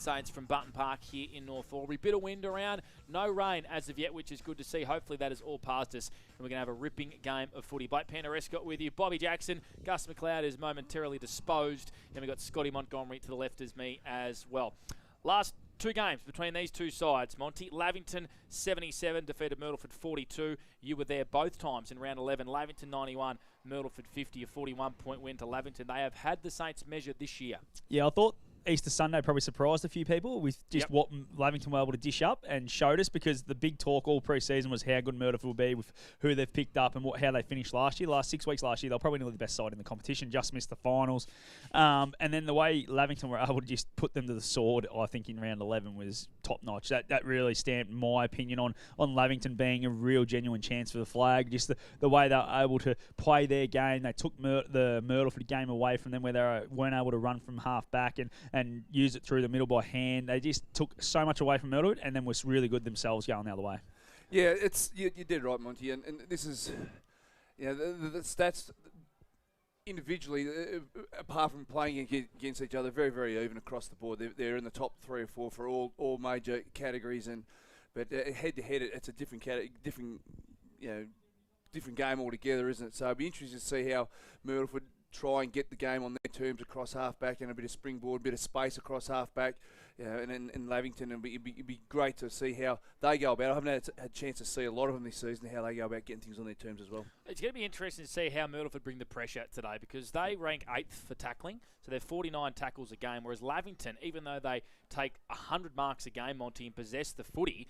Saints from Button Park here in North Albury. Bit of wind around, no rain as of yet, which is good to see. Hopefully that is all past us, and we're going to have a ripping game of footy. Blake Panthers with you, Bobby Jackson, Gus McLeod is momentarily disposed, and we've got Scotty Montgomery to the left as me as well. Last two games between these two sides, Monty. Lavington 77 defeated Myrtleford 42. You were there both times in round 11. Lavington 91, Myrtleford 50, a 41-point win to Lavington. They have had the Saints measured this year. Yeah, I thought Easter Sunday probably surprised a few people with just what Lavington were able to dish up and showed us, because the big talk all pre-season was how good Myrtleford will be with who they've picked up and how they finished last year. The last 6 weeks last year, they were probably nearly the best side in the competition, just missed the finals. And then the way Lavington were able to just put them to the sword, I think, in round 11 was top-notch. That really stamped my opinion on Lavington being a real genuine chance for the flag. Just the way they were able to play their game. They took the Myrtleford game away from them, where they weren't able to run from half back and use it through the middle by hand. They just took so much away from Myrtleford, and then was really good themselves going the other way. Yeah, you did right, Monty, and this is, the stats individually, apart from playing against each other, very, very even across the board. They're in the top 3 or 4 for all major categories, but head to head, it's a different game altogether, isn't it? So it'll be interesting to see how Myrtleford try and get the game on their terms across half-back, and a bit of springboard, a bit of space across half-back, and in Lavington. And it'd be great to see how they go about it. I haven't had a chance to see a lot of them this season, how they go about getting things on their terms as well. It's going to be interesting to see how Myrtleford bring the pressure today, because they rank 8th for tackling, so they're 49 tackles a game, whereas Lavington, even though they take 100 marks a game, Monty, and possess the footy,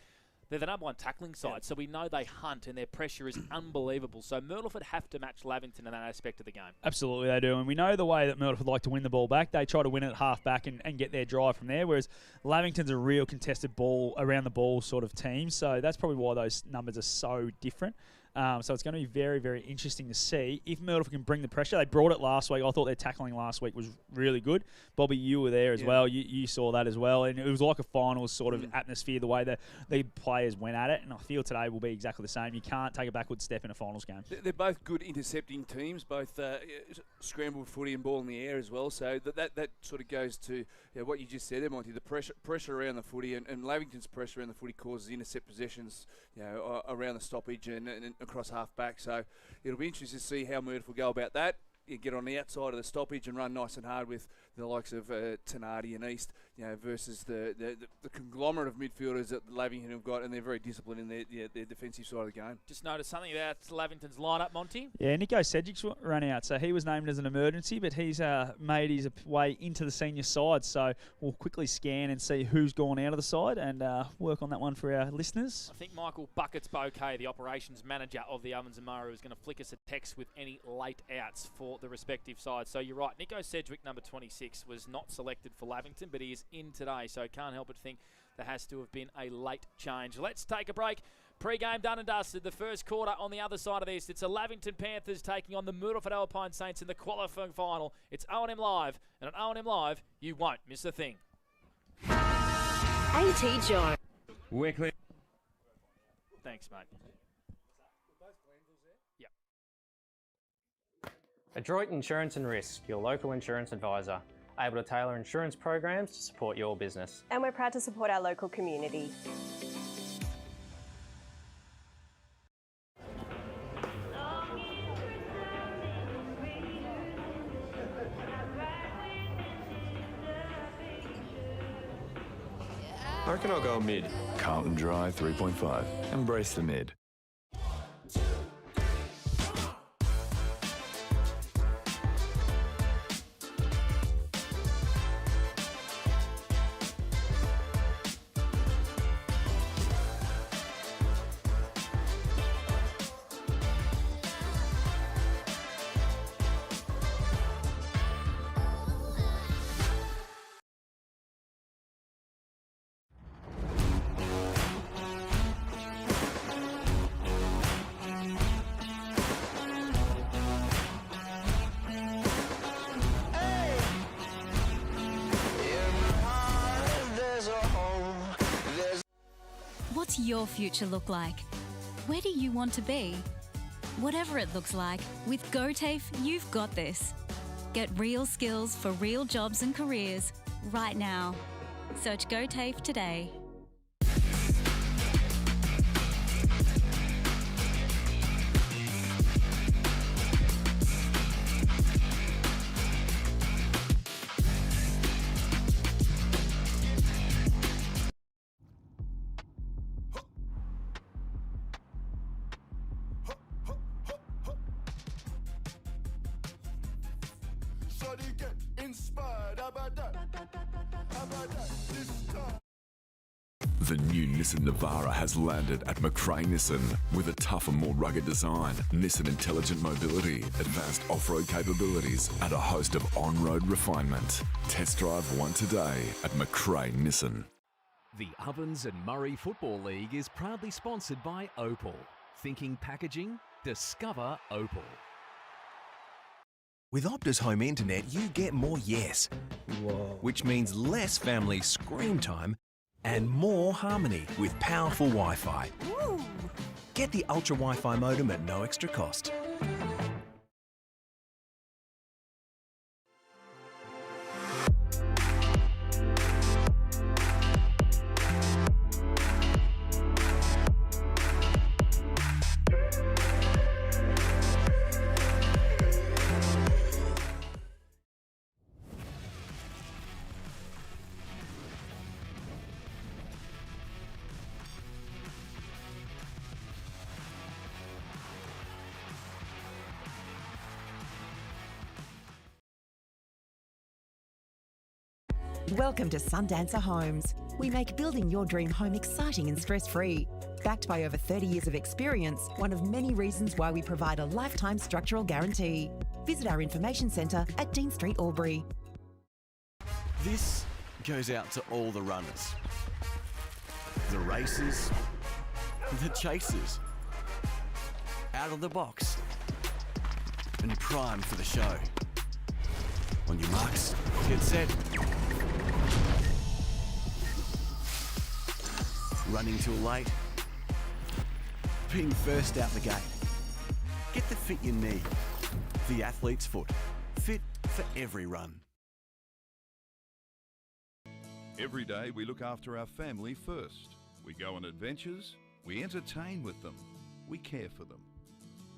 they're the number 1 tackling side, so we know they hunt, and their pressure is unbelievable. So Myrtleford have to match Lavington in that aspect of the game. Absolutely, they do. And we know the way that Myrtleford like to win the ball back. They try to win it at half-back and get their drive from there, whereas Lavington's a real contested ball, around the ball sort of team. So that's probably why those numbers are so different. So it's going to be very, very interesting to see if Myrtleford can bring the pressure. They brought it last week. I thought their tackling last week was really good. Bobby, you were there as well. You saw that as well. And it was like a finals sort of atmosphere, the way the players went at it. And I feel today will be exactly the same. You can't take a backward step in a finals game. They're both good intercepting teams, both scrambled footy and ball in the air as well. So that sort of goes to what you just said there, Monty. The pressure around the footy, and Lavington's pressure around the footy causes intercept possessions around the stoppage and across half-back. So it'll be interesting to see how Myrtleford go about that. You get on the outside of the stoppage and run nice and hard with the likes of Tenardi and East, versus the conglomerate of midfielders that Lavington have got, and they're very disciplined in their defensive side of the game. Just noticed something about Lavington's lineup, Monty. Yeah, Nico Sedgwick's run out, so he was named as an emergency, but he's made his way into the senior side. So we'll quickly scan and see who's gone out of the side and work on that one for our listeners. I think Michael Buckets Bouquet, the operations manager of the Ovens and Murray, is going to flick us a text with any late outs for the respective sides. So you're right, Nico Sedgwick, number 26, was not selected for Lavington, but he is in today, so can't help but think there has to have been a late change. Let's take a break. Pre-game done and dusted. The first quarter on the other side of this. It's a Lavington Panthers taking on the Myrtleford Alpine Saints in the qualifying final. It's O&M Live, and on O&M Live, you won't miss a thing. AT John. Weekly. Thanks, mate. Yep. Adroit Insurance and Risk, your local insurance advisor. Able to tailor insurance programs to support your business. And we're proud to support our local community. I reckon I'll go mid. Carlton Drive 3.5. Embrace the mid. What's your future look like? Where do you want to be? Whatever it looks like, with GoTAFE, you've got this. Get real skills for real jobs and careers right now. Search GoTAFE today. The new Nissan Navara has landed at McRae Nissan with a tougher, more rugged design, Nissan intelligent mobility, advanced off-road capabilities, and a host of on-road refinement. Test drive one today at McRae Nissan. The Ovens and Murray Football League is proudly sponsored by Opal. Thinking packaging? Discover Opal. With Optus Home Internet, you get more yes. Whoa. Which means less family screen time and more harmony with powerful Wi-Fi. Woo. Get the Ultra Wi-Fi modem at no extra cost. Welcome to Sundancer Homes. We make building your dream home exciting and stress-free. Backed by over 30 years of experience, one of many reasons why we provide a lifetime structural guarantee. Visit our information centre at Dean Street, Albury. This goes out to all the runners, the racers, the chasers, out of the box, and primed for the show. On your marks, get set. Running too late. Being first out the gate. Get the fit you need. The athlete's foot. Fit for every run. Every day we look after our family first. We go on adventures, we entertain with them, we care for them.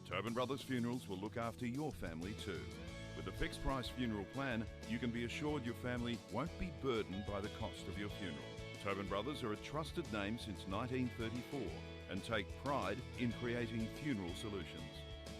Tobin Brothers Funerals will look after your family too. With a fixed price funeral plan, you can be assured your family won't be burdened by the cost of your funeral. Tobin Brothers are a trusted name since 1934 and take pride in creating funeral solutions.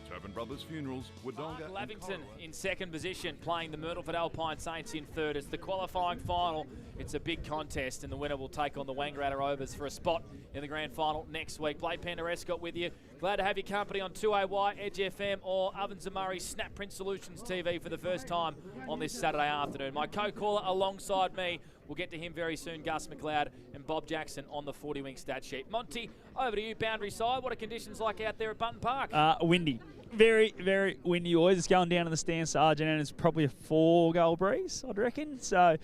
Tobin Brothers Funerals, Wodonga and Lavington Corowa. in second position, playing the Myrtleford Alpine Saints in third. It's the qualifying final. It's a big contest, and the winner will take on the Wangaratta Rovers for a spot in the grand final next week. Blake Panthers with you. Glad to have your company on 2AY, Edge FM, or Ovens and Murray Snap Print Solutions TV for the first time on this Saturday afternoon. My co-caller alongside me, we'll get to him very soon, Gus McLeod and Bob Jackson on the 40-wing stat sheet. Monty, over to you, boundary side. What are conditions like out there at Button Park? Windy. Very, very windy always. It's going down in the stand, Sergeant, and it's probably a 4-goal breeze, I'd reckon. So,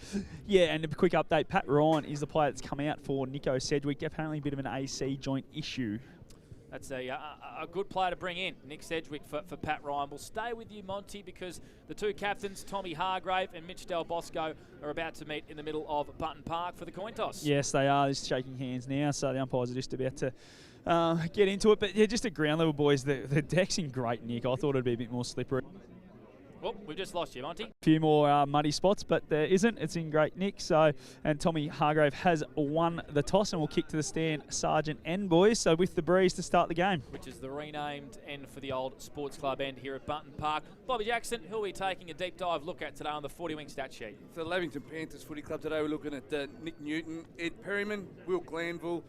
yeah, and a quick update, Pat Ryan is the player that's come out for Nico Sedgwick. Apparently a bit of an AC joint issue. That's a good player to bring in, Nick Sedgwick for Pat Ryan. We'll stay with you, Monty, because the two captains, Tommy Hargrave and Mitch Del Bosco, are about to meet in the middle of Button Park for the coin toss. Yes, they are. They're shaking hands now, so the umpires are just about to get into it. But, yeah, just at ground level, boys, the deck's in great nick. I thought it'd be a bit more slippery. Well, we've just lost you, Monty. A few more muddy spots, but there isn't. It's in great nick. So, and Tommy Hargrave has won the toss and will kick to the stand, Sergeant and boys. So with the breeze to start the game. Which is the renamed end for the old sports club end here at Button Park. Bobby Jackson, who will be taking a deep dive look at today on the 40-wing stat sheet. For the Lavington Panthers Footy Club today, we're looking at Nick Newton, Ed Perryman, Will Glanville,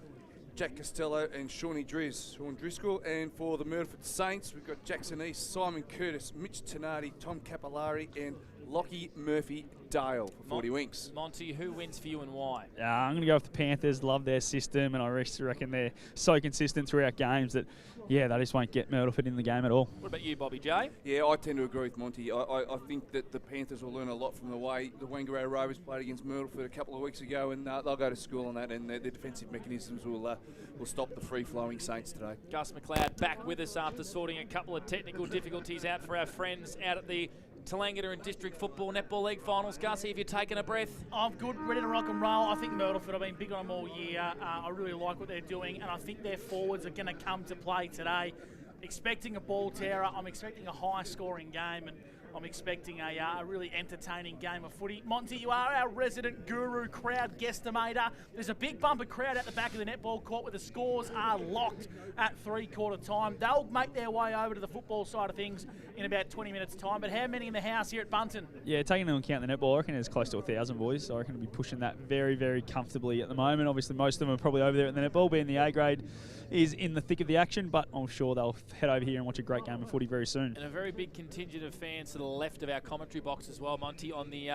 Jack Costello and Shawnee Sean Driscoll. And for the Myrtleford Saints, we've got Jackson East, Simon Curtis, Mitch Tenardi, Tom Capillari and Lockie Murphy Dale for 40 winks. Monty, who wins for you and why? I'm going to go with the Panthers. Love their system, and I reckon they're so consistent throughout games that, yeah, they just won't get Myrtleford in the game at all. What about you, Bobby J? Yeah, I tend to agree with Monty. I think that the Panthers will learn a lot from the way the Wangaratta Rovers played against Myrtleford a couple of weeks ago, and they'll go to school on that, and their defensive mechanisms will stop the free-flowing Saints today. Gus McLeod back with us after sorting a couple of technical difficulties out for our friends out at the Tallangatta and District Football Netball League finals. Gussie, have you taken a breath? I'm good, ready to rock and roll. I think Myrtleford, I've been big on them all year. I really like what they're doing, and I think their forwards are going to come to play today. Expecting a ball terror, I'm expecting a high-scoring game, and I'm expecting a really entertaining game of footy. Monty, you are our resident guru crowd guesstimator. There's a big bumper crowd at the back of the netball court where the scores are locked at three-quarter time. They'll make their way over to the football side of things in about 20 minutes' time. But how many in the house here at Bunton? Yeah, taking into account the netball, I reckon there's close to 1,000 boys. So I reckon we'll be pushing that very, very comfortably at the moment. Obviously, most of them are probably over there at the netball, being the A grade is in the thick of the action, but I'm sure they'll head over here and watch a great game of footy very soon. And a very big contingent of fans to the left of our commentary box as well, Monty, on the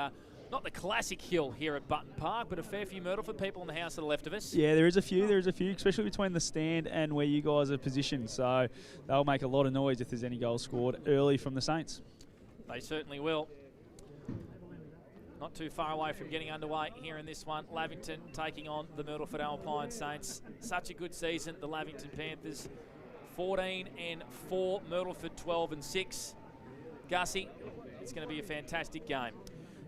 not the classic hill here at Button Park, but a fair few Myrtleford people in the house to the left of us. Yeah, there is a few, especially between the stand and where you guys are positioned. So they'll make a lot of noise if there's any goals scored early from the Saints. They certainly will. Not too far away from getting underway here in this one. Lavington taking on the Myrtleford Alpine Saints. Such a good season, the Lavington Panthers. 14-4, Myrtleford 12-6. Gussie, it's going to be a fantastic game.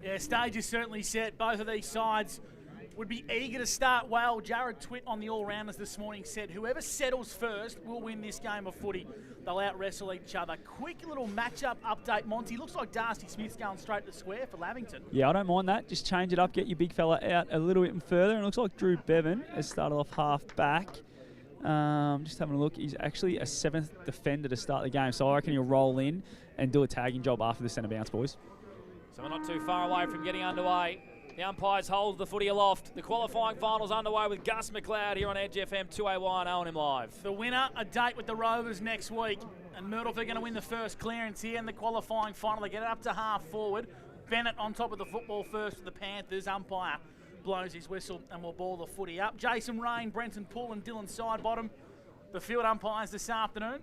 Yeah, stage is certainly set. Both of these sides would be eager to start well. Jared Twitt on the all-rounders this morning said whoever settles first will win this game of footy. They'll out-wrestle each other. Quick little matchup update, Monty. Looks like Darcy Smith's going straight to the square for Lavington. Yeah, I don't mind that. Just change it up, get your big fella out a little bit further. And it looks like Drew Bevan has started off half back. Just having a look, he's actually a 7th defender to start the game, so I reckon he'll roll in and do a tagging job after the centre bounce, boys. So we're not too far away from getting underway. The umpires hold the footy aloft. The qualifying finals underway with Gus McLeod here on Edge FM 2AY and O&M Live. The winner, a date with the Rovers next week, and Myrtleford are going to win the first clearance here in the qualifying final. They get it up to half forward. Bennett on top of the football first for the Panthers. Umpire blows his whistle and will ball the footy up. Jason Rain, Brenton Poole and Dylan Sidebottom, the field umpires this afternoon.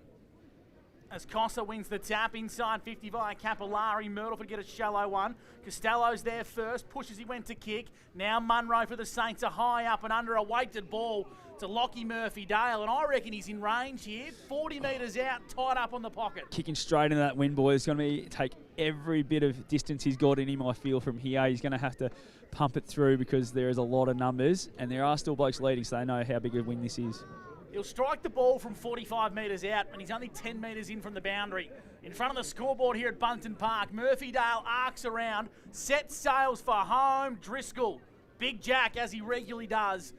As Costa wins the tap inside 50 via Capillari. Myrtleford get a shallow one. Costello's there first, pushes he went to kick. Now Munro for the Saints, a high up and under a weighted ball to Lockie Murphy-Dale, and I reckon he's in range here. 40 metres out, tied up on the pocket. Kicking straight into that win, boys. It's going to take every bit of distance he's got in him, I feel, from here. He's going to have to pump it through because there is a lot of numbers, and there are still blokes leading, so they know how big a win this is. He'll strike the ball from 45 metres out, and he's only 10 metres in from the boundary. In front of the scoreboard here at Bunton Park, Murphy-Dale arcs around, sets sails for home. Driscoll, Big Jack, as he regularly does,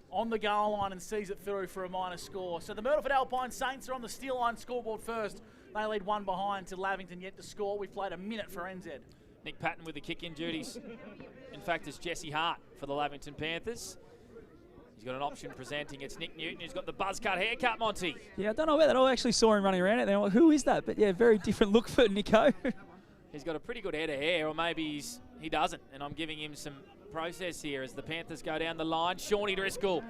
on the goal line and sees it through for a minor score. So the Myrtleford Alpine Saints are on the steel line scoreboard first. They lead one behind to Lavington yet to score. We've played a minute for NZ. Nick Patton with the kick-in duties. In fact, it's Jesse Hart for the Lavington Panthers. He's got an option presenting. It's Nick Newton who's got the buzz cut haircut, Monty. Yeah, I don't know about that. I actually saw him running around it there. Like, who is that? But yeah, very different look for Nico. He's got a pretty good head of hair, or maybe he doesn't, and I'm giving him some process here as the Panthers go down the line. Shawnee Driscoll.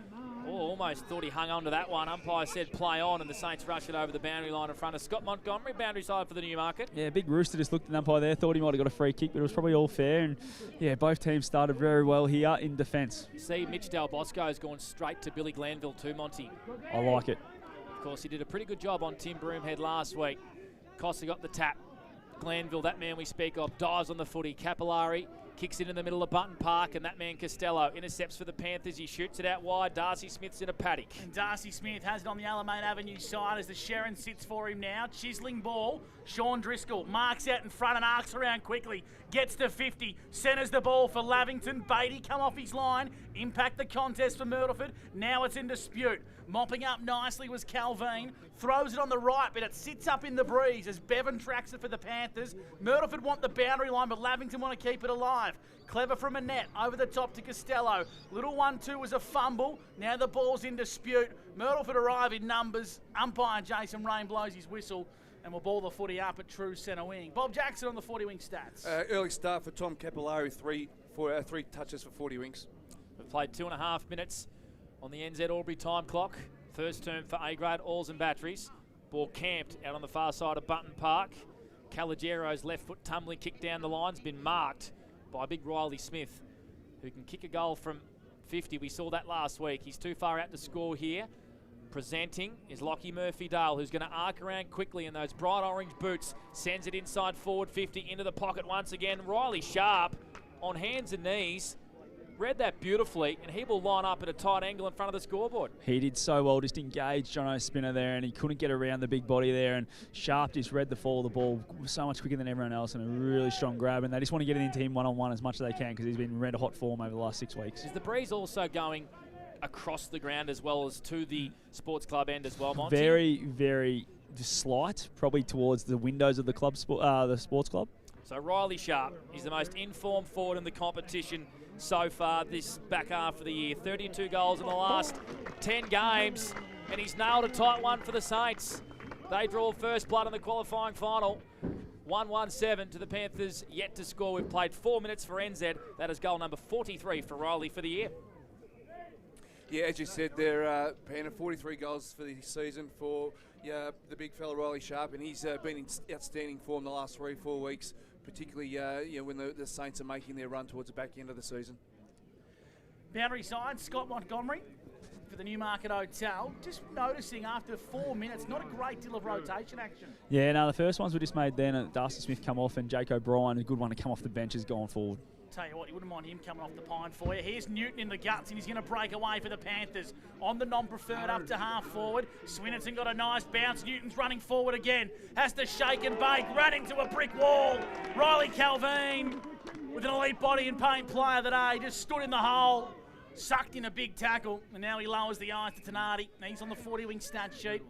Oh, almost thought he hung on to that one. Umpire said play on, and the Saints rush it over the boundary line in front of Scott Montgomery, boundary side for the Newmarket. Yeah, Big Rooster just looked at the umpire there, thought he might have got a free kick, but it was probably all fair. And yeah, both teams started very well here in defence. See, Mitch Del Bosco's gone straight to Billy Glanville too, Monty. I like it. Of course, he did a pretty good job on Tim Broomhead last week. Costa got the tap. Glanville, that man we speak of, dives on the footy. Capillari kicks it in the middle of Button Park, and that man Costello intercepts for the Panthers. He shoots it out wide. Darcy Smith's in a paddock. And Darcy Smith has it on the Alamein Avenue side as the Sharon sits for him now. Chiseling ball. Sean Driscoll marks out in front and arcs around quickly. Gets to 50. Centres the ball for Lavington. Beatty come off his line. Impact the contest for Myrtleford. Now it's in dispute. Mopping up nicely was Calveen. Throws it on the right, but it sits up in the breeze as Bevan tracks it for the Panthers. Myrtleford want the boundary line, but Lavington want to keep it alive. Clever from Annette, over the top to Costello. Little 1-2 was a fumble. Now the ball's in dispute. Myrtleford arrive in numbers. Umpire Jason Rain blows his whistle and will ball the footy up at true centre wing. Bob Jackson on the 40 wing stats. Early start for Tom Capillari, three touches for 40 wings. We've played 2.5 minutes on the NZ Albury time clock. First term for A-grade, Alls and Batteries. Ball camped out on the far side of Button Park. Caligero's left foot tumbling kick down the line's been marked by big Riley Smith, who can kick a goal from 50. We saw that last week. He's too far out to score here. Presenting is Lockie Murphy-Dale, who's going to arc around quickly in those bright orange boots. Sends it inside forward 50 into the pocket once again. Riley Sharp on hands and knees. Read that beautifully, and he will line up at a tight angle in front of the scoreboard. He did so well, just engaged Jono's spinner there, and he couldn't get around the big body there, and Sharp just read the fall of the ball so much quicker than everyone else, and a really strong grab, and they just want to get it into him one-on-one as much as they can because he's been in red hot form over the last 6 weeks. Is the breeze also going across the ground as well as to the sports club end as well, Monty? Very, very slight, probably towards the windows of the club, the sports club. So Riley Sharp, he's the most informed forward in the competition so far this back half of the year. 32 goals in the last 10 games, and he's nailed a tight one for the Saints. They draw first blood in the qualifying final. 1-1-7 to the Panthers, yet to score. We've played 4 minutes for NZ. That is goal number 43 for Riley for the year. Yeah, as you said there, Panther, 43 goals for the season for the big fella Riley Sharp, and he's been in outstanding form the last 3-4 weeks, particularly when the Saints are making their run towards the back end of the season. Boundary side, Scott Montgomery for the Newmarket Hotel. Just noticing after 4 minutes, not a great deal of rotation action. Yeah, no, the first ones were just made then. Darcy Smith come off, and Jake O'Brien, a good one to come off the bench, has gone forward. Tell you what, you wouldn't mind him coming off the pine for you. Here's Newton in the guts, and he's going to break away for the Panthers. On the non-preferred up to half forward. Swinnerton got a nice bounce. Newton's running forward again. Has to shake and bake. Ran into a brick wall. Riley Calvin, with an elite body and paint player that just stood in the hole. Sucked in a big tackle, and now he lowers the eyes to Tenardi. He's on the 40-wing stat sheet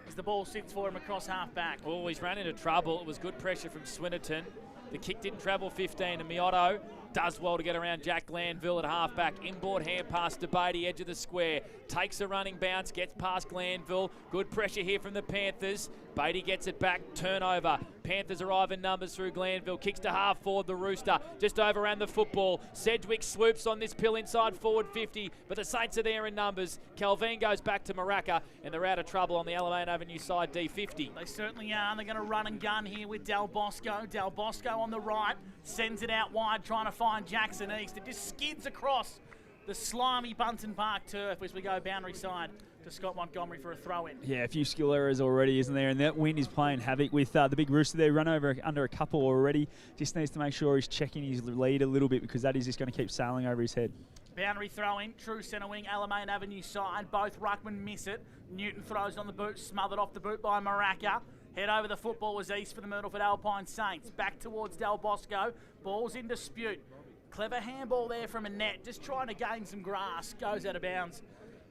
as the ball sits for him across half-back. Oh, he's ran into trouble. It was good pressure from Swinnerton. The kick didn't travel 15, and Miotto does well to get around Jack Glanville at halfback. Inboard hand pass to Beatty, edge of the square. Takes a running bounce, gets past Glanville. Good pressure here from the Panthers. Beatty gets it back, turnover. Panthers arrive in numbers through Glanville. Kicks to half forward, the Rooster. Just overran the football. Sedgwick swoops on this pill inside forward 50, but the Saints are there in numbers. Calvin goes back to Maraca, and they're out of trouble on the Alamein Avenue side, D50. They certainly are, and they're going to run and gun here with Del Bosco. Del Bosco on the right, sends it out wide, trying to find Jackson East. It just skids across the slimy Bunton Park turf as we go boundary side to Scott Montgomery for a throw-in. Yeah, a few skill errors already, isn't there? And that wind is playing havoc with the big Rooster there. Run over under a couple already. Just needs to make sure he's checking his lead a little bit because that is just going to keep sailing over his head. Boundary throw-in, true centre wing, Alamein Avenue side. Both ruckmen miss it. Newton throws on the boot, smothered off the boot by Maraca. Head over the football was east for the Myrtleford Alpine Saints. Back towards Del Bosco. Ball's in dispute. Clever handball there from Annette. Just trying to gain some grass. Goes out of bounds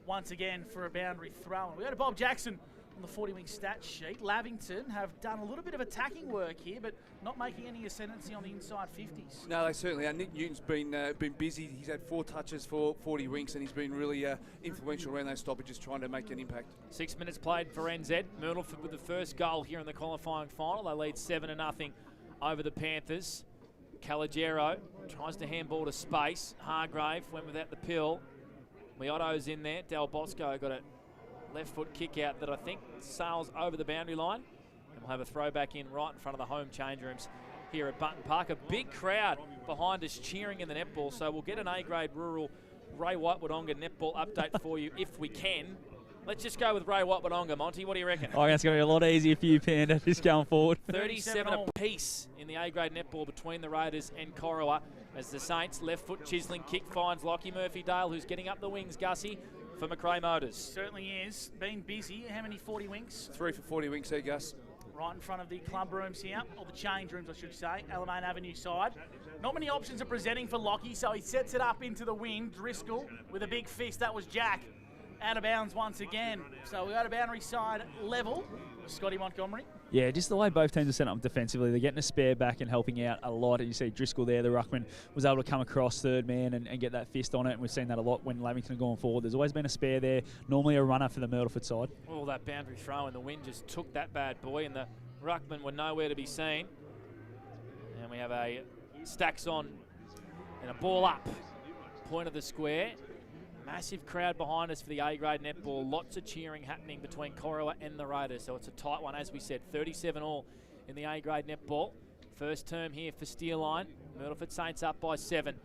once again for a boundary throw. We go to Bob Jackson on the 40-wing stat sheet. Lavington have done a little bit of attacking work here, but not making any ascendancy on the inside 50s. No, they certainly are. Nick Newton's been busy. He's had 4 touches for 40 winks, and he's been really influential around those stoppages, trying to make an impact. 6 minutes played for NZ. Myrtleford with the first goal here in the qualifying final. They lead 7-0 over the Panthers. Calagero tries to handball to space. Hargrave went without the pill. Miotto's in there. Del Bosco got a left foot kick out that I think sails over the boundary line. And we'll have a throwback in right in front of the home change rooms here at Bunton Park. A big crowd behind us cheering in the netball, so we'll get an A-grade rural Ray Whitewoodonga netball update for you if we can. Let's just go with Ray Whitewoodonga. Monty, what do you reckon? Oh, it's going to be a lot easier for you, Panda, just going forward. 37 apiece in the A-grade netball between the Raiders and Corowa as the Saints left foot chiseling kick finds Lockie Murphy-Dale, who's getting up the wings, Gussie, for McRae Motors. Certainly is. Been busy. How many 40 winks? 3 for 40 winks there, Gus. Right in front of the club rooms here, or the change rooms, I should say, Alamein Avenue side. Not many options are presenting for Lockie, so he sets it up into the wind. Driscoll with a big fist. That was Jack. Out of bounds once again. So we got a boundary side level. Scotty Montgomery. Yeah, just the way both teams are set up defensively. They're getting a spare back and helping out a lot. And you see Driscoll there, the ruckman, was able to come across third man and get that fist on it. And we've seen that a lot when Lavington are going forward. There's always been a spare there, normally a runner for the Myrtleford side. Oh, that boundary throw and the wind just took that bad boy and the ruckman were nowhere to be seen. And we have a stacks on and a ball up. Point of the square. Massive crowd behind us for the A-grade netball. Lots of cheering happening between Corowa and the Raiders. So it's a tight one, as we said. 37-all in the A-grade netball. First term here for Steelline. Myrtleford Saints up by 7.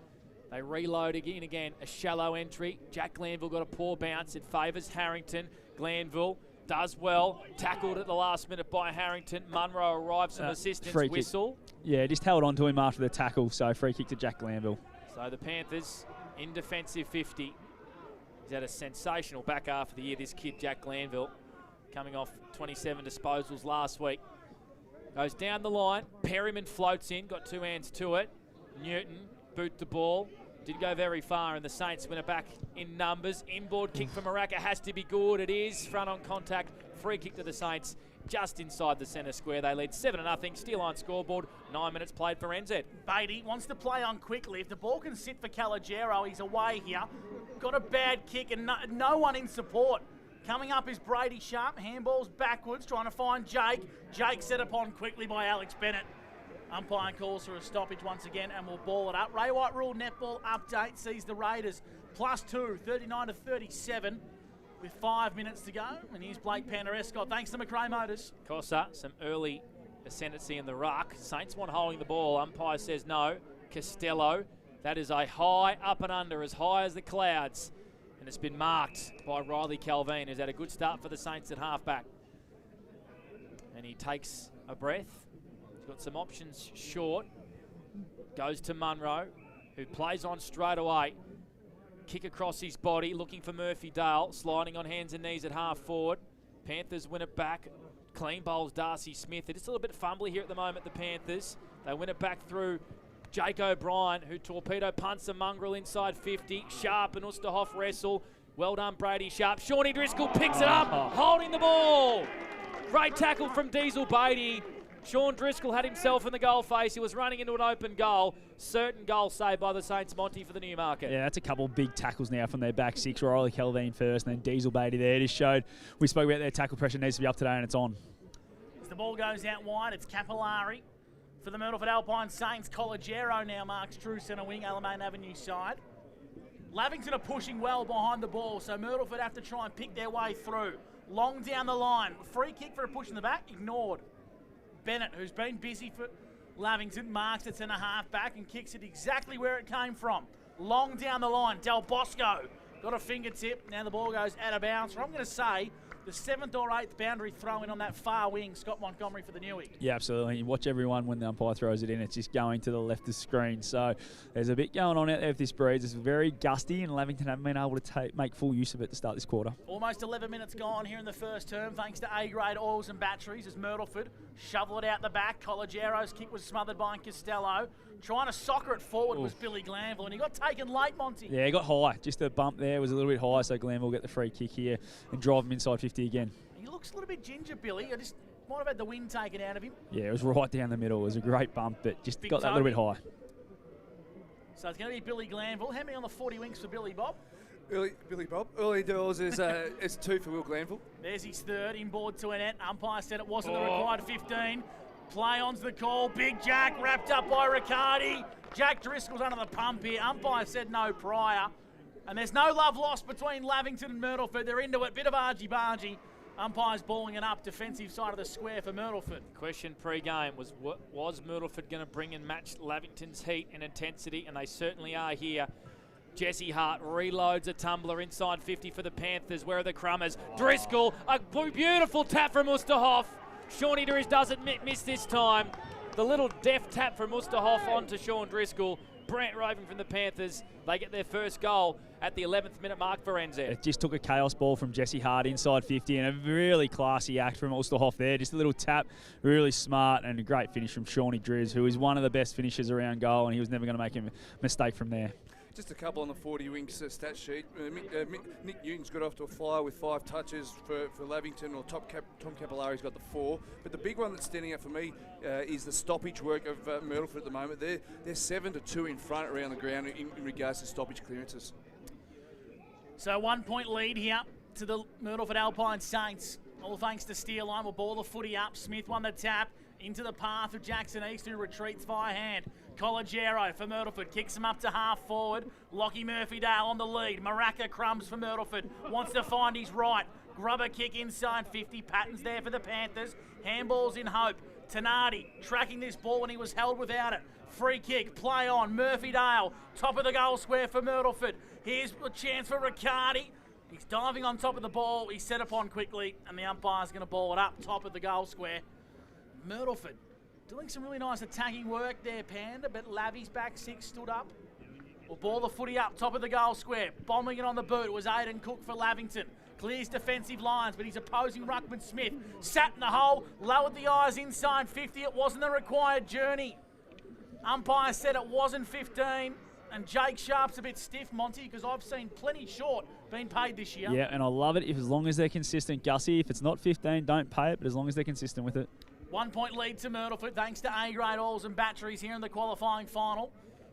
They reload again. A shallow entry. Jack Glanville got a poor bounce. It favours Harrington. Glanville does well. Tackled at the last minute by Harrington. Munro arrives, some assistance. Free Whistle. Kick. Yeah, just held on to him after the tackle, so free kick to Jack Glanville. So the Panthers in defensive 50. He's had a sensational back half of the year, this kid, Jack Glanville, coming off 27 disposals last week. Goes down the line. Perryman floats in, got two hands to it. Newton boot the ball. Did go very far, and the Saints win it back in numbers. Inboard kick from Maraka has to be good. It is. Front on contact. Free kick to the Saints just inside the centre square. They lead 7-0. Steel line scoreboard. 9 minutes played for NZ. Beatty wants to play on quickly. If the ball can sit for Calogero, he's away here. Got a bad kick and no one in support. Coming up is Brady Sharp. Handballs backwards, trying to find Jake. Jake set upon quickly by Alex Bennett. Umpire calls for a stoppage once again and will ball it up. Ray White rule netball update sees the Raiders +2, 39-37 with 5 minutes to go. And here's Blake Panterescott. Thanks to McRae Motors. Cossa, some early ascendancy in the ruck. Saints want holding the ball. Umpire says no. Costello, that is a high up and under, as high as the clouds. And it's been marked by Riley Calvin, who's had a good start for the Saints at halfback. And he takes a breath. Got some options short. Goes to Munro, who plays on straight away. Kick across his body, looking for Murphy Dale. Sliding on hands and knees at half forward. Panthers win it back. Clean bowls Darcy Smith. They're just a little bit fumbly here at the moment, the Panthers. They win it back through Jake O'Brien, who torpedo punts a mongrel inside 50. Sharp and Oosterhoff wrestle. Well done, Brady Sharp. Shawnee Driscoll picks it up, holding the ball. Great tackle from Diesel Beatty. Sean Driscoll had himself in the goal face. He was running into an open goal. Certain goal saved by the Saints. Monty for the Newmarket. Yeah, that's a couple of big tackles now from their back six. Riley Calvin first, and then Diesel Beatty there. Just showed, we spoke about their tackle pressure needs to be up today, and it's on. As the ball goes out wide, it's Capillari for the Myrtleford Alpine Saints. Collegero now marks true centre wing, Alamein Avenue side. Lavington are pushing well behind the ball, so Myrtleford have to try and pick their way through. Long down the line. Free kick for a push in the back, ignored. Bennett, who's been busy for Lavington, marks it centre half back and kicks it exactly where it came from. Long down the line, Del Bosco got a fingertip. Now the ball goes out of bounds. So I'm going to say the 7th or 8th boundary throw in on that far wing, Scott Montgomery for the Newey. Yeah, absolutely. You watch everyone when the umpire throws it in, it's just going to the left of the screen. So there's a bit going on out there with this breeze. It's very gusty, and Lavington haven't been able to make full use of it to start this quarter. Almost 11 minutes gone here in the first term, thanks to A-grade oils and batteries, as Myrtleford shovel it out the back. Collegero's kick was smothered by Costello. Trying to soccer it forward was Billy Glanville, and he got taken late, Monty. Yeah, he got high. Just the bump there was a little bit high, so Glanville will get the free kick here and drive him inside 50 again. He looks a little bit ginger, Billy. I just might have had the wind taken out of him. Yeah, it was right down the middle. It was a great bump, but just Big got that little bit high. So it's going to be Billy Glanville. How many on the 40 winks for Billy Bob? Billy Bob. Early doors is 2 for Will Glanville. There's his third, inboard to Annette. Umpire said it wasn't the required 15. Play on's the call. Big Jack wrapped up by Riccardi. Jack Driscoll's under the pump here. Umpire said no prior. And there's no love lost between Lavington and Myrtleford. They're into it. Bit of argy-bargy. Umpire's balling it up. Defensive side of the square for Myrtleford. Question pre-game was Myrtleford going to bring and match Lavington's heat and intensity? And they certainly are here. Jesse Hart reloads a tumbler inside 50 for the Panthers. Where are the Crummers? Driscoll, a beautiful tap from Oosterhoff. Shawnee Dries doesn't miss this time. The little deft tap from Oosterhoff onto Sean Driscoll. Brant Raven from the Panthers. They get their first goal at the 11th minute mark for NZ. It just took a chaos ball from Jesse Hart inside 50 and a really classy act from Oosterhoff there. Just a little tap, really smart, and a great finish from Shawnee Dries, who is one of the best finishers around goal, and he was never going to make a mistake from there. Just a couple on the 40 winks stat sheet. Nick Newton's got off to a flyer with 5 touches for Lavington, or Tom Capillari's got the 4. But the big one that's standing out for me is the stoppage work of Myrtleford at the moment. They're 7-2 in front around the ground in regards to stoppage clearances. So 1 point lead here to the Myrtleford Alpine Saints. All thanks to Steel Line. Will ball the footy up. Smith won the tap into the path of Jackson East, who retreats via hand. Collegero for Myrtleford kicks him up to half forward. Lockie Murphy-Dale on the lead. Maraka crumbs for Myrtleford. Wants to find his right. Grubber kick inside 50. Patton's there for the Panthers. Handballs in hope. Tenardi tracking this ball when he was held without it. Free kick, play on, Murphydale, top of the goal square for Myrtleford. Here's a chance for Riccardi. He's diving on top of the ball, he's set upon quickly, and the umpire's going to ball it up top of the goal square. Myrtleford doing some really nice attacking work there, Panda, but Lavy's back six stood up. Will ball the footy up, top of the goal square. Bombing it on the boot was Aidan Cook for Lavington. Clears defensive lines, but he's opposing Ruckman Smith. Sat in the hole, lowered the eyes inside 50. It wasn't the required journey. Umpire said it wasn't 15. And Jake Sharp's a bit stiff, Monty, because I've seen plenty short being paid this year. Yeah, and I love it as long as they're consistent, Gussie. If it's not 15, don't pay it, but as long as they're consistent with it. 1 point lead to Myrtleford thanks to A-grade oils and batteries here in the qualifying final.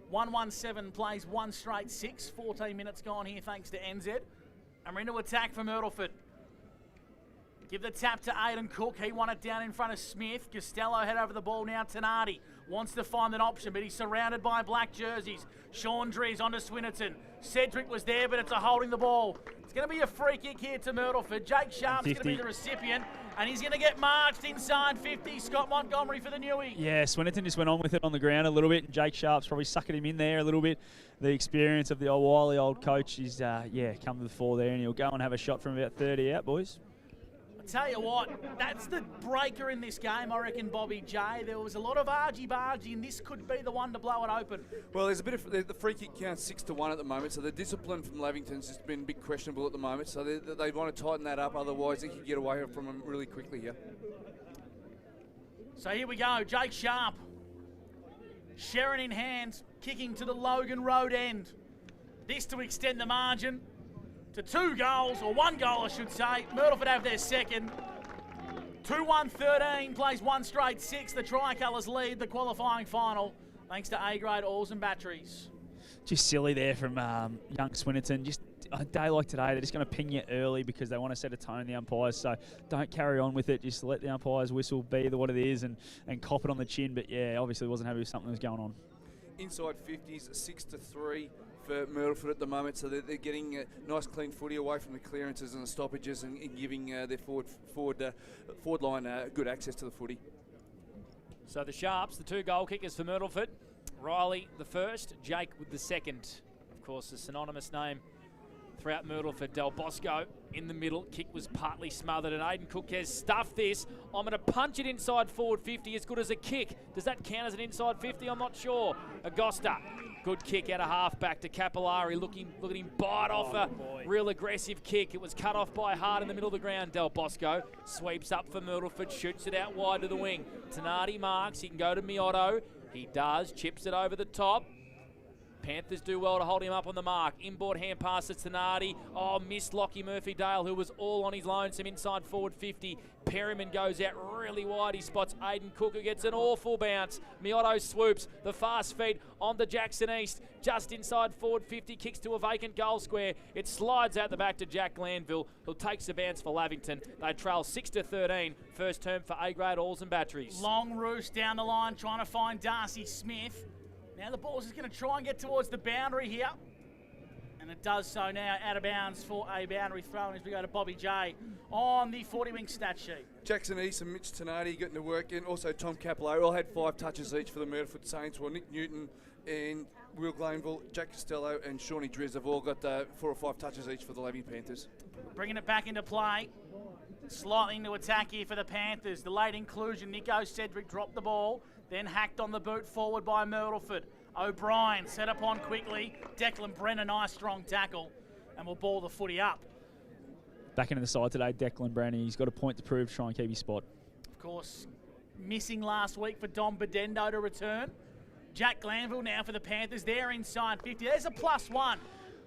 117 plays one straight 6. 14 minutes gone here thanks to NZ. And we're into attack for Myrtleford. Give the tap to Aidan Cook. He won it down in front of Smith. Costello head over the ball now. Tenardi wants to find an option, but he's surrounded by black jerseys. Sean Dries onto Swinnerton. Cedric was there, but it's a holding the ball. It's going to be a free kick here to Myrtleford. Jake Sharp's going to be the recipient, and he's going to get marched inside 50. Scott Montgomery for the Newey. Yeah, Swinnerton just went on with it on the ground a little bit, and Jake Sharp's probably sucking him in there a little bit. The experience of the old wily old coach is, come to the fore there, and he'll go and have a shot from about 30 out, boys. Tell you what, that's the breaker in this game, I reckon, Bobby J. There was a lot of argy-bargy, and this could be the one to blow it open. Well, there's a bit of the free kick counts 6-1 at the moment, so the discipline from Lavington's has been a bit questionable at the moment. So they want to tighten that up, otherwise they could get away from them really quickly here. So here we go, Jake Sharp. Sherrin in hand, kicking to the Logan Road end. This to extend the margin to 2 goals, or 1 goal I should say. Myrtleford have their second. 2-1-13, plays one straight 6. The Tricolours lead the qualifying final thanks to A-grade oils and batteries. Just silly there from young Swinnerton. Just a day like today, they're just going to ping you early because they want to set a tone, the umpires. So don't carry on with it. Just let the umpires whistle be what it is and cop it on the chin. But yeah, obviously wasn't happy with something that was going on. Inside 50s, 6-3 for Myrtleford at the moment, so they're getting a nice clean footy away from the clearances and the stoppages and giving their forward line good access to the footy. So the Sharps, the 2 goal kickers for Myrtleford. Riley the first, Jake with the second. Of course, a synonymous name throughout Myrtleford. Del Bosco in the middle. Kick was partly smothered, and Aidan Cook has stuffed this. I'm going to punch it inside forward 50, as good as a kick. Does that count as an inside 50? I'm not sure. Agosta, good kick out of half back to Capillari. Look at him bite off a real aggressive kick. It was cut off by Hart in the middle of the ground. Del Bosco sweeps up for Myrtleford, shoots it out wide to the wing. Tenardi marks. He can go to Miotto. He does. Chips it over the top. Panthers do well to hold him up on the mark. Inboard hand pass to Tenardi. Oh, missed Lockie Murphy-Dale, who was all on his lonesome inside forward 50. Perryman goes out really wide. He spots Aidan Cook, who gets an awful bounce. Miotto swoops. The fast feed on to Jackson East. Just inside forward 50. Kicks to a vacant goal square. It slides out the back to Jack Glanville, who takes the bounce for Lavington. They trail 6-13. First term for A-grade oils and batteries. Long roost down the line, trying to find Darcy Smith. Now the ball's just going to try and get towards the boundary here. And it does so now, out of bounds for a boundary throw as we go to Bobby J on the 40-wing stat sheet. Jackson East and Mitch Tenardi getting to work, and also Tom Capillari all had 5 touches each for the Myrtleford Saints, while Nick Newton and Will Glanville, Jack Costello and Shawnee Dries have all got 4 or 5 touches each for the Lavington Panthers. Bringing it back into play. Slightly into attack here for the Panthers. The late inclusion, Nico Cedric dropped the ball, then hacked on the boot forward by Myrtleford. O'Brien set upon quickly. Declan Brennan, nice strong tackle, and will ball the footy up. Back into the side today, Declan Brennan. He's got a point to prove to try and keep his spot. Of course, missing last week for Dom Bedendo to return. Jack Glanville now for the Panthers. They're inside 50. There's a +1.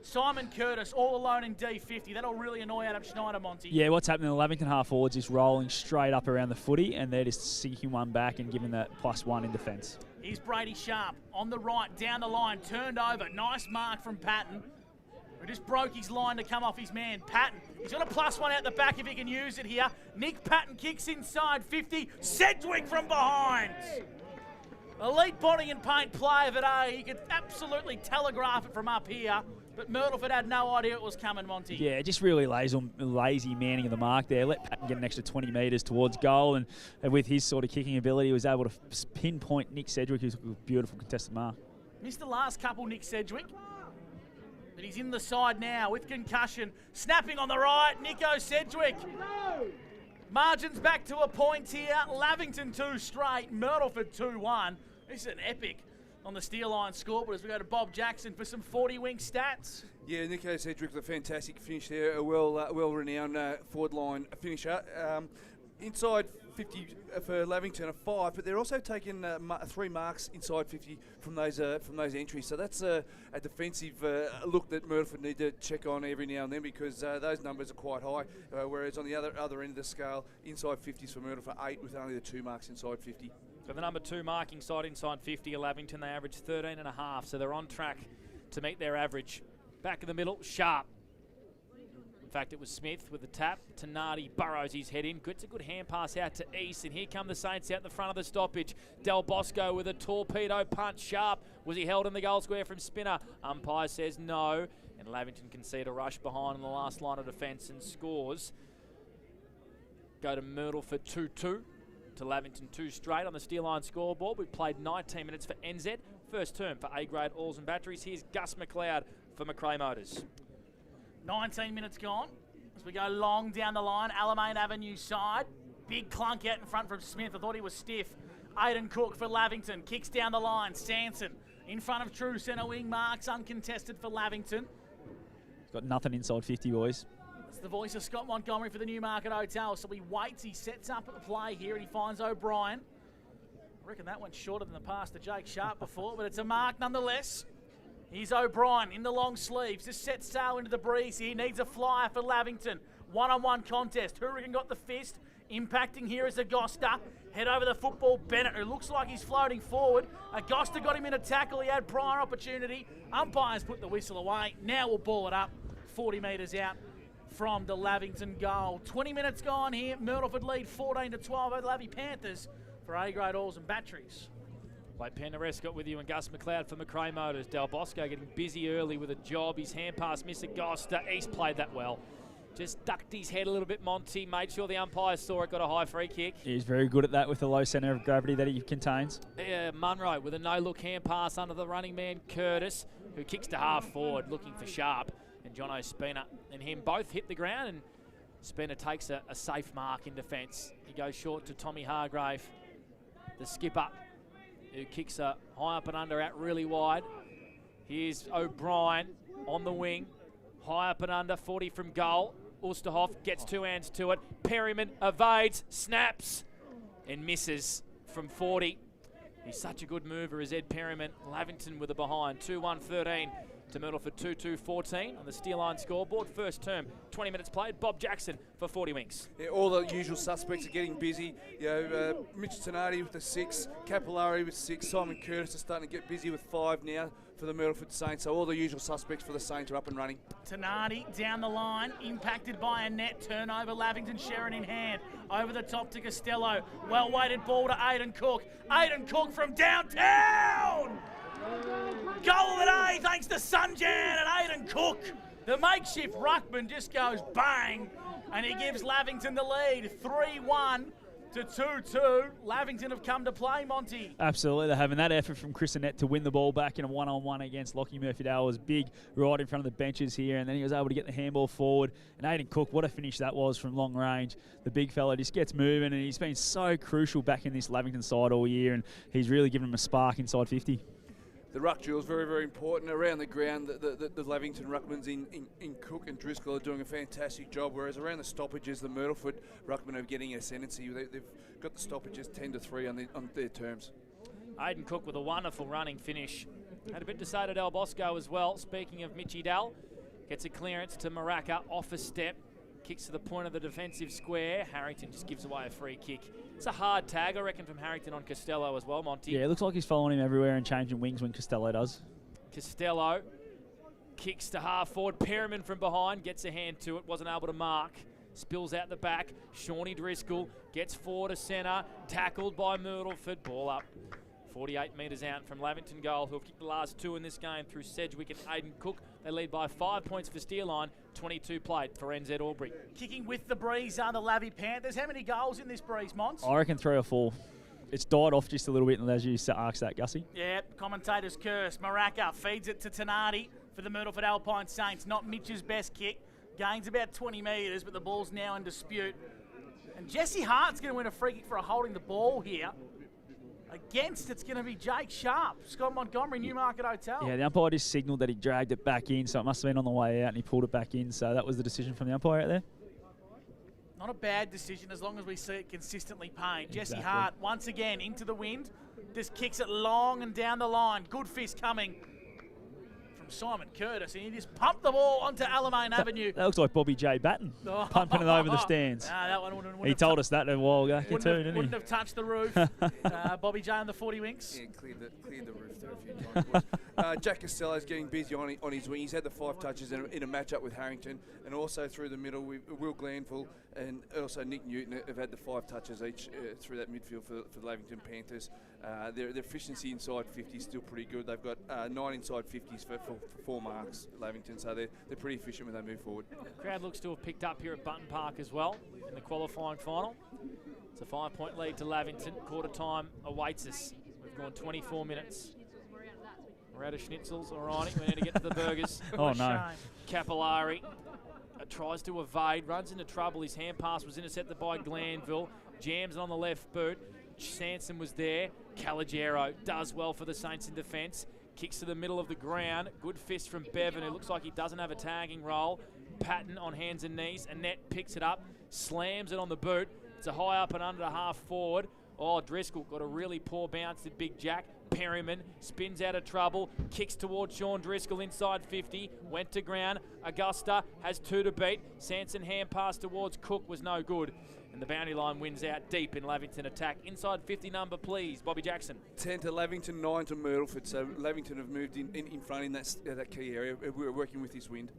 Simon Curtis all alone in D50. That'll really annoy Adam Schneider, Monty. Yeah, what's happening? The Lavington half forwards is rolling straight up around the footy, and they're just sinking one back and giving that +1 in defence. Here's Brady Sharp on the right, down the line, turned over. Nice mark from Patton, who just broke his line to come off his man. Patton, he's got a +1 out the back if he can use it here. Nick Patton kicks inside 50. Sedgwick from behind. Elite body and paint play of the day. He could absolutely telegraph it from up here. But Myrtleford had no idea it was coming, Monty. Yeah, just really lazy manning of the mark there. Let Patton get an extra 20 metres towards goal, and with his sort of kicking ability, was able to pinpoint Nick Sedgwick, who's a beautiful contested mark. Missed the last couple, Nick Sedgwick. But he's in the side now with concussion. Snapping on the right, Nico Sedgwick. Margins back to a point here. Lavington 2 straight, Myrtleford 2-1. This is an epic on the Steel Line scoreboard as we go to Bob Jackson for some 40-wing stats. Yeah, Nico Sedgwick with a fantastic finish there, a well-renowned forward line finisher. Inside 50 for Lavington, a 5, but they're also taking 3 marks inside 50 from those entries. So that's a defensive look that Myrtleford need to check on every now and then, because those numbers are quite high. Whereas on the other end of the scale, inside 50s for Myrtleford 8 with only the 2 marks inside 50. So the number 2 marking side inside 50 at Lavington, they average 13.5, so they're on track to meet their average. Back in the middle, Sharp. In fact, it was Smith with the tap. Tenardi burrows his head in. Gets a good hand pass out to East, and here come the Saints out the front of the stoppage. Del Bosco with a torpedo punch. Sharp. Was he held in the goal square from Spinner? Umpire says no, and Lavington concede a rush behind in the last line of defence and scores. Go to Myrtleford 2-2. To Lavington 2 straight on the Steel Line scoreboard. We've played 19 minutes for NZ. First term for A-grade oils and batteries. Here's Gus McLeod for McRae Motors. 19 minutes gone as we go long down the line. Alamein Avenue side. Big clunk out in front from Smith. I thought he was stiff. Aidan Cook for Lavington. Kicks down the line. Sanson in front of true centre wing. Marks uncontested for Lavington. He's got nothing inside 50, boys. That's the voice of Scott Montgomery for the Newmarket Hotel. So he waits. He sets up at the play here and he finds O'Brien. I reckon that went shorter than the pass to Jake Sharp before, but it's a mark nonetheless. Here's O'Brien in the long sleeves. Just sets sail into the breeze. He needs a flyer for Lavington. One-on-one contest. Hurricane got the fist. Impacting here is Agosta. Head over the football. Bennett, who looks like he's floating forward. Agosta got him in a tackle. He had prior opportunity. Umpires put the whistle away. Now we'll ball it up 40 metres out from the Lavington goal. 20 minutes gone here. Myrtleford lead 14-12 over the Lavy Panthers for A-grade oils and batteries. Blake Penderescott with you and Gus McLeod for McRae Motors. Del Bosco getting busy early with a job. His hand pass missed Agosta. East played that well. Just ducked his head a little bit, Monty. Made sure the umpire saw it. Got a high free kick. He's very good at that with the low centre of gravity that he contains. Munro with a no-look hand pass under the running man, Curtis, who kicks to half forward looking for Sharp. And Jono Spina and him both hit the ground, and Spina takes a safe mark in defence. He goes short to Tommy Hargrave, the skipper, who kicks a high up and under out really wide. Here's O'Brien on the wing. High up and under, 40 from goal. Oosterhoff gets 2 hands to it. Perryman evades, snaps, and misses from 40. He's such a good mover as Ed Perryman. Lavington with a behind. 2-1-13 to Myrtleford 2-2-14 on the Steel Line scoreboard. First term, 20 minutes played. Bob Jackson for 40 wings. Yeah, all the usual suspects are getting busy. Mitch Tenardi with the 6, Capillari with 6, Simon Curtis is starting to get busy with 5 now for the Myrtleford Saints. So all the usual suspects for the Saints are up and running. Tenardi down the line, impacted by a net turnover. Lavington Sharon in hand. Over the top to Costello. Well-weighted ball to Aidan Cook. Aidan Cook from downtown! Goal of the day thanks to Sunjan and Aidan Cook. The makeshift ruckman just goes bang, and he gives Lavington the lead. 3-1 to 2-2. Lavington have come to play, Monty. Absolutely. They're having that effort from Chris Annette to win the ball back in a one-on-one against Lockie Murphy-Dale was big right in front of the benches here, and then he was able to get the handball forward. And Aidan Cook, what a finish that was from long range. The big fella just gets moving, and he's been so crucial back in this Lavington side all year, and he's really given him a spark inside 50. The ruck drill is very, very important. Around the ground, the Lavington ruckmans in Cook and Driscoll are doing a fantastic job, whereas around the stoppages, the Myrtleford ruckmen are getting ascendancy. They've got the stoppages 10-3 on their terms. Aidan Cook with a wonderful running finish. Had a bit to say to Del Bosco as well. Speaking of Mitchy Dell, gets a clearance to Maraca off a step. Kicks to the point of the defensive square. Harrington just gives away a free kick. It's a hard tag, I reckon, from Harrington on Costello as well, Monty. Yeah, it looks like he's following him everywhere and changing wings when Costello does. Costello kicks to half forward. Perryman from behind gets a hand to it. Wasn't able to mark. Spills out the back. Shawnee Driscoll gets forward to centre. Tackled by Myrtleford. Ball up 48 metres out from Lavington goal, who have kicked the last 2 in this game through Sedgwick and Aidan Cook. They lead by 5 points for Steerline, 22 played for NZ Albury. Kicking with the breeze are the Lavy Panthers. How many goals in this breeze, Mons? I reckon 3 or 4. It's died off just a little bit, and as you asked that, Gussie. Yeah, commentator's curse. Maraka feeds it to Tenardi for the Myrtleford Alpine Saints. Not Mitch's best kick. Gains about 20 metres, but the ball's now in dispute. And Jesse Hart's going to win a free kick for holding the ball here. Against, it's going to be Jake Sharp, Scott Montgomery, Newmarket Hotel. Yeah, the umpire just signalled that he dragged it back in, so it must have been on the way out, and he pulled it back in. So that was the decision from the umpire out there. Not a bad decision as long as we see it consistently paid. Exactly. Jesse Hart, once again, into the wind. Just kicks it long and down the line. Good fist coming from Simon Curtis, and he just pumped the ball onto Alamein Avenue. That looks like Bobby J. Batten, pumping it over the stands. That one wouldn't he told us that a while ago. Wouldn't have touched the roof. Bobby J on the 40 winks. Yeah, cleared the roof there a few times. Jack Costello's getting busy on his wing. He's had the 5 touches in a matchup with Harrington, and also through the middle, Will Glanville and also Nick Newton have had the 5 touches each through that midfield for the Lavington Panthers. Their efficiency inside 50 is still pretty good. They've got 9 inside 50s for 4 marks, Lavington, so they're pretty efficient when they move forward. Crowd looks to have picked up here at Button Park as well in the qualifying final. It's a 5-point lead to Lavington. Quarter time awaits us. We've gone 24 minutes. We're out of schnitzels, all righty. We need to get to the burgers. Oh, no. Capillari tries to evade, runs into trouble. His hand pass was intercepted by Glanville. Jams it on the left boot. Sanson was there. Calagero does well for the Saints in defence. Kicks to the middle of the ground. Good fist from Bevan, who looks like he doesn't have a tagging role. Patton on hands and knees. Annette picks it up, slams it on the boot. It's a high up and under to half forward. Oh, Driscoll got a really poor bounce to Big Jack. Perryman spins out of trouble, kicks towards Sean Driscoll inside 50, went to ground. Augusta has 2 to beat. Sanson hand pass towards Cook was no good. And the boundary line wins out deep in Lavington attack. Inside 50 number, please, Bobby Jackson. 10 to Lavington, 9 to Myrtleford. So Lavington have moved in front in that key area. We're working with this wind.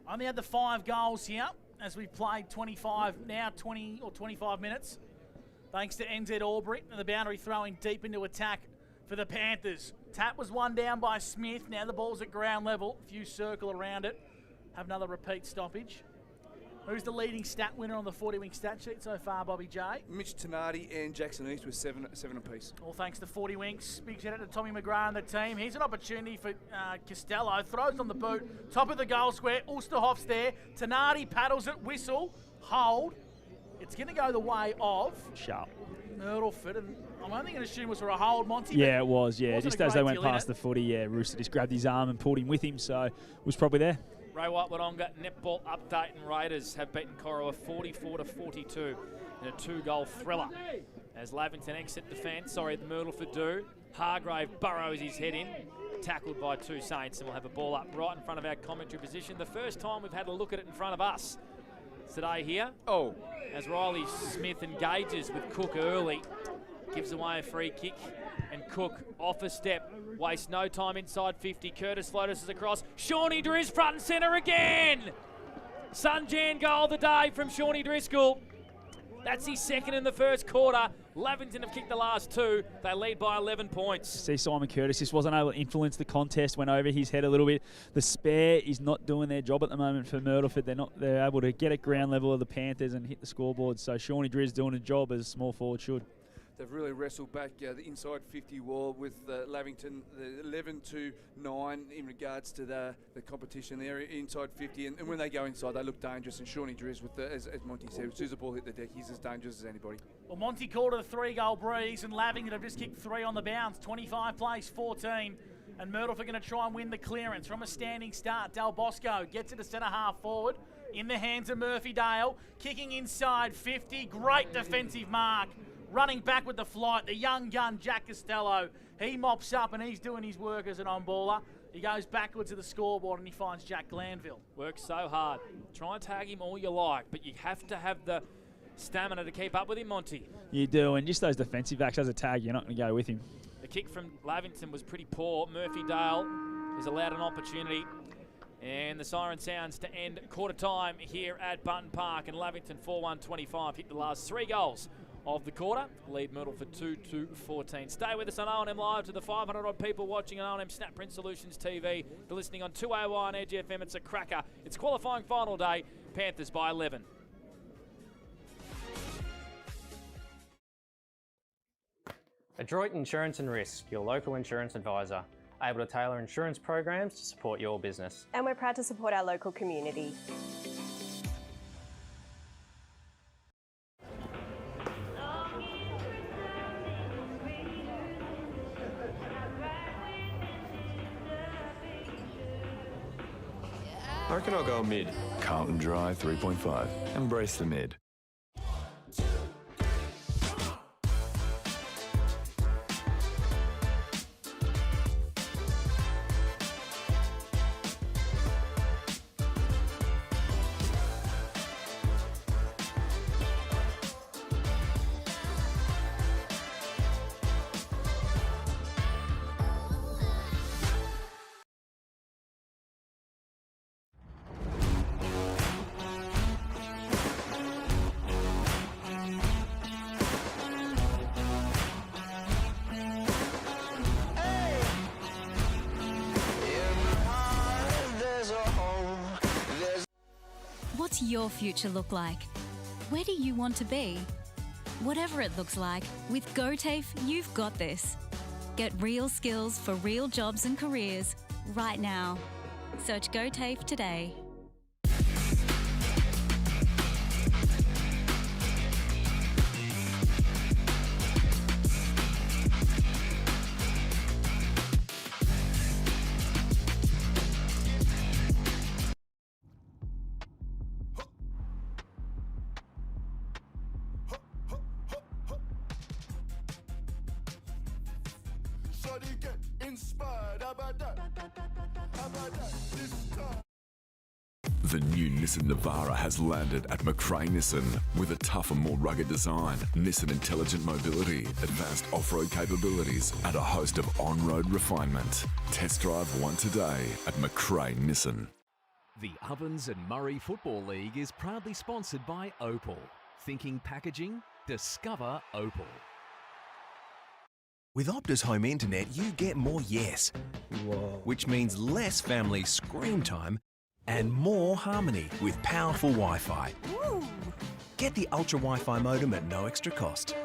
Only had the 5 goals here as we played 25 minutes. Thanks to NZ Albury and the boundary throwing deep into attack for the Panthers. Tap was one down by Smith. Now the ball's at ground level. A few circle around it. Have another repeat stoppage. Who's the leading stat winner on the 40-wing stat sheet so far, Bobby J? Mitch Tenardi and Jackson East with 7 apiece. All thanks to 40 winks. Big shout out to Tommy McGrath and the team. Here's an opportunity for Costello. Throws on the boot. Top of the goal square. Ulsterhoff's there. Tenardi paddles it. Whistle. Hold. It's going to go the way of Sharp. Myrtleford. And I'm only going to assume it was for a hold, Monty. Yeah, it was. Yeah, just as they went past the footy, Rooster just grabbed his arm and pulled him with him, so it was probably there. Ray White-Wodonga netball update, and Raiders have beaten Corowa 44-42 in a 2-goal thriller. As Lavington exit defence, the Myrtleford do. Hargrave burrows his head in, tackled by 2 Saints, and we'll have a ball up right in front of our commentary position. The first time we've had a look at it in front of us today here. Oh. As Riley Smith engages with Cook early, gives away a free kick, and Cook off a step, wastes no time inside 50. Curtis floaters across. Shawnee Driz front and centre again. Sunjan goal of the day from Shawnee Driscoll. That's his second in the first quarter. Lavington have kicked the last 2. They lead by 11 points. See, Simon Curtis just wasn't able to influence the contest, went over his head a little bit. The spare is not doing their job at the moment for Myrtleford. They're able to get at ground level of the Panthers and hit the scoreboard. So Shawnee Driz doing a job as small forward should. They've really wrestled back the inside 50 wall with Lavington, the 11-9 in regards to the competition there inside 50. And when they go inside, they look dangerous. And Shawnee Driz, as Monty said, as soon as the ball hit the deck, he's as dangerous as anybody. Well, Monty called it a 3-goal breeze, and Lavington have just kicked 3 on the bounce. 25 plays 14. And Myrtleford are going to try and win the clearance from a standing start. Del Bosco gets it to centre half forward. In the hands of Murphy Dale. Kicking inside 50. Great defensive mark. Running back with the flight, the young gun, Jack Costello. He mops up and he's doing his work as an on-baller. He goes backwards to the scoreboard and he finds Jack Glanville. Works so hard. Try and tag him all you like, but you have to have the stamina to keep up with him, Monty. You do, and just those defensive backs as a tag, you're not going to go with him. The kick from Lavington was pretty poor. Murphy Dale is allowed an opportunity. And the siren sounds to end quarter time here at Button Park. And Lavington 4-1-25 hit the last 3 goals of the quarter. Lead Myrtleford 2-14. Stay with us on O&M Live to the 500 odd people watching on O&M Snap Print Solutions TV. They're listening on 2AY on Edge FM. It's a cracker. It's qualifying final day. Panthers by 11. Adroit Insurance and Risk, your local insurance advisor, able to tailor insurance programs to support your business. And we're proud to support our local community. I reckon I'll go mid. Carlton Dry 3.5. Embrace the mid. What's your future look like? Where do you want to be? Whatever it looks like, with GoTAFE, you've got this. Get real skills for real jobs and careers right now. Search GoTAFE today. The new Nissan Navara has landed at McRae Nissan with a tougher, more rugged design, Nissan intelligent mobility, advanced off-road capabilities, and a host of on-road refinement. Test drive one today at McRae Nissan. The Ovens and Murray Football League is proudly sponsored by Opal. Thinking packaging? Discover Opal. With Optus Home Internet, you get more yes. Which means less family screen time and more harmony with powerful Wi-Fi. Get the Ultra Wi-Fi modem at no extra cost.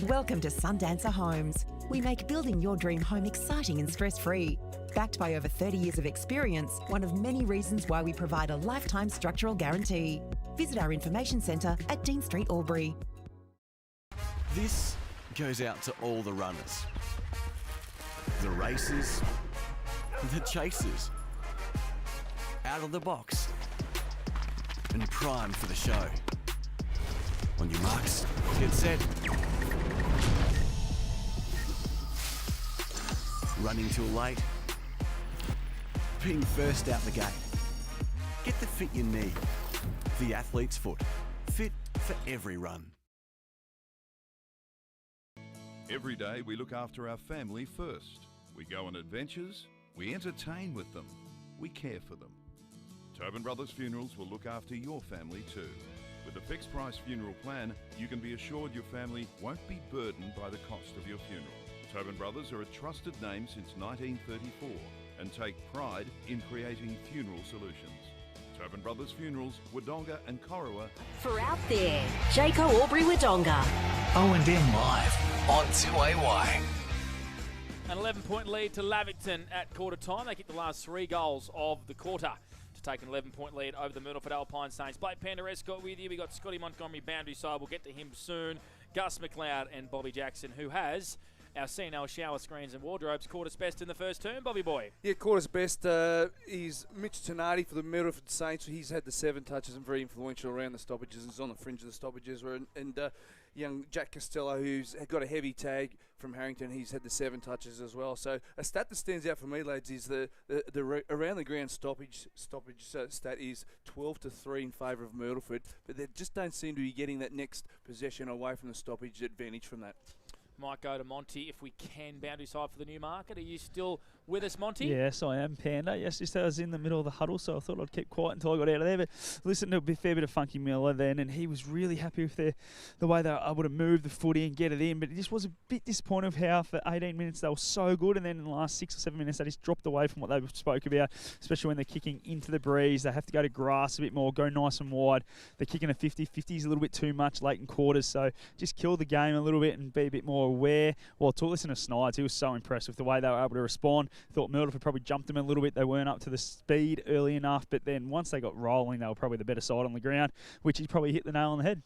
Welcome to Sundancer Homes. We make building your dream home exciting and stress-free. Backed by over 30 years of experience, one of many reasons why we provide a lifetime structural guarantee. Visit our information centre at Dean Street, Albury. This goes out to all the runners, the racers, the chasers, out of the box, and primed for the show. On your marks, get set. Running too late. Being first out the gate. Get the fit you need. The athlete's foot. Fit for every run. Every day we look after our family first. We go on adventures, we entertain with them, we care for them. Tobin Brothers Funerals will look after your family too. With a fixed price funeral plan, you can be assured your family won't be burdened by the cost of your funeral. Tobin Brothers are a trusted name since 1934 and take pride in creating funeral solutions. Tobin Brothers Funerals, Wodonga and Corowa. For out there, Jaco Aubrey Wodonga. O&M Live on 2AY. An 11-point lead to Lavington at quarter time. They kicked the last 3 goals of the quarter to take an 11-point lead over the Myrtleford Alpine Saints. Blake Panthers got with you. We got Scotty Montgomery boundary side. We'll get to him soon. Gus McLeod and Bobby Jackson, who has our C&L shower screens and wardrobes. Quarters best in the first term, Bobby Boy. Yeah, quarters best is Mitch Tenardi for the Myrtleford Saints. He's had the 7 touches and very influential around the stoppages and is on the fringe of the stoppages. And young Jack Costello, who's got a heavy tag from Harrington, he's had the 7 touches as well. So a stat that stands out for me, lads, is the around the ground stoppage stat is 12-3 in favour of Myrtleford, but they just don't seem to be getting that next possession away from the stoppage advantage from that. Might go to Monty if we can. Boundary side for the Newmarket. Are you still with us, Monty? Yes, I am, Panda. Yes, just I was in the middle of the huddle, so I thought I'd keep quiet until I got out of there. But listened to a fair bit of Funky Miller then, and he was really happy with the way they were able to move the footy and get it in. But it just was a bit disappointed with how for 18 minutes they were so good, and then in the last 6 or 7 minutes they just dropped away from what they spoke about, especially when they're kicking into the breeze. They have to go to grass a bit more, go nice and wide. They're kicking a 50. 50 is a little bit too much late in quarters, so just kill the game a little bit and be a bit more aware. Well, to listen to Snides, he was so impressed with the way they were able to respond. Thought Myrtleford probably jumped them a little bit. They weren't up to the speed early enough, but then once they got rolling, they were probably the better side on the ground, which he probably hit the nail on the head.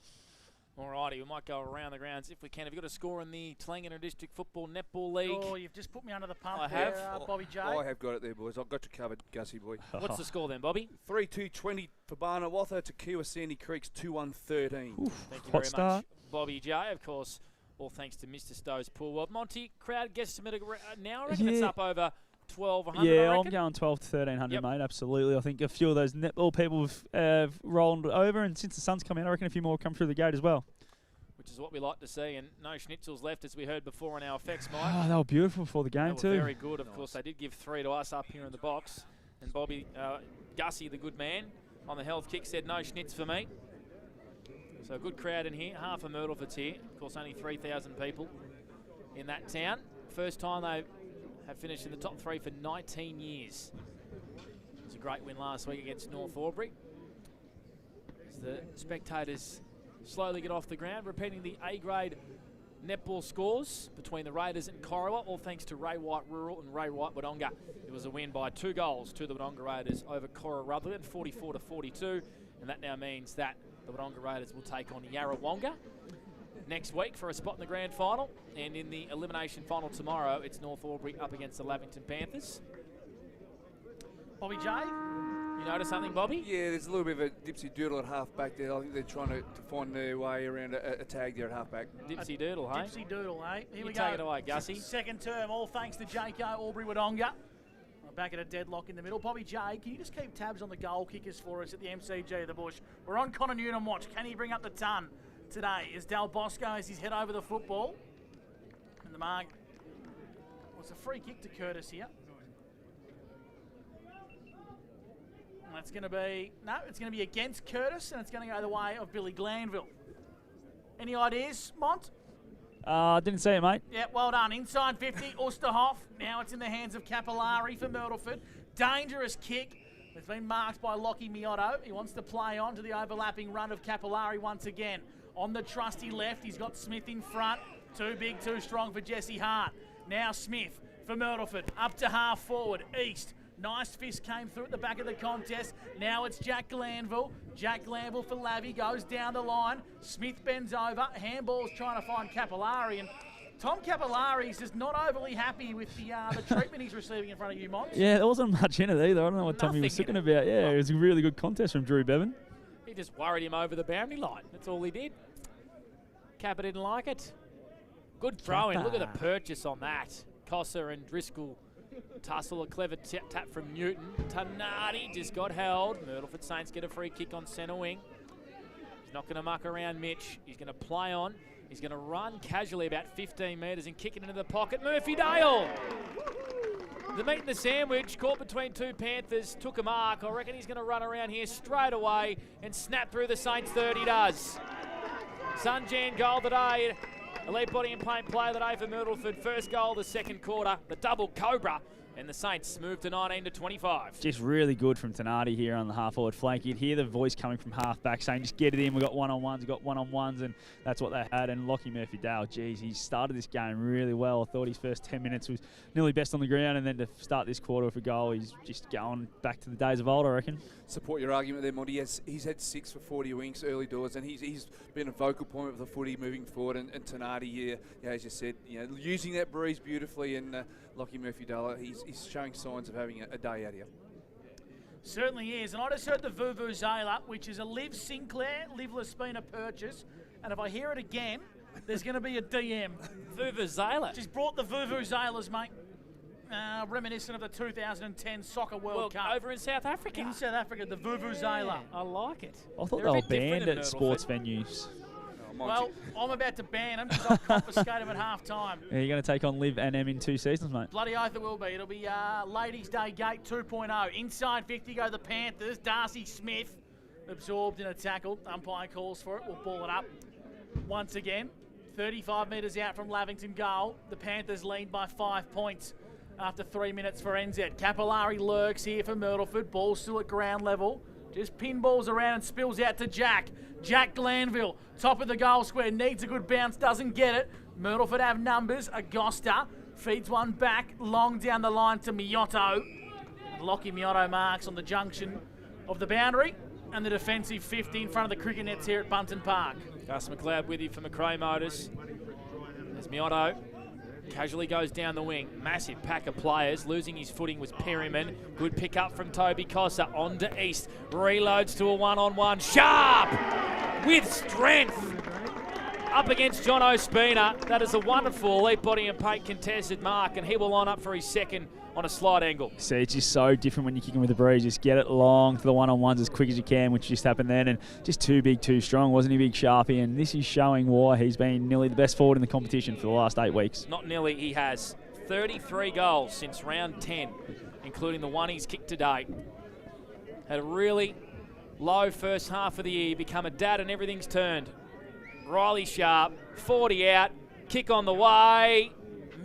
Alrighty, we might go around the grounds if we can. Have you got a score in the Tlangana District Football Netball League? Oh, you've just put me under the pump I there, have. Bobby J. I have got it there, boys. I've got you covered, Gussie boy. What's the score then, Bobby? 3-2-20 for Barnawatha to Kiwa Sandy Creek's 2-1-13. Thank you very much, Bobby J. Of course, all thanks to Mr. Stowe's pool. Well, Monty, crowd guesstimate now. I reckon it's up over 1,200. Yeah, I'm going 12 to 1,300, mate. Absolutely. I think a few of those netball people have rolled over, and since the sun's come out, I reckon a few more come through the gate as well. Which is what we like to see, and no schnitzels left, as we heard before in our effects, Mike. Oh, they were beautiful before the game they were too. Very good. Of course, they did give 3 to us up here in the box, and Bobby Gussie, the good man, on the health kick said no schnitz for me. So a good crowd in here. Half of Myrtleford's here. Of course, only 3,000 people in that town. First time they have finished in the top 3 for 19 years. It was a great win last week against North Albury. As the spectators slowly get off the ground, repeating the A-grade netball scores between the Raiders and Corowa, all thanks to Ray White Rural and Ray White Wodonga. It was a win by 2 goals to the Wodonga Raiders over Corowa Rutherford, 44-42, and that now means that the Wodonga Raiders will take on Yarrawonga next week for a spot in the grand final, and in the elimination final tomorrow, it's North Albury up against the Lavington Panthers. Bobby J? You notice something, Bobby? Yeah, there's a little bit of a dipsy doodle at half-back there. I think they're trying to find their way around a tag there at half-back. Dipsy doodle, hey? Dipsy doodle, hey? Here you we go. Take it away, Gussie. Second term, all thanks to JK Albury Wodonga. Back at a deadlock in the middle. Bobby J, can you just keep tabs on the goal kickers for us at the MCG of the Bush? We're on Connor Newton watch. Can he bring up the ton today? As Del Bosco has his head over the football. And the mark. Well, it's a free kick to Curtis here. And that's going to be, no, it's going to be against Curtis, and it's going to go the way of Billy Glanville. Any ideas, Mont? Didn't see it, mate. Yeah, well done. Inside 50, Osterhoff. Now it's in the hands of Capillari for Myrtleford. Dangerous kick. It's been marked by Lockie Miotto. He wants to play on to the overlapping run of Capillari once again. On the trusty left, he's got Smith in front. Too big, too strong for Jesse Hart. Now Smith for Myrtleford. Up to half forward. East. Nice fist came through at the back of the contest. Now it's Jack Glanville. Jack Glanville for Lavy goes down the line. Smith bends over. Handball's trying to find Capillari, and Tom Capillari is just not overly happy with the treatment he's receiving in front of you, Mons. Yeah, there wasn't much in it either. I don't know what Tommy was talking about. Yeah, it was a really good contest from Drew Bevan. He just worried him over the boundary line. That's all he did. Kappa didn't like it. Good throw-in. Look at the purchase on that. Cossa and Driscoll tussle, a clever tap from Newton. Tanati just got held. Myrtleford Saints get a free kick on centre wing. He's not going to muck around Mitch. He's going to play on. He's going to run casually about 15 metres and kick it into the pocket. Murphy Dale! The meat and the sandwich caught between 2 Panthers. Took a mark. I reckon he's going to run around here straight away and snap through the Saints 30 does. Sunjan goal today. Elite body and paint play today for Myrtleford. First goal the second quarter. The double Cobra And the Saints move to 19-25. Just really good from Tenardi here on the half-forward flank. You'd hear the voice coming from half-back saying, just get it in. We've got one-on-ones, we've got one-on-ones, and that's what they had. And Lockie Murphy-Dale, geez, he started this game really well. I thought his first 10 minutes was nearly best on the ground, and then to start this quarter with a goal, he's just going back to the days of old, I reckon. Support your argument there, Monty. He's had 6 for 40 winks early doors, and he's been a vocal point of the footy moving forward. And Tenardi, as you said, using that breeze beautifully, and Lockie Murphy-Dale, he's showing signs of having a day out here. Certainly is. And I just heard the Vuvuzela, which is a Liv Sinclair, Liv Laspina purchase. And if I hear it again, there's going to be a DM. Vuvuzela? She's brought the Vuvuzelas, mate. Reminiscent of the 2010 Soccer World Cup. Over in South Africa. In South Africa, the Vuvuzela. Yeah, I like it. I thought they were banned at sports venues. Well, I'm about to ban them because I'll confiscate them at half-time. Yeah, you're going to take on Liv and M in 2 seasons, mate. Bloody oath it will be. It'll be Ladies' Day Gate 2.0. Inside 50 go the Panthers. Darcy Smith absorbed in a tackle. Umpire calls for it. We'll ball it up once again. 35 metres out from Lavington goal. The Panthers lead by 5 points after 3 minutes for NZ. Capillari lurks here for Myrtleford. Ball still at ground level. Just pinballs around and spills out to Jack. Jack Glanville, top of the goal square, needs a good bounce, doesn't get it. Myrtleford have numbers. Agosta feeds one back, long down the line to Miotto. Lockie Miotto marks on the junction of the boundary and the defensive 50 in front of the cricket nets here at Bunton Park. Gus McLeod with you for McRae Motors. There's Miotto. Casually goes down the wing. Massive pack of players. Losing his footing was Perryman. Good pick up from Toby Cossa. On to East. Reloads to a one-on-one. Sharp! With strength. Up against John Ospina. That is a wonderful leap body and paint contested mark, and he will line up for his second on a slight angle. See, it's just so different when you're kicking with the breeze. Just get it long to the one-on-ones as quick as you can, which just happened then. And just too big, too strong. Wasn't he, big Sharpie? And this is showing why he's been nearly the best forward in the competition for the last 8 weeks. Not nearly, he has 33 goals since round 10, including the one he's kicked to date. Had a really low first half of the year, become a dad and everything's turned. Riley Sharp, 40 out, kick on the way,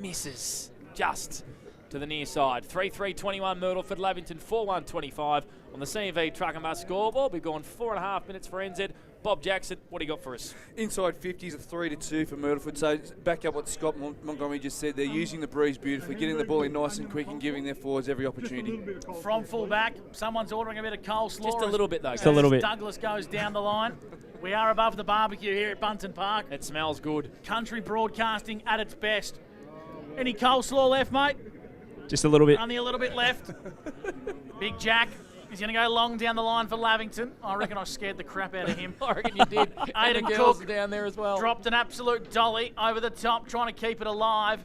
misses just to the near side. 3-3-21 Myrtleford, Lavington 4-1-25 on the CMV Truck and Bus scoreboard. We've gone 4.5 minutes for NZ. Bob Jackson, what do you got for us? Inside 50s, a 3-2 for Myrtleford. So back up what Scott Montgomery just said. They're using the breeze beautifully, getting the ball in nice and quick and giving their forwards every opportunity. From full back, someone's ordering a bit of coleslaw. Just a little bit though. Just a little bit. Douglas goes down the line. We are above the barbecue here at Bunton Park. It smells good. Country broadcasting at its best. Any coleslaw left, mate? Just a little bit. Only a little bit left. Big Jack. He's going to go long down the line for Lavington. I reckon I scared the crap out of him. I reckon you did. Aidan Cook Cook down there as well. Dropped an absolute dolly over the top, trying to keep it alive.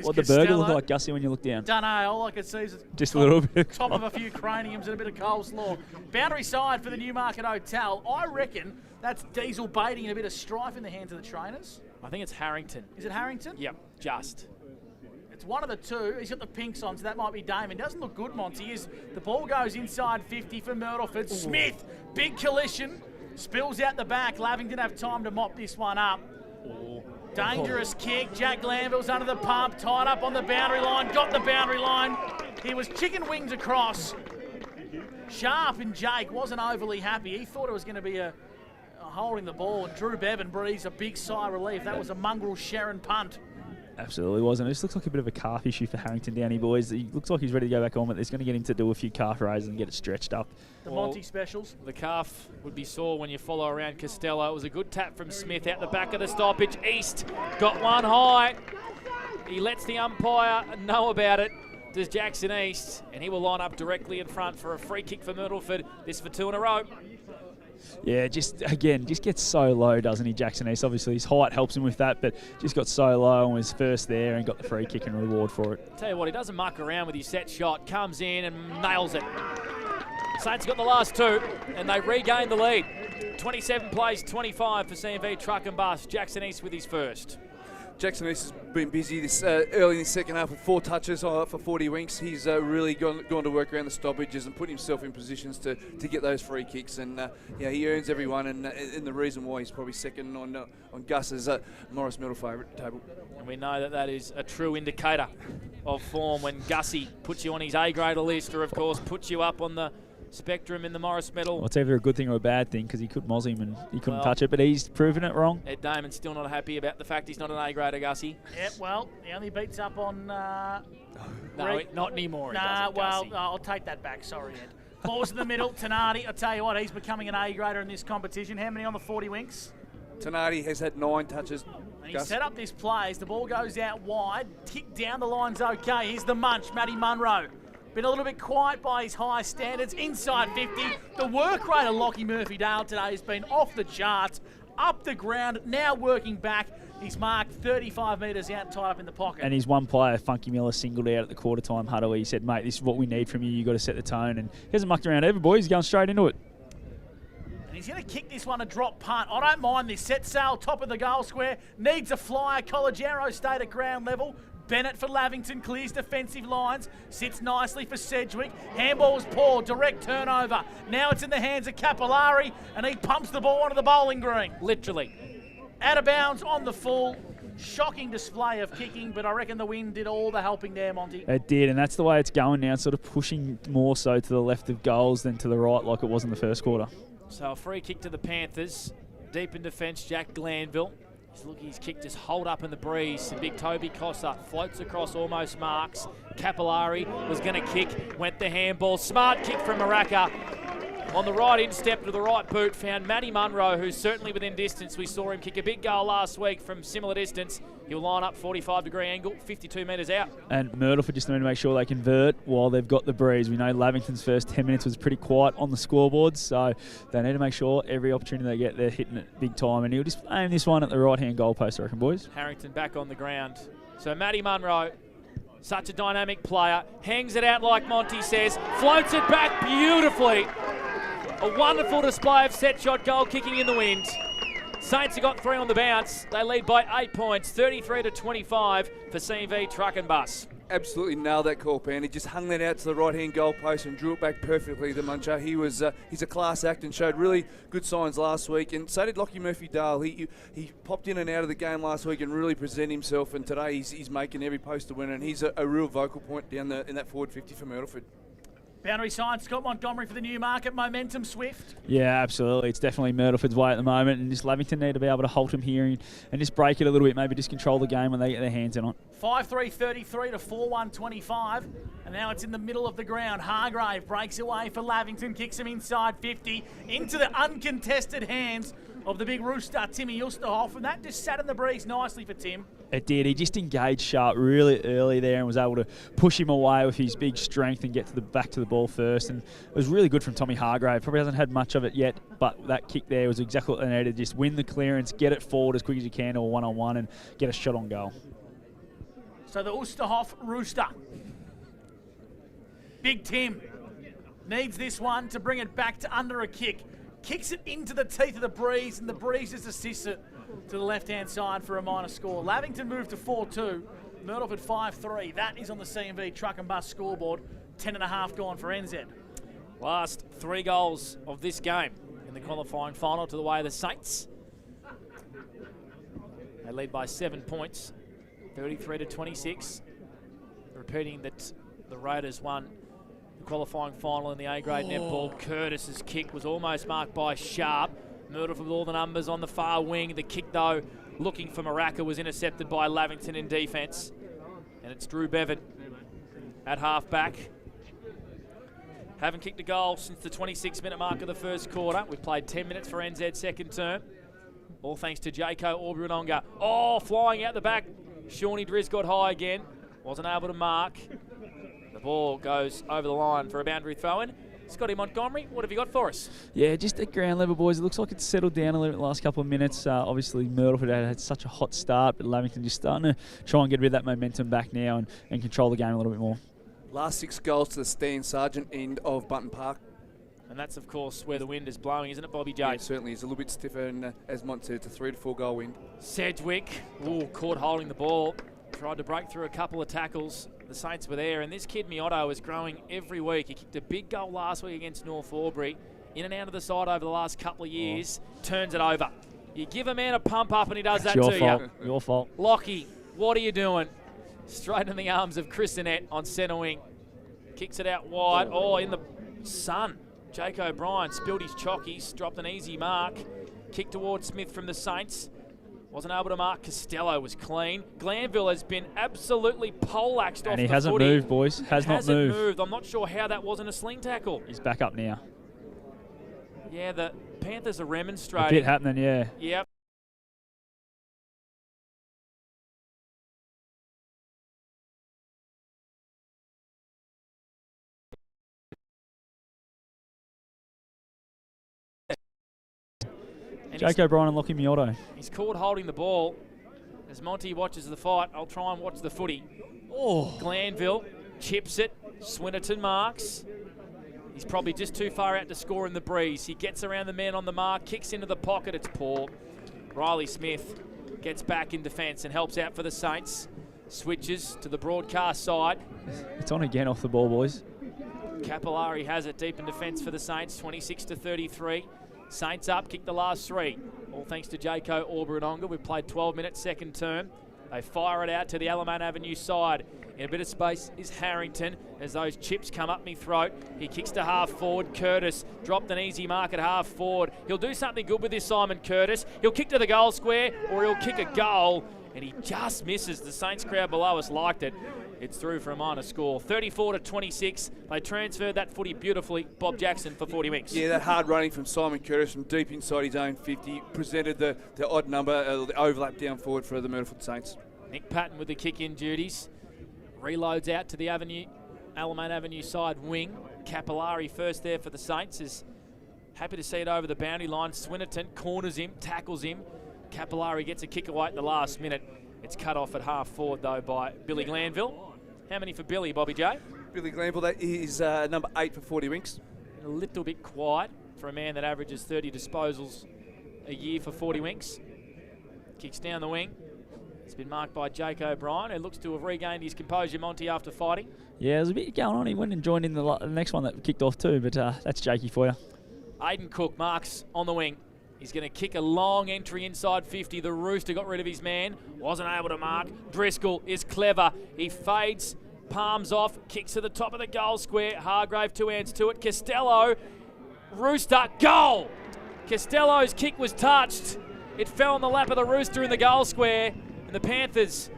What did the burger look like, Gussie, when you look down? Don't know. All I could see is just a little bit. Top of a few craniums and a bit of coleslaw. Boundary side for the Newmarket Hotel. I reckon that's Diesel baiting and a bit of strife in the hands of the trainers. I think it's Harrington. Is it Harrington? Yep, just. It's one of the two. He's got the pinks on, so that might be Damon. Doesn't look good, Monty. The ball goes inside 50 for Myrtleford. Smith, big collision, spills out the back. Lavington have time to mop this one up. Dangerous kick. Jack Glanville's under the pump, tied up on the boundary line, got the boundary line. He was chicken wings across. Sharp and Jake wasn't overly happy. He thought it was going to be a holding the ball, and Drew Bevan breathes a big sigh of relief. That was a mongrel Sharon punt. Absolutely wasn't. It just looks like a bit of a calf issue for Harrington Downey boys. He looks like he's ready to go back on, but it's going to get him to do a few calf raises and get it stretched up. The Monty specials. The calf would be sore when you follow around Costello. It was a good tap from Smith out the back of the stoppage. East got one high. He lets the umpire know about it. Does Jackson East, and he will line up directly in front for a free kick for Myrtleford. This for 2 in a row. Yeah, just gets so low, doesn't he, Jackson East? Obviously, his height helps him with that, but just got so low and was first there and got the free kick and reward for it. Tell you what, he doesn't muck around with his set shot, comes in and nails it. Saints got the last 2, and they regained the lead. 27 plays, 25 for CMV Truck and Bus. Jackson East with his first. Jackson East has been busy this early in the second half with 4 touches for 40 winks. He's really gone to work around the stoppages and put himself in positions to get those free kicks. And he earns every one. And the reason why he's probably second on Gus's Morris Medal favourite table. And we know that is a true indicator of form when Gussie puts you on his A-grade list, or of course puts you up on the spectrum in the Morris Medal. Well, it's either a good thing or a bad thing, because he could moz him and he couldn't touch it, but he's proven it wrong. Ed Damon's still not happy about the fact he's not an A-grader, Gussie. Yeah, well, he only beats up on... no, not anymore. Nah, well, I'll take that back. Sorry, Ed. Claws in the middle. Tenardi, I tell you what, he's becoming an A-grader in this competition. How many on the 40 winks? Tenardi has had 9 touches. And he set up this play as the ball goes out wide. Kick down the line's okay. Here's the munch, Matty Munro. Been a little bit quiet by his high standards. Inside 50. The work rate of Lockie Murphy-Dale today has been off the charts. Up the ground, now working back. He's marked 35 metres out, tied up in the pocket. And his one player, Funky Miller, singled out at the quarter-time huddle. He said, mate, this is what we need from you. You've got to set the tone. And he hasn't mucked around ever, boys. He's going straight into it. And he's going to kick this one a drop punt. I don't mind this. Set sail, top of the goal square. Needs a flyer. College Arrow stayed at ground level. Bennett for Lavington clears defensive lines, sits nicely for Sedgwick. Handball was poor, direct turnover. Now it's in the hands of Capillari, and he pumps the ball onto the bowling green. Literally. Out of bounds on the full. Shocking display of kicking, but I reckon the wind did all the helping there, Monty. It did, and that's the way it's going now. It's sort of pushing more so to the left of goals than to the right like it was in the first quarter. So a free kick to the Panthers. Deep in defence, Jack Glanville. He's kicked his hold up in the breeze. The big Toby Cossa floats across, almost marks. Capillari was going to kick, went the handball. Smart kick from Maraca. On the right instep to the right boot, found Matty Munro, who's certainly within distance. We saw him kick a big goal last week from similar distance. He'll line up 45-degree angle, 52 metres out. And Myrtleford just need to make sure they convert while they've got the breeze. We know Lavington's first 10 minutes was pretty quiet on the scoreboard, so they need to make sure every opportunity they get, they're hitting it big time. And he'll just aim this one at the right-hand goalpost, I reckon, boys. Harrington back on the ground. So Matty Munro, such a dynamic player, hangs it out like Monty says, floats it back beautifully. A wonderful display of set shot goal kicking in the wind. Saints have got 3 on the bounce. They lead by 8 points, 33-25 for C&V Truck and Bus. Absolutely nailed that call, Pan. He just hung that out to the right-hand goalpost and drew it back perfectly, the Muncher. He's a class act and showed really good signs last week, and so did Lockie Murphy-Dale. He popped in and out of the game last week and really presented himself, and today he's making every post a winner, and he's a real vocal point down in that forward 50 for Myrtleford. Boundary side, Scott Montgomery for the Newmarket. Momentum swift. Yeah, absolutely. It's definitely Myrtleford's way at the moment, and just Lavington need to be able to halt him here and just break it a little bit, maybe just control the game when they get their hands in on it. 5-3-33 to 4-1-25, and now it's in the middle of the ground. Hargrave breaks away for Lavington, kicks him inside 50, into the uncontested hands of the big rooster, Timmy Ulsterhoff, and that just sat in the breeze nicely for Tim. It did. He just engaged Sharp really early there and was able to push him away with his big strength and get to the back to the ball first. And it was really good from Tommy Hargrave. Probably hasn't had much of it yet, but that kick there was exactly what they needed. Just win the clearance, get it forward as quick as you can to a one-on-one and get a shot on goal. So the Ulsterhoff rooster. Big Tim needs this one to bring it back to under a kick. Kicks it into the teeth of the breeze, and the breeze just assists it to the left-hand side for a minor score. Lavington moved to 4-2, Myrtleford 5-3. That is on the C&V Truck and Bus scoreboard. 10.5 gone for NZ. Last 3 goals of this game in the qualifying final to the way of the Saints. They lead by 7 points, 33-26. Repeating that the Raiders won the qualifying final in the A-grade netball. Curtis's kick was almost marked by Sharp. Myrtleford with all the numbers on the far wing. The kick, though, looking for Maraca, was intercepted by Lavington in defence. And it's Drew Bevan at half-back. Haven't kicked a goal since the 26-minute mark of the first quarter. We've played 10 minutes for NZ second term. All thanks to Jaco Aubrey-Wodonga. Oh, flying out the back. Shawnee Driz got high again. Wasn't able to mark. The ball goes over the line for a boundary throw-in. Scotty Montgomery, what have you got for us? Yeah, just at ground level, boys. It looks like it's settled down a little bit the last couple of minutes. Obviously, Myrtleford had such a hot start, but Lavington just starting to try and get a bit of that momentum back now and control the game a little bit more. Last 6 goals to the Stan Sargent end of Button Park. And that's, of course, where the wind is blowing, isn't it, Bobby J? Yeah, it certainly is. A little bit stiffer, and as Mont said, it's a 3 to 4 goal wind. Sedgwick, caught holding the ball. Tried to break through a couple of tackles. The Saints were there, and this kid Miotto is growing every week. He kicked a big goal last week against North Albury. In and out of the side over the last couple of years. Turns it over. You give a man a pump up and he does that to you. Your fault. Lockie, what are you doing? Straight in the arms of Chris Annette on centre wing. Kicks it out wide. Oh, in the sun. Jake O'Brien spilled his chockies, dropped an easy mark. Kick towards Smith from the Saints. Wasn't able to mark. Costello was clean. Glanville has been absolutely poleaxed off the footy. And he hasn't moved, boys. Hasn't moved. I'm not sure how that wasn't a sling tackle. He's back up now. Yeah, the Panthers are remonstrating. A bit happening, yeah. Yep. Jake O'Brien and Lockie Miotto. He's caught holding the ball. As Monty watches the fight, I'll try and watch the footy. Oh. Glanville chips it. Swinnerton marks. He's probably just too far out to score in the breeze. He gets around the man on the mark, kicks into the pocket. It's poor. Riley Smith gets back in defence and helps out for the Saints. Switches to the broadcast side. It's on again off the ball, boys. Capillari has it deep in defence for the Saints, 26 to 33. Saints up, kick the last 3. All thanks to Jaco Aubrey-Wodonga. We've played 12 minutes second term. They fire it out to the Alamein Avenue side. In a bit of space is Harrington as those chips come up me throat. He kicks to half forward. Curtis dropped an easy mark at half forward. He'll do something good with this, Simon Curtis. He'll kick to the goal square or he'll kick a goal, and he just misses. The Saints crowd below us liked it. It's through for a minor score. 34 to 26. They transferred that footy beautifully. Bob Jackson for 40 winks. Yeah, that hard running from Simon Curtis from deep inside his own 50 presented the odd number, the overlap down forward for the Myrtleford Saints. Nick Patton with the kick-in duties. Reloads out to the Alamein Avenue side wing. Capillari first there for the Saints. Is happy to see it over the boundary line. Swinnerton corners him, tackles him. Capillari gets a kick away at the last minute. It's cut off at half forward, though, by Billy Glanville. How many for Billy, Bobby J? Billy Glanville, that is number 8 for 40 winks. A little bit quiet for a man that averages 30 disposals a year for 40 winks. Kicks down the wing. It's been marked by Jake O'Brien, who looks to have regained his composure, Monty, after fighting. Yeah, there's a bit going on. He went and joined in the next one that kicked off too, but that's Jakey for you. Aiden Cook marks on the wing. He's going to kick a long entry inside 50. The Rooster got rid of his man. Wasn't able to mark. Driscoll is clever. He fades, palms off, kicks to the top of the goal square. Hargrave 2 hands to it. Costello, Rooster, goal! Costello's kick was touched. It fell on the lap of the Rooster in the goal square. And the Panthers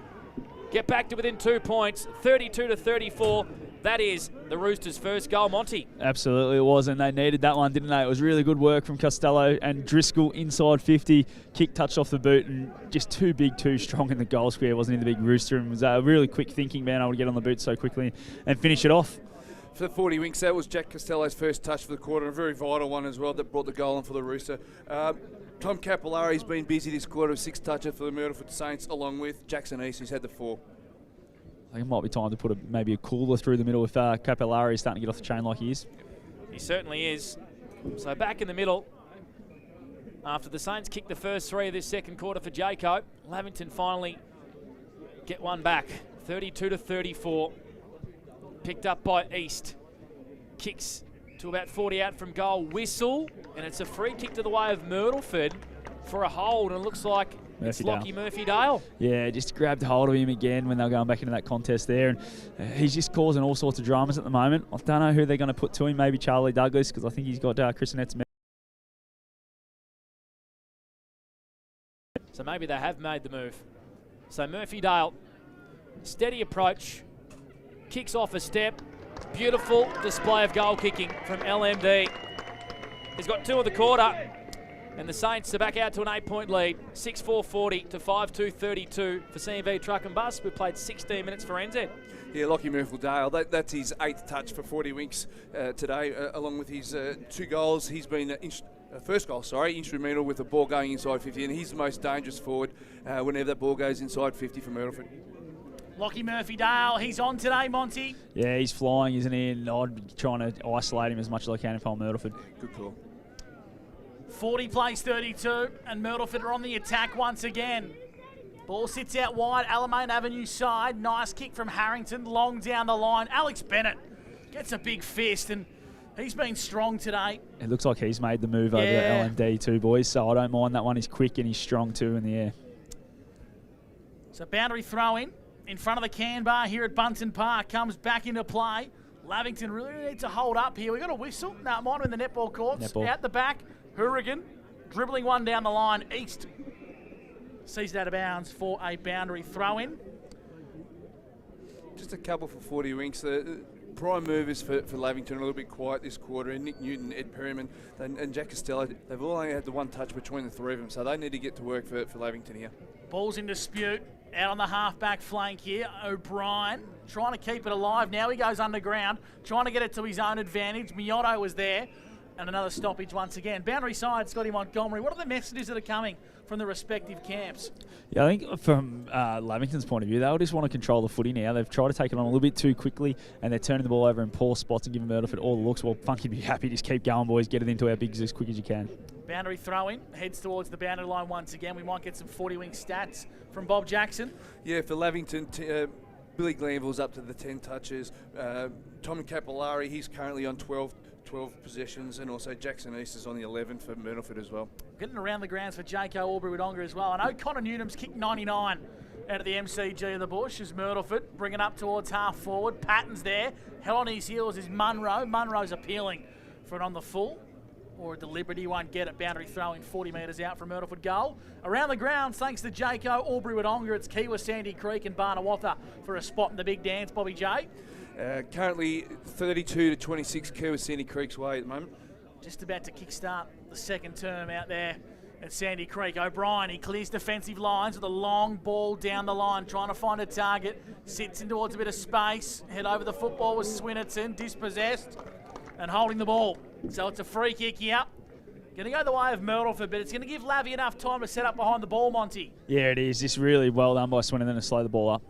get back to within 2 points, 32 to 34. That is the Roosters' first goal, Monty. Absolutely it was, and they needed that one, didn't they? It was really good work from Costello and Driscoll inside 50. Kick touched off the boot and just too big, too strong in the goal square. Wasn't in the big Rooster, and was really quick thinking, man, able to get on the boot so quickly and finish it off. For the 40 winks, that was Jack Costello's first touch for the quarter, and a very vital one as well that brought the goal in for the Rooster. Tom Capillari's been busy this quarter with 6 touches for the Myrtleford Saints, along with Jackson East, who's had the 4. I think it might be time to put maybe a cooler through the middle if Capillari is starting to get off the chain like he is. He certainly is. So back in the middle, after the Saints kick the first 3 of this second quarter for Jaco, Lavington finally get one back, 32 to 34. Picked up by East. Kicks to about 40 out from goal. Whistle, and it's a free kick to the way of Myrtleford for a hold, and it looks like it's Lockie Murphy-Dale. Yeah, just grabbed hold of him again when they were going back into that contest there, and he's just causing all sorts of dramas at the moment. I don't know who they're going to put to him, maybe Charlie Douglas, because I think he's got Chris Annette's. So maybe they have made the move. So Murphy-Dale, steady approach, kicks off a step. Beautiful display of goal kicking from LMD. He's got 2 of the quarter. And the Saints are back out to an 8-point lead, 6-4-40 to 5-2-32 for CMV Truck and Bus. We played 16 minutes for NZ. Yeah, Lockie Murphy-Dale, that's his 8th touch for 40 winks today, along with his 2 goals. He's been first goal, instrumental with the ball going inside 50, and he's the most dangerous forward whenever that ball goes inside 50 for Myrtleford. Lockie Murphy-Dale, he's on today, Monty. Yeah, he's flying, isn't he? And I'd be trying to isolate him as much as I can if I'm Myrtleford. Good call. 40 plays 32, and Myrtleford are on the attack once again. Ball sits out wide, Alamein Avenue side. Nice kick from Harrington, long down the line. Alex Bennett gets a big fist, and he's been strong today. It looks like he's made the move over to LMD too, boys, so I don't mind that one. He's quick and he's strong too in the air. So boundary throw in front of the can bar here at Bunton Park comes back into play. Lavington really need to hold up here. We got a whistle. No, it might have been the netball courts. Netball. Out the back, Hourigan dribbling one down the line. East sees it out of bounds for a boundary throw in. Just a couple for 40 winks. The prime movers for Lavington a little bit quiet this quarter. And Nick Newton, Ed Perryman, and Jack Costello, they've all only had the one touch between the three of them, so they need to get to work for Lavington here. Ball's in dispute. Out on the half-back flank here, O'Brien trying to keep it alive. Now he goes underground, trying to get it to his own advantage. Miotto was there, and another stoppage once again. Boundary side, Scotty Montgomery. What are the messages that are coming from the respective camps? Yeah, I think from Lavington's point of view, they'll just want to control the footy now. They've tried to take it on a little bit too quickly, and they're turning the ball over in poor spots and giving Myrtleford all the looks. Well, Funky be happy. Just keep going, boys. Get it into our bigs as quick as you can. Boundary throw-in, heads towards the boundary line once again. We might get some 40-wing stats from Bob Jackson. Yeah, for Lavington, Billy Glanville's up to the 10 touches. Tommy Capillari, he's currently on 12 possessions, and also Jackson East is on the 11 for Myrtleford as well. Getting around the grounds for Jaco Albury-Wodonga as well. I know Connor Newnham's kicked 99 out of the MCG of the bush as Myrtleford bring it up towards half forward. Patton's there. Hell on his heels is Munro. Munro's appealing for it on the full. Or a deliberate, he won't get it. Boundary throw-in 40 metres out from Myrtleford goal. Around the grounds, thanks to Jaco Albury-Wodonga, it's Kiwa, Sandy Creek and Barnawatha for a spot in the big dance. Bobby J. Currently 32 to 26 Kiwa, Sandy Creek's way at the moment. Just about to kickstart the second term out there at Sandy Creek. O'Brien, he clears defensive lines with a long ball down the line, trying to find a target. Sits in towards a bit of space. Head over the football with Swinnerton, dispossessed and holding the ball. So it's a free kick here. Going to go the way of Myrtleford, but it's going to give Lavy enough time to set up behind the ball, Monty. Yeah, it is. Just really well done by Swinnerton to slow the ball up.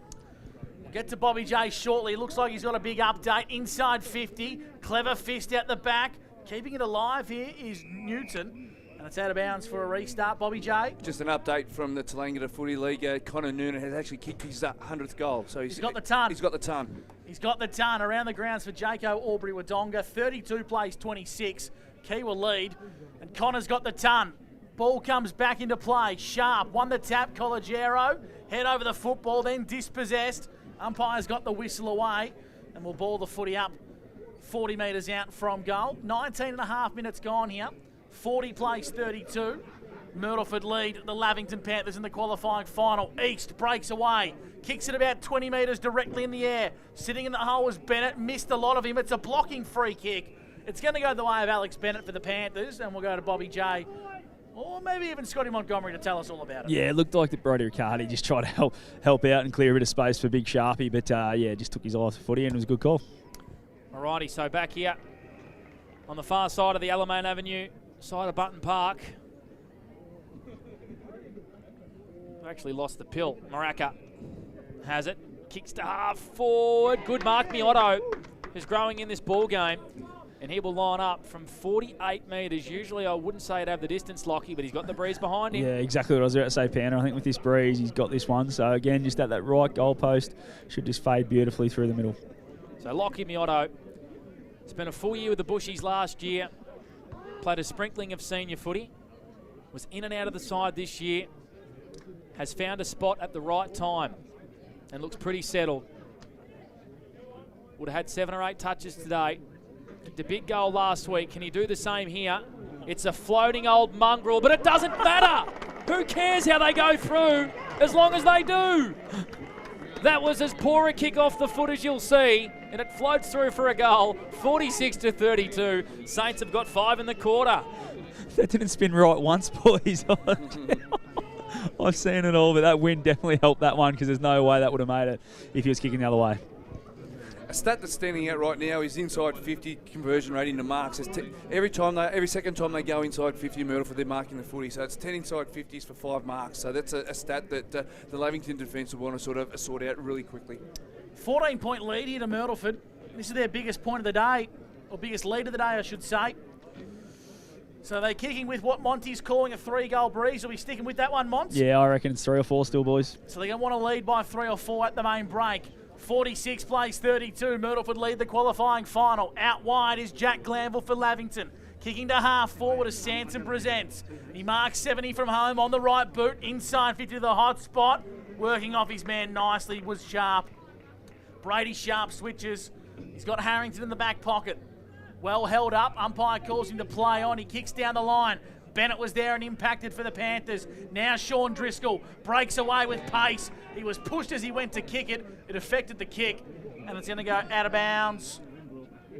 We'll get to Bobby J shortly. Looks like he's got a big update. Inside 50. Clever fist out the back. Keeping it alive here is Newton. And it's out of bounds for a restart. Bobby J. Just an update from the Tallangatta Footy League. Connor Noonan has actually kicked his 100th goal. So he's got the ton. He's got the ton. He's got the ton. Around the grounds for Jaco Albury-Wodonga. 32 plays 26. Kiwa lead. And Connor's got the ton. Ball comes back into play. Sharp won the tap. Collegiero head over the football, then dispossessed. Umpire's got the whistle away. And we'll ball the footy up 40 metres out from goal. 19 and a half minutes gone here. 40 plays 32. Myrtleford lead the Lavington Panthers in the qualifying final. East breaks away. Kicks it about 20 metres directly in the air. Sitting in the hole was Bennett. Missed a lot of him. It's a blocking free kick. It's going to go the way of Alex Bennett for the Panthers. And we'll go to Bobby J. Or maybe even Scotty Montgomery to tell us all about it. Yeah, it looked like that Brodie Riccardi just tried to help out and clear a bit of space for Big Sharpie. But yeah, just took his eye off the footy and it was a good call. Alrighty, so back here on the far side of the Alamein Avenue, side of Button Park. Actually lost the pill. Maraka has it. Kicks to half forward. Good mark. Miotto is growing in this ball game. And he will line up from 48 metres. Usually I wouldn't say it'd have the distance, Lockie, but he's got the breeze behind him. Yeah, exactly what I was about to say, Panda. I think with this breeze, he's got this one. So again, just at that right goalpost, should just fade beautifully through the middle. So Lockie Miotto spent a full year with the Bushies last year. Played a sprinkling of senior footy. Was in and out of the side this year. Has found a spot at the right time and looks pretty settled. Would have had 7 or 8 touches today. Kicked a big goal last week. Can he do the same here? It's a floating old mongrel, but it doesn't matter. Who cares how they go through as long as they do? That was as poor a kick off the foot as you'll see, and it floats through for a goal. 46 to 32. Saints have got 5 in the quarter. That didn't spin right once, boys. I've seen it all, but that wind definitely helped that one because there's no way that would have made it if he was kicking the other way. stat that's standing out right now is inside 50 conversion rate into marks. Every second time they go inside 50 Myrtleford, they're marking the footy. So it's 10 inside 50s for 5 marks. So that's a stat that the Lavington defence will want to sort out really quickly. 14-point lead here to Myrtleford. This is their biggest point of the day, or biggest lead of the day, I should say. So they're kicking with what Monty's calling a 3-goal breeze. Are we sticking with that one, Mont? Yeah, I reckon it's 3 or 4 still, boys. So they're going to want to lead by 3 or 4 at the main break. 46 plays 32. Myrtleford lead the qualifying final. Out wide is Jack Glanville for Lavington. Kicking to half forward as Sanson presents. He marks 70 from home on the right boot. Inside 50 to the hot spot. Working off his man nicely was Sharp. Brady Sharp switches. He's got Harrington in the back pocket. Well held up. Umpire calls him to play on. He kicks down the line. Bennett was there and impacted for the Panthers. Now Sean Driscoll breaks away with pace. He was pushed as he went to kick it. It affected the kick, and it's going to go out of bounds.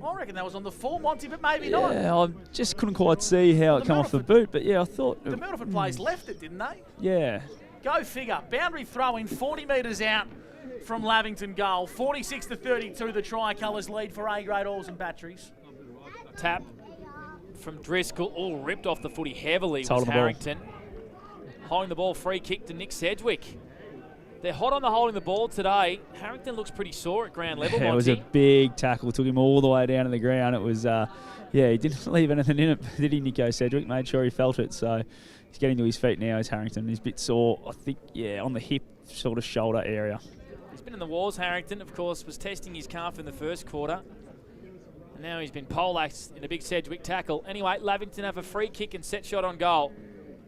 I reckon that was on the full, Monty, but maybe not. Yeah, I just couldn't quite see how it came off the boot, but yeah, I thought... The Myrtleford players left it, didn't they? Yeah. Go figure. Boundary throw in 40 metres out from Lavington goal. 46 to 32, the Tricolours lead for A-grade oils and batteries. Tap from Driscoll, all ripped off the footy heavily It's was holding the Harrington. Holding the ball, free kick to Nick Sedgwick. They're hot on the holding the ball today. Harrington looks pretty sore at ground level, Yeah, it was a big tackle. Took him all the way down to the ground. It was, yeah, he didn't leave anything in it, did he, Nico Sedgwick? Made sure he felt it. So he's getting to his feet now, is Harrington. He's a bit sore, I think, yeah, on the hip, sort of shoulder area. He's been in the wars, Harrington, of course, was testing his calf in the first quarter. And now he's been poleaxed in a big Sedgwick tackle. Anyway, Lavington have a free kick and set shot on goal.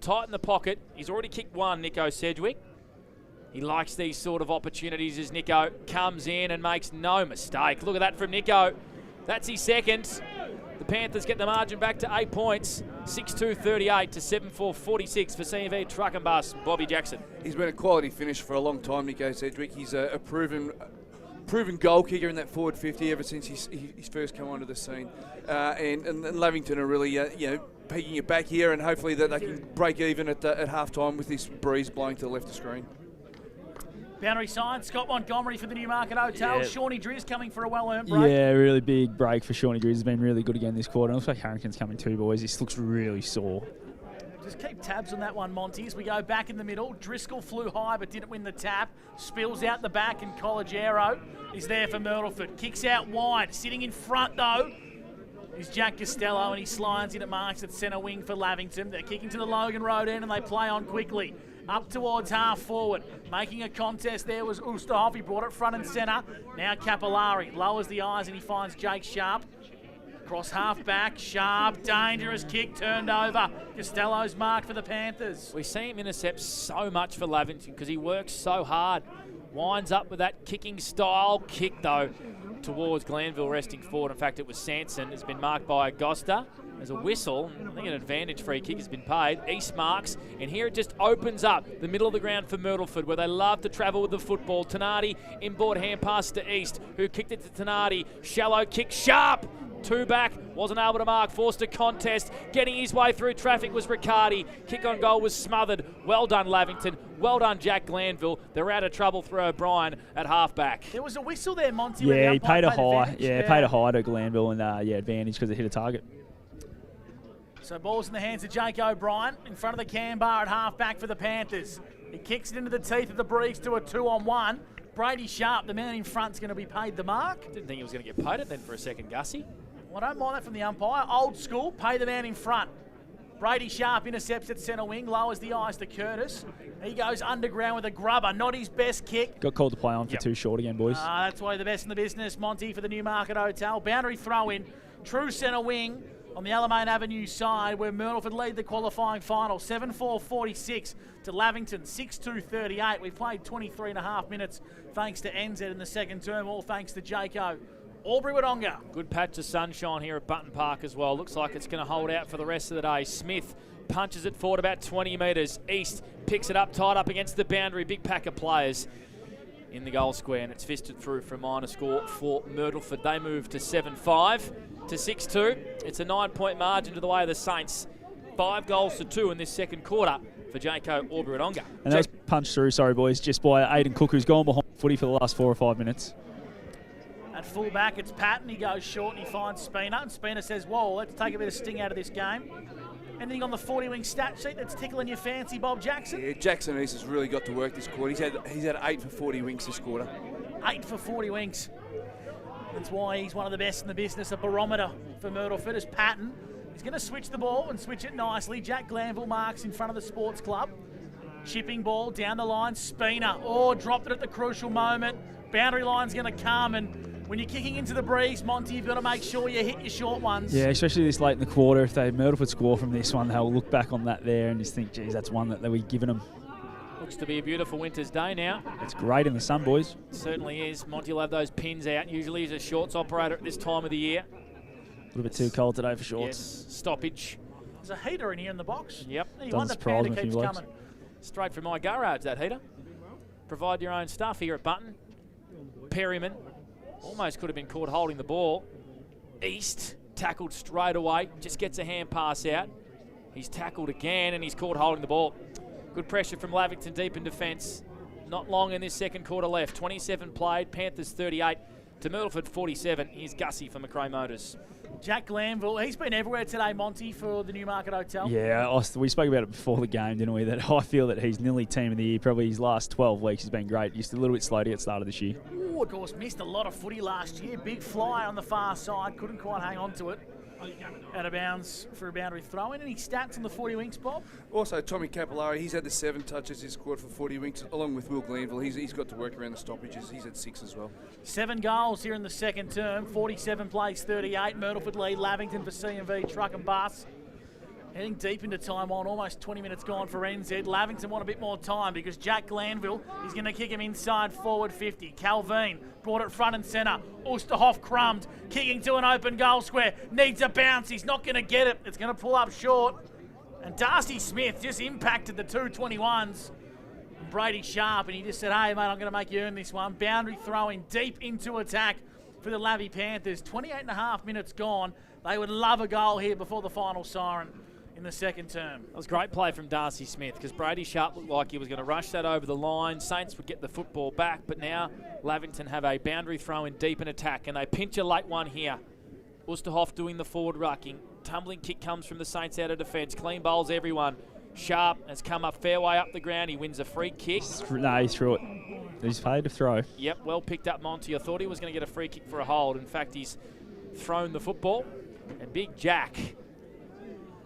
Tight in the pocket. He's already kicked one, Nico Sedgwick. He likes these sort of opportunities as Nico comes in and makes no mistake. Look at that from Nico. That's his second. The Panthers get the margin back to 8 points. 6-2-38 to 7-4-46 for CMV Truck and Bus. Bobby Jackson. He's been a quality finish for a long time, Nico Sedgwick. He's a proven goal kicker in that forward 50 ever since he's first come onto the scene. And Lavington are really, pegging it back here, and hopefully that they can break even at half-time with this breeze blowing to the left of screen. Boundary side, Scott Montgomery for the Newmarket Hotel. Yeah. Shawnee Driz coming for a well-earned break. Yeah, really big break for Shawnee Driz. Has been really good again this quarter. It looks like Harrington's coming too, boys. This looks really sore. Just keep tabs on that one, Monty. As we go back in the middle, Driscoll flew high but didn't win the tap. Spills out the back, and College Arrow is there for Myrtleford. Kicks out wide. Sitting in front, though, is Jack Costello, and he slides in at marks at centre wing for Lavington. They're kicking to the Logan Road end, and they play on quickly. Up towards half forward. Making a contest there was Oosterhoff. He brought it front and centre. Now Capillari lowers the eyes, and he finds Jake Sharp. Cross half back, Sharp, dangerous kick turned over. Costello's marked for the Panthers. We see him intercept so much for Lavington because he works so hard. Winds up with that kicking style. Kick, though, towards Glanville resting forward. In fact, it was Sanson. It's been marked by Agosta. There's a whistle. I think an advantage free kick has been paid. East marks, and here it just opens up the middle of the ground for Myrtleford, where they love to travel with the football. Tenardi inboard hand pass to East, who kicked it to Tenardi. Shallow kick, Sharp. 2 back, wasn't able to mark, forced a contest. Getting his way through traffic was Riccardi. Kick on goal was smothered. Well done, Lavington. Well done, Jack Glanville. They're out of trouble through O'Brien at half-back. There was a whistle there, Monty. Yeah, he paid a high. Yeah, paid a high to Glanville, and advantage because it hit a target. So ball's in the hands of Jake O'Brien in front of the cam bar at half-back for the Panthers. He kicks it into the teeth of the Breeze to a 2-on-1. Brady Sharp, the man in front, is going to be paid the mark. Didn't think he was going to get paid it then for a second, Gussie. Well, I don't mind that from the umpire. Old school, pay the man in front. Brady Sharp intercepts at centre wing, lowers the eyes to Curtis. He goes underground with a grubber, not his best kick. Got called to play on for too short again, boys. That's why the best in the business, Monty, for the Newmarket Hotel. Boundary throw in, true centre wing on the Alamein Avenue side, where Myrtleford lead the qualifying final. 7-4-46 to Lavington, 6-2-38. We've played 23.5 minutes thanks to NZ in the second term, all thanks to Jaco. Albury-Wodonga. Good patch of sunshine here at Button Park as well. Looks like it's going to hold out for the rest of the day. Smith punches it forward about 20 metres. East picks it up, tied up against the boundary. Big pack of players in the goal square, and it's fisted through for a minor score for Myrtleford. They move to 7-5 to 6-2. It's a 9-point margin to the way of the Saints. 5 goals to 2 in this second quarter for Jaco Albury-Wodonga. And that was punched through, sorry boys, just by Aidan Cook, who's gone behind footy for the last 4 or 5 minutes. At full-back, it's Patton. He goes short and he finds Spina. And Spina says, whoa, let's take a bit of sting out of this game. Anything on the 40-wing stat sheet that's tickling your fancy, Bob Jackson? Yeah, Jackson East has really got to work this quarter. He's had 8 for 40 wings this quarter. 8 for 40 wings. That's why he's one of the best in the business. A barometer for Myrtleford is Patton. He's going to switch the ball and switch it nicely. Jack Glanville marks in front of the sports club. Chipping ball down the line. Spina. Oh, dropped it at the crucial moment. Boundary line's going to come, and when you're kicking into the breeze, Monty, you've got to make sure you hit your short ones. Yeah, especially this late in the quarter. If they Myrtleford score from this one, they'll look back on that there and just think, geez, that's one that we've given them. Looks to be a beautiful winter's day now. It's great in the sun, boys. It certainly is. Monty will have those pins out. Usually he's a shorts operator at this time of the year. A little bit too cold today for shorts. Yes, stoppage. There's a heater in here in the box. Yep. You wonder Panda keeps coming. Straight from my garage, that heater. Provide your own stuff here at Button. Perryman almost could have been caught holding the ball. East tackled straight away, just gets a hand pass out. He's tackled again and he's caught holding the ball. Good pressure from Lavington deep in defence. Not long in this second quarter left. 27 played, Panthers 38 to Myrtleford 47. Here's Gussie for McRae Motors. Jack Glanville, he's been everywhere today, Monty, for the Newmarket Hotel. Yeah, we spoke about it before the game, didn't we? That I feel that he's nearly team of the year. Probably his last 12 weeks has been great. Just a little bit slow to get started this year. Ooh, of course, missed a lot of footy last year. Big fly on the far side. Couldn't quite hang on to it. Out of bounds for a boundary throw. Any stats on the 40 wings, Bob? Also, Tommy Capillari, he's had the 7 touches this quarter for 40 wings, along with Will Glanville. He's got to work around the stoppages. He's had 6 as well. 7 goals here in the second term. 47 plays, 38. Myrtleford lead. Lavington for C&V, truck and bus. Heading deep into time on, almost 20 minutes gone for NZ. Lavington want a bit more time because Jack Glanville is going to kick him inside forward 50. Calvin brought it front and centre. Oosterhoff crumbed, kicking to an open goal square. Needs a bounce. He's not going to get it. It's going to pull up short. And Darcy Smith just impacted the 221s. Brady Sharp, and he just said, hey, mate, I'm going to make you earn this one. Boundary throwing deep into attack for the Lavy Panthers. 28 and a half minutes gone. They would love a goal here before the final siren in the second term. That was great play from Darcy Smith because Brady Sharp looked like he was going to rush that over the line. Saints would get the football back, but now Lavington have a boundary throw in deep in attack, and they pinch a late one here. Oosterhoff doing the forward rucking. Tumbling kick comes from the Saints out of defence. Clean bowls everyone. Sharp has come up fair way up the ground. He wins a free kick. No, he threw it. He's paid to throw. Yep, well picked up, Monty. I thought he was going to get a free kick for a hold. In fact, he's thrown the football. And Big Jack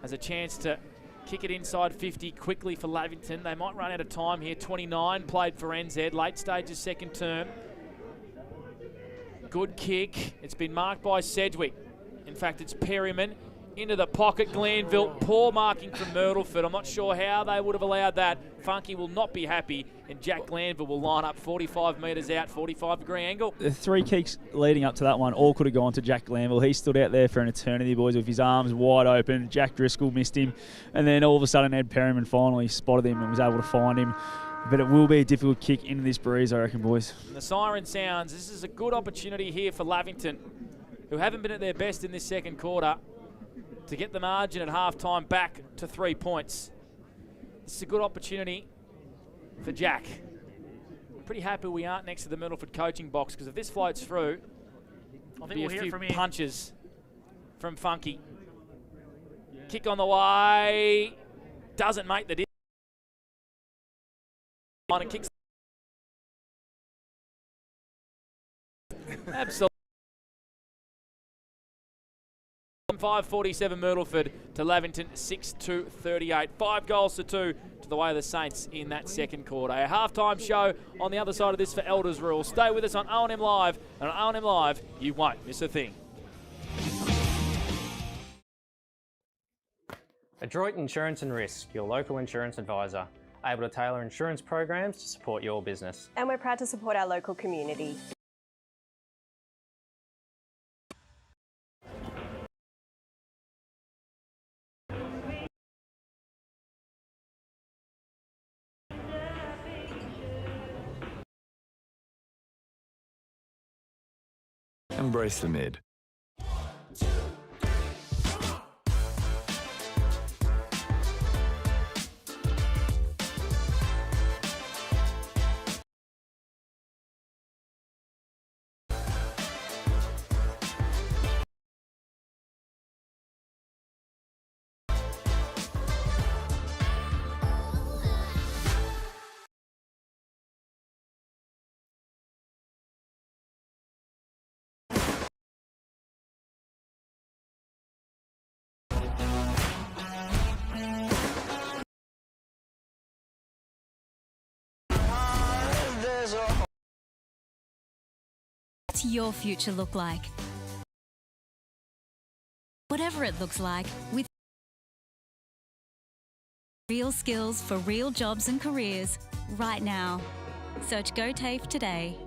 has a chance to kick it inside 50 quickly for Lavington. They might run out of time here. 29 played for NZ. Late stages second term. Good kick. It's been marked by Sedgwick. In fact, it's Perryman into the pocket. Glanville, poor marking from Myrtleford. I'm not sure how they would have allowed that. Funky will not be happy, and Jack Glanville will line up 45 metres out, 45-degree angle. The 3 kicks leading up to that one all could have gone to Jack Glanville. He stood out there for an eternity, boys, with his arms wide open. Jack Driscoll missed him, and then all of a sudden Ed Perryman finally spotted him and was able to find him. But it will be a difficult kick into this breeze, I reckon, boys. And the siren sounds. This is a good opportunity here for Lavington, who haven't been at their best in this second quarter, to get the margin at half-time back to 3 points. This is a good opportunity for Jack. I'm pretty happy we aren't next to the Myrtleford coaching box, because if this floats through, I think be we'll a hear few from here. punches from Funky. Kick on the way. Doesn't make the difference. And kicks. Absolutely. 5:47 Myrtleford to Lavington 6-2-38. 5 goals to 2 to the way of the Saints in that second quarter. A halftime show on the other side of this for Elders Rule. Stay with us on O&M Live, and on O&M Live you won't miss a thing. Adroit Insurance and Risk, your local insurance advisor, able to tailor insurance programs to support your business. And we're proud to support our local community. Embrace the mid. What's your future look like? Whatever it looks like, with real skills for real jobs and careers right now. Search GoTAFE today.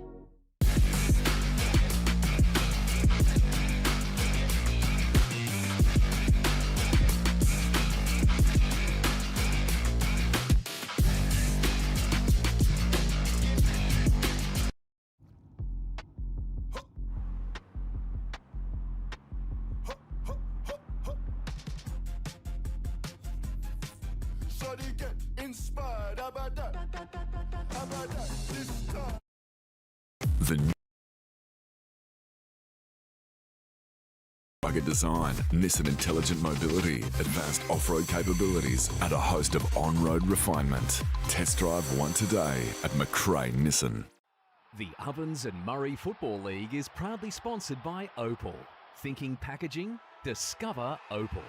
The new rugged design, Nissan Intelligent Mobility, advanced off-road capabilities, and a host of on-road refinement. Test drive one today at McRae Nissan. The Ovens and Murray Football League is proudly sponsored by Opal. Thinking packaging? Discover Opal.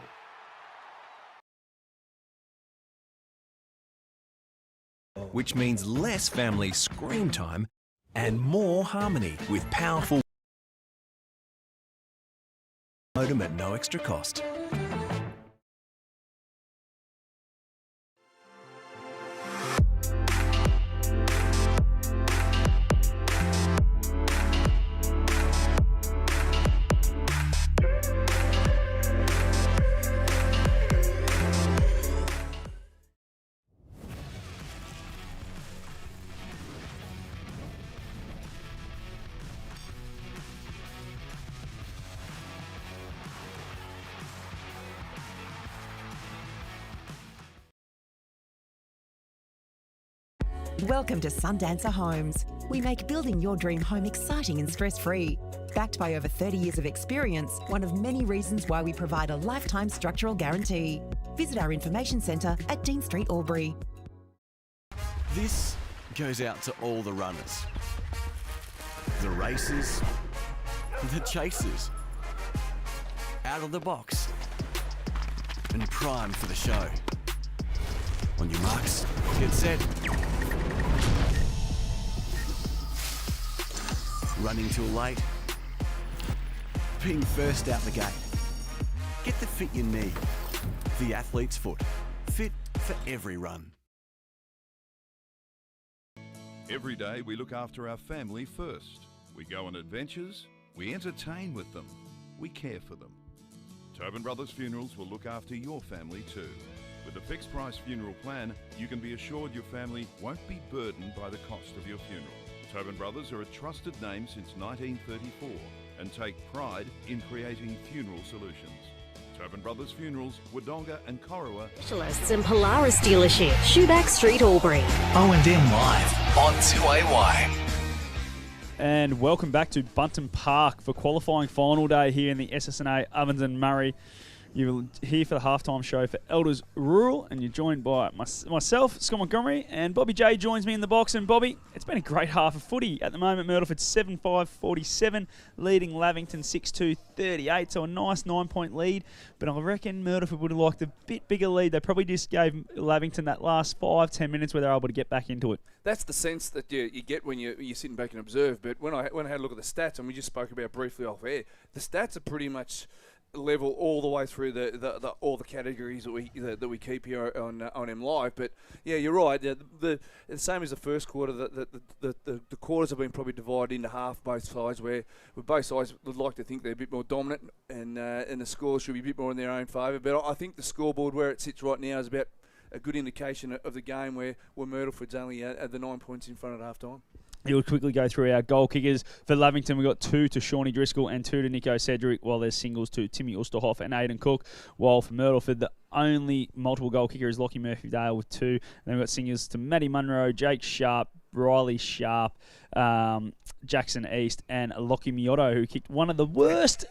Which means less family screen time and more harmony with powerful modem at no extra cost. Welcome to Sundancer Homes. We make building your dream home exciting and stress-free. Backed by over 30 years of experience, one of many reasons why we provide a lifetime structural guarantee. Visit our information centre at Dean Street, Albury. This goes out to all the runners, the racers, the chasers, out of the box, and primed for the show. On your marks, get set. Running too late. Being first out the gate. Get the fit you need. The athlete's foot. Fit for every run. Every day we look after our family first. We go on adventures, we entertain with them, we care for them. Tobin Brothers Funerals will look after your family too. With a fixed price funeral plan, you can be assured your family won't be burdened by the cost of your funeral. Tobin Brothers are a trusted name since 1934 and take pride in creating funeral solutions. Tobin Brothers Funerals, Wodonga and Corowa. Specialists in Polaris dealership, Shoeback Street, Albury. O&M Live on 2AY. And welcome back to Bunton Park for qualifying final day here in the SS&A Ovens and Murray. You're here for the halftime show for Elders Rural, and you're joined by myself, Scott Montgomery, and Bobby J joins me in the box. And Bobby, it's been a great half of footy. At the moment, Myrtleford 7-5-47, leading Lavington 6-2-38, so a nice 9-point lead. But I reckon Myrtleford would have liked a bit bigger lead. They probably just gave Lavington that last 5-10 minutes where they're able to get back into it. That's the sense that you get when you're sitting back and observe. But when I had a look at the stats, and we just spoke about briefly off air, the stats are pretty much level all the way through all the categories that we keep here on M Live. But yeah, you're right. The same as the first quarter. The quarters have been probably divided into half, both sides. Where both sides would like to think they're a bit more dominant, and the scores should be a bit more in their own favour. But I think the scoreboard where it sits right now is about a good indication of the game where Myrtleford's only at the 9 points in front at half time. We'll quickly go through our goal kickers. For Lavington, we've got 2 to Shawnee Driscoll and 2 to Nico Cedric, while there's singles to Timmy Osterhoff and Aidan Cook. While for Myrtleford, the only multiple goal kicker is Lockie Murphy-Dale with 2. And then we've got singles to Matty Munro, Jake Sharp, Riley Sharp, Jackson East, and Lockie Miotto, who kicked one of the worst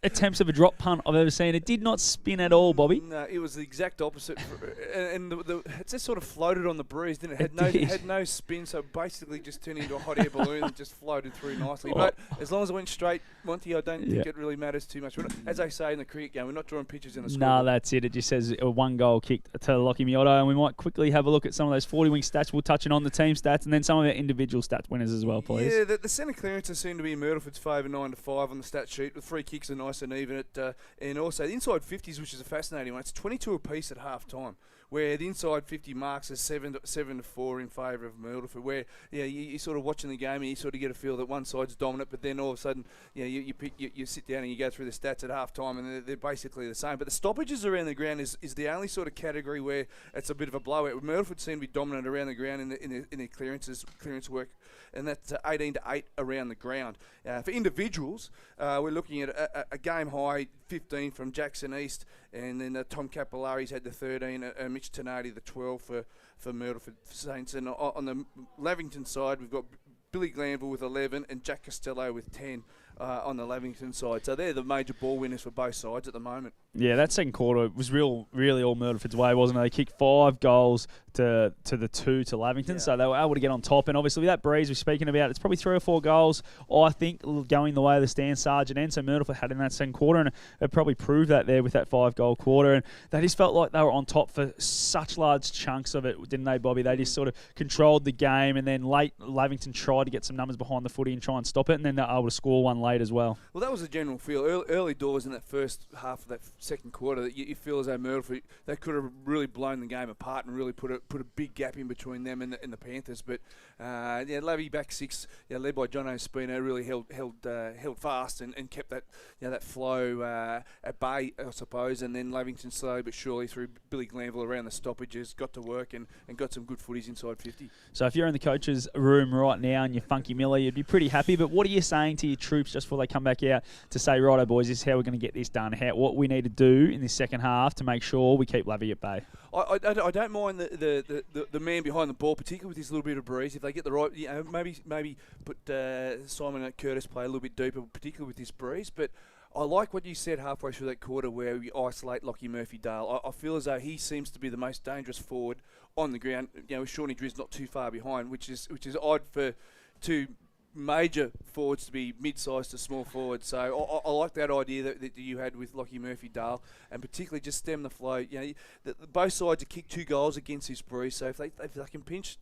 attempts of a drop punt I've ever seen. It did not spin at all, Bobby. No, it was the exact opposite. And it just sort of floated on the breeze, didn't it? It Had no spin, so basically just turned into a hot air balloon and just floated through nicely. But as long as it went straight, Monty, I don't think it really matters too much. As they say in the cricket game, we're not drawing pictures in the scoreboard. No, that's it. It just says a 1 goal kicked to Lockie Miotto, and we might quickly have a look at some of those 40-wing stats. We'll touch on the team stats and then some of our individual stats winners as well, please. Yeah, the centre clearances seem to be in Myrtleford's favour, 9-5 on the stat sheet. The free kicks are nice and even and also the inside 50s, which is a fascinating one. It's 22 apiece at half time, where the inside 50 marks is 7-4 in favour of Myrtleford, where you're sort of watching the game and you sort of get a feel that one side's dominant, but then all of a sudden you sit down and you go through the stats at half time and they're basically the same. But the stoppages around the ground is the only sort of category where it's a bit of a blowout. Myrtleford seem to be dominant around the ground in their clearance work, and that's 18-8 around the ground. For individuals, we're looking at a game high 15 from Jackson East, and then Tom Capillari's had the 13, Mitch Tenardi the 12 for Myrtleford Saints. And on the Lavington side, we've got Billy Glanville with 11 and Jack Costello with 10 on the Lavington side. So they're the major ball winners for both sides at the moment. Yeah, that second quarter was really all Myrtleford's way, wasn't it? They kicked 5 goals to the 2 to Lavington, so they were able to get on top. And obviously with that breeze we're speaking about, it's probably 3 or 4 goals, I think, going the way of the Stan Sargent end. So Myrtleford had in that second quarter, and it probably proved that there with that 5-goal quarter. And they just felt like they were on top for such large chunks of it, didn't they, Bobby? They just sort of controlled the game, and then late Lavington tried to get some numbers behind the footy and try and stop it, and then they were able to score one late as well. Well, that was the general feel. Early doors in that first half of that second quarter, that you feel as though Myrtleford, they could have really blown the game apart and really put a big gap in between them and the Panthers. But Lavy back 6, led by John Ospino, really held fast and kept that flow at bay, I suppose. And then Lavington slowly but surely through Billy Glanville around the stoppages got to work and got some good footies inside 50. So if you're in the coach's room right now and you're Funky Miller, you'd be pretty happy. But what are you saying to your troops just before they come back out to say, righto boys, this is how we're going to get this done, what we need to do in this second half to make sure we keep Lavy at bay? I don't mind the man behind the ball, particularly with this little bit of breeze. If they get the right, maybe put Simon Curtis play a little bit deeper, particularly with this breeze. But I like what you said halfway through that quarter where we isolate Lockie Murphy-Dale. I feel as though he seems to be the most dangerous forward on the ground. With Shawnee Driz not too far behind, which is odd for two major forwards to be mid-sized to small forwards. So I like that idea that you had with Lockie Murphy-Dale, and particularly just stem the flow. Both sides have kicked 2 goals against this breeze, so if they can pinch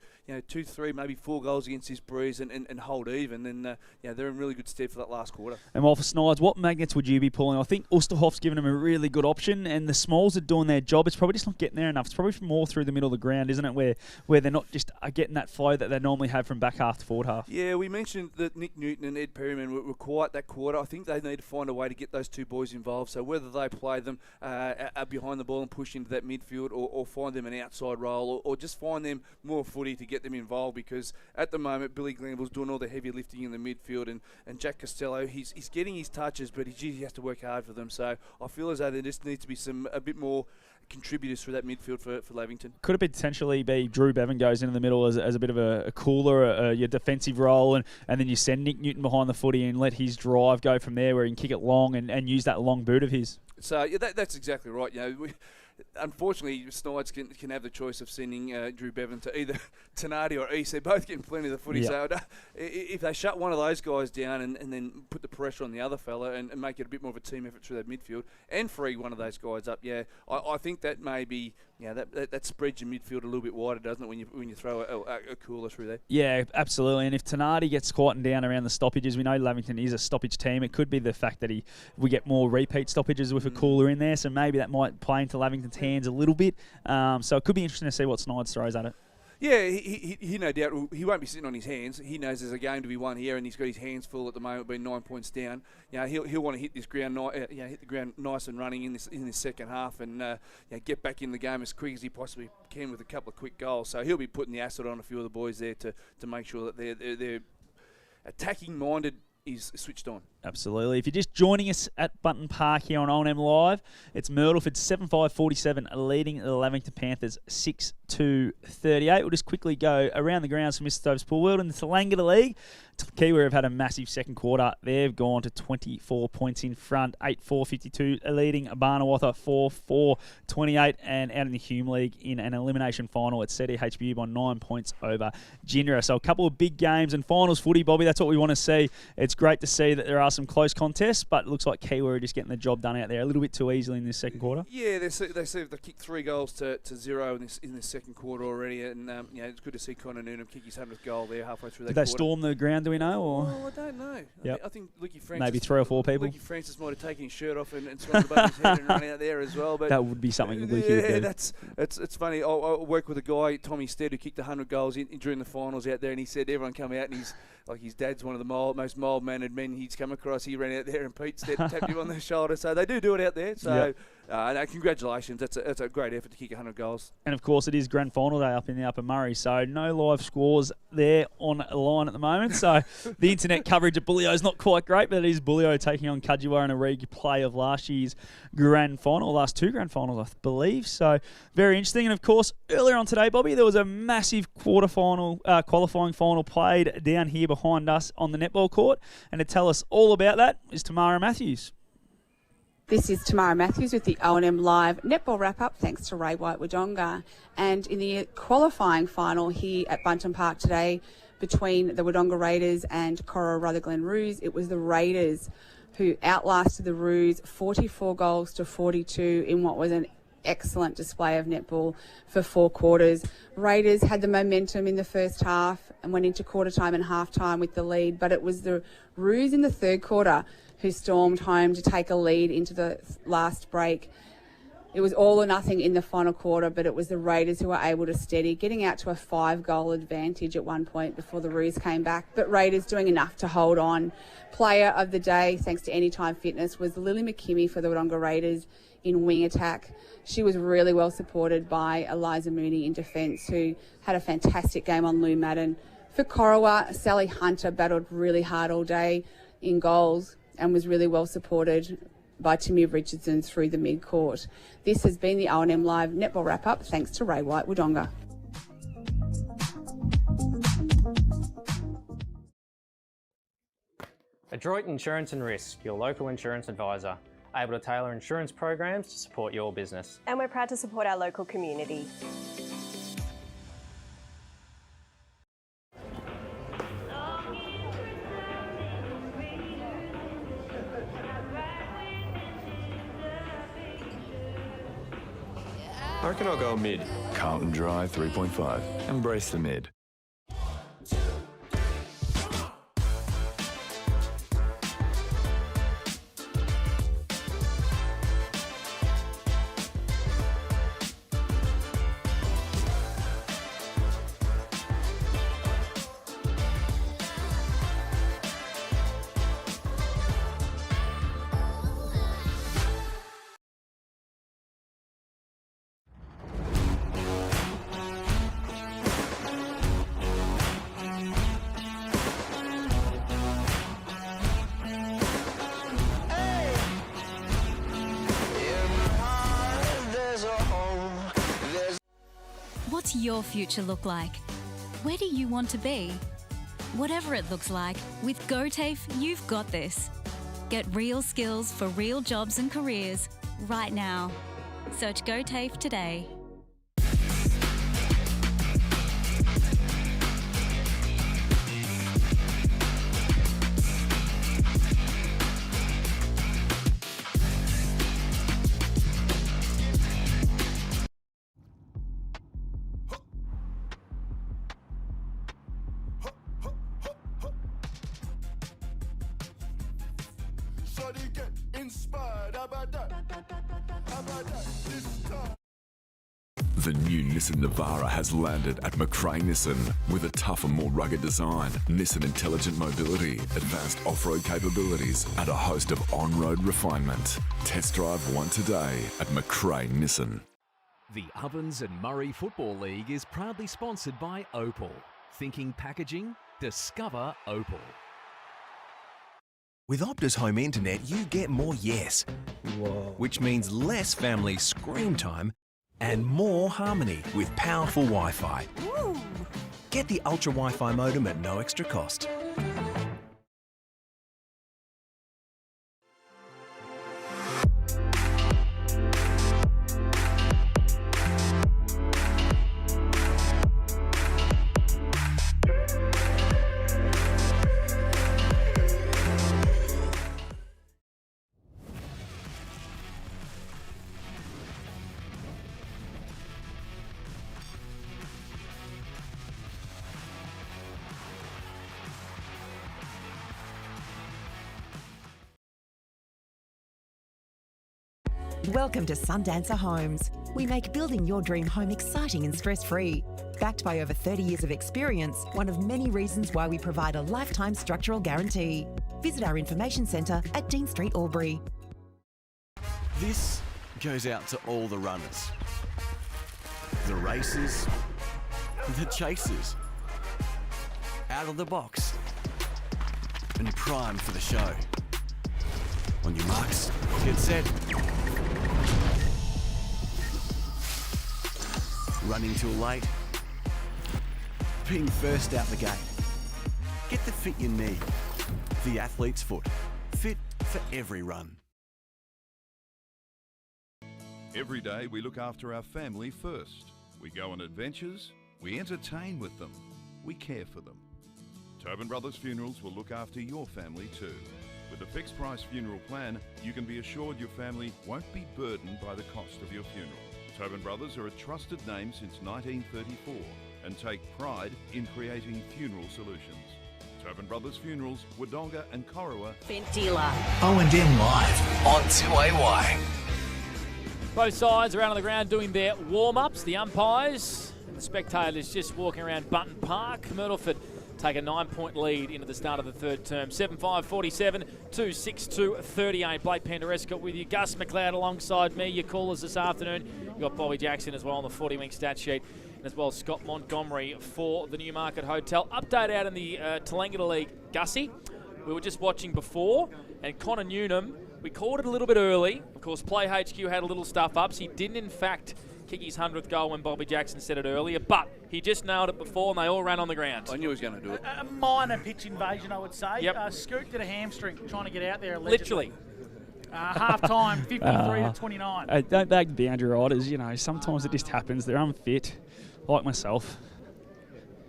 2, 3, maybe 4 goals against this breeze and hold even, then they're in really good stead for that last quarter. And while for Snides, what magnets would you be pulling? I think Ulsterhoff's given them a really good option, and the Smalls are doing their job. It's probably just not getting there enough. It's probably more through the middle of the ground, isn't it, where they're not just getting that flow that they normally have from back half to forward half. Yeah, we mentioned that Nick Newton and Ed Perryman were quiet that quarter. I think they need to find a way to get those 2 boys involved. So whether they play them behind the ball and push into that midfield, or find them an outside role, or just find them more footy to get them involved, because at the moment Billy Glanville's doing all the heavy lifting in the midfield, and Jack Costello, he's getting his touches, but he has to work hard for them. So I feel as though there just needs to be a bit more contributors through that midfield for Lavington. Could it potentially be Drew Bevan goes into the middle as a bit of a cooler, your defensive role, and then you send Nick Newton behind the footy and let his drive go from there, where he can kick it long and use that long boot of his? So that's exactly right. Unfortunately, Snides can have the choice of sending Drew Bevan to either Tenardi or East. They're both getting plenty of the footy. Yep. So if they shut one of those guys down and then put the pressure on the other fella and make it a bit more of a team effort through that midfield and free one of those guys up, I think that may be that spreads your midfield a little bit wider, doesn't it, when you throw a cooler through there? Yeah, absolutely. And if Tenardi gets quietened down around the stoppages, we know Lavington is a stoppage team. It could be the fact that we get more repeat stoppages with a cooler in there, so maybe that might play into Lavington's hands a little bit. So it could be interesting to see what Snides throws at it. Yeah, he no doubt, he won't be sitting on his hands. He knows there's a game to be won here, and he's got his hands full at the moment, being 9 points down. He'll want to hit this ground, hit the ground nice and running in this second half, and get back in the game as quick as he possibly can with a couple of quick goals. So he'll be putting the acid on a few of the boys there to make sure that they're attacking minded is switched on. Absolutely. If you're just joining us at Button Park here on OMFNL Live, it's Myrtleford 7-5-47 leading the Lavington Panthers 6-2. 32-38. We'll just quickly go around the grounds for Mr. Stokes Pool World in the Thalangata League. Kiwi have had a massive second quarter. They've gone to 24 points in front, 8-4-52, leading Barnawatha 4-4-28, and out in the Hume League in an elimination final at CDHBU by 9 points over Gindra. So a couple of big games and finals footy, Bobby. That's what we want to see. It's great to see that there are some close contests, but it looks like Kiwi are just getting the job done out there a little bit too easily in this second quarter. Yeah, they kicked 3 goals to 0 in this second quarter already, and it's good to see Connor Noonan kick his 100th goal there halfway through that quarter. Did they storm the ground, do we know? Or? Well, I don't know. Yep. I think Lukey Francis... Maybe 3 or 4 people. Lukey Francis might have taken his shirt off and swung above his head and run out there as well. But that would be something Lukey would do. It's funny. I work with a guy, Tommy Stead, who kicked 100 goals during the finals out there, and he said everyone come out and he's... Like his dad's one of the most mild-mannered men he's come across. He ran out there and Pete Stead tapped him on the shoulder. So they do it out there. So no, congratulations. That's a great effort to kick 100 goals. And of course, it is grand final day up in the Upper Murray. So no live scores there on line at the moment. So the internet coverage at Bullio is not quite great, but it is Bullio taking on Cudgewar in a replay of last year's grand final, last 2 grand finals, I believe. So very interesting. And of course, earlier on today, Bobby, there was a massive quarterfinal, qualifying final played down here behind us on the netball court. And to tell us all about that is Tamara Matthews. This is Tamara Matthews with the O&M Live Netball Wrap-Up, thanks to Ray White-Wodonga. And in the qualifying final here at Bunton Park today between the Wodonga Raiders and Coro Rutherglen Roos, it was the Raiders who outlasted the Roos 44 goals to 42 in what was an excellent display of netball for 4 quarters. Raiders had the momentum in the first half and went into quarter time and half time with the lead, but it was the Roos in the third quarter who stormed home to take a lead into the last break. It was all or nothing in the final quarter, but it was the Raiders who were able to steady, getting out to a 5-goal advantage at one point before the Roos came back. But Raiders doing enough to hold on. Player of the day, thanks to Anytime Fitness, was Lily McKimmie for the Wodonga Raiders in wing attack. She was really well supported by Eliza Mooney in defence, who had a fantastic game on Lou Madden. For Corowa, Sally Hunter battled really hard all day in goals and was really well supported by Timmy Richardson through the mid-court. This has been the O&M Live Netball Wrap-Up, thanks to Ray White-Wodonga. Adroit Insurance and Risk, your local insurance advisor, able to tailor insurance programs to support your business. And we're proud to support our local community. I reckon I'll go mid. Carlton Dry 3.5. Embrace the mid. What's your future look like? Where do you want to be? Whatever it looks like, with GoTAFE, you've got this. Get real skills for real jobs and careers right now. Search GoTAFE today. The new Nissan Navara has landed at McRae Nissan with a tougher, more rugged design, Nissan intelligent mobility, advanced off-road capabilities, and a host of on-road refinement. Test drive one today at McRae Nissan. The Ovens and Murray Football League is proudly sponsored by Opal. Thinking packaging? Discover Opal. With Optus Home Internet, you get more yes, which means less family screen time and more harmony with powerful Wi-Fi. Get the Ultra Wi-Fi modem at no extra cost. Welcome to Sundancer Homes. We make building your dream home exciting and stress-free. Backed by over 30 years of experience, one of many reasons why we provide a lifetime structural guarantee. Visit our information centre at Dean Street, Albury. This goes out to all the runners, the racers, the chasers, out of the box, and primed for the show. On your marks, get set. Running too late. Being first out the gate. Get the fit you need. The athlete's foot. Fit for every run. Every day we look after our family first. We go on adventures, we entertain with them, we care for them. Tobin Brothers Funerals will look after your family too. With a fixed price funeral plan, you can be assured your family won't be burdened by the cost of your funeral. Tobin Brothers are a trusted name since 1934 and take pride in creating funeral solutions. Tobin Brothers Funerals, Wodonga and Corowa. Fent dealer. O&M Live on 2AY. Both sides are out on the ground doing their warm-ups. The umpires and the spectators just walking around Button Park. Myrtleford take a 9-point lead into the start of the third term. 7-5-47, 2-6-2-38. Blake Penderescott with you. Gus McLeod alongside me. Your callers this afternoon. You've got Bobby Jackson as well on the 40-wing stat sheet. And as well Scott Montgomery for the Newmarket Hotel. Update out in the Tallangatta League, Gussie. We were just watching before, and Connor Newnham, we called it a little bit early. Of course, Play HQ had a little stuff ups. He didn't, in fact, kick his 100th goal when Bobby Jackson said it earlier, but he just nailed it before and they all ran on the ground. I knew he was going to do it. A minor pitch invasion, I would say. Yep. Scoot did a hamstring trying to get out there, allegedly. Literally. Half-time, 53-29. Don't bag the boundary riders, sometimes it just happens. They're unfit, like myself.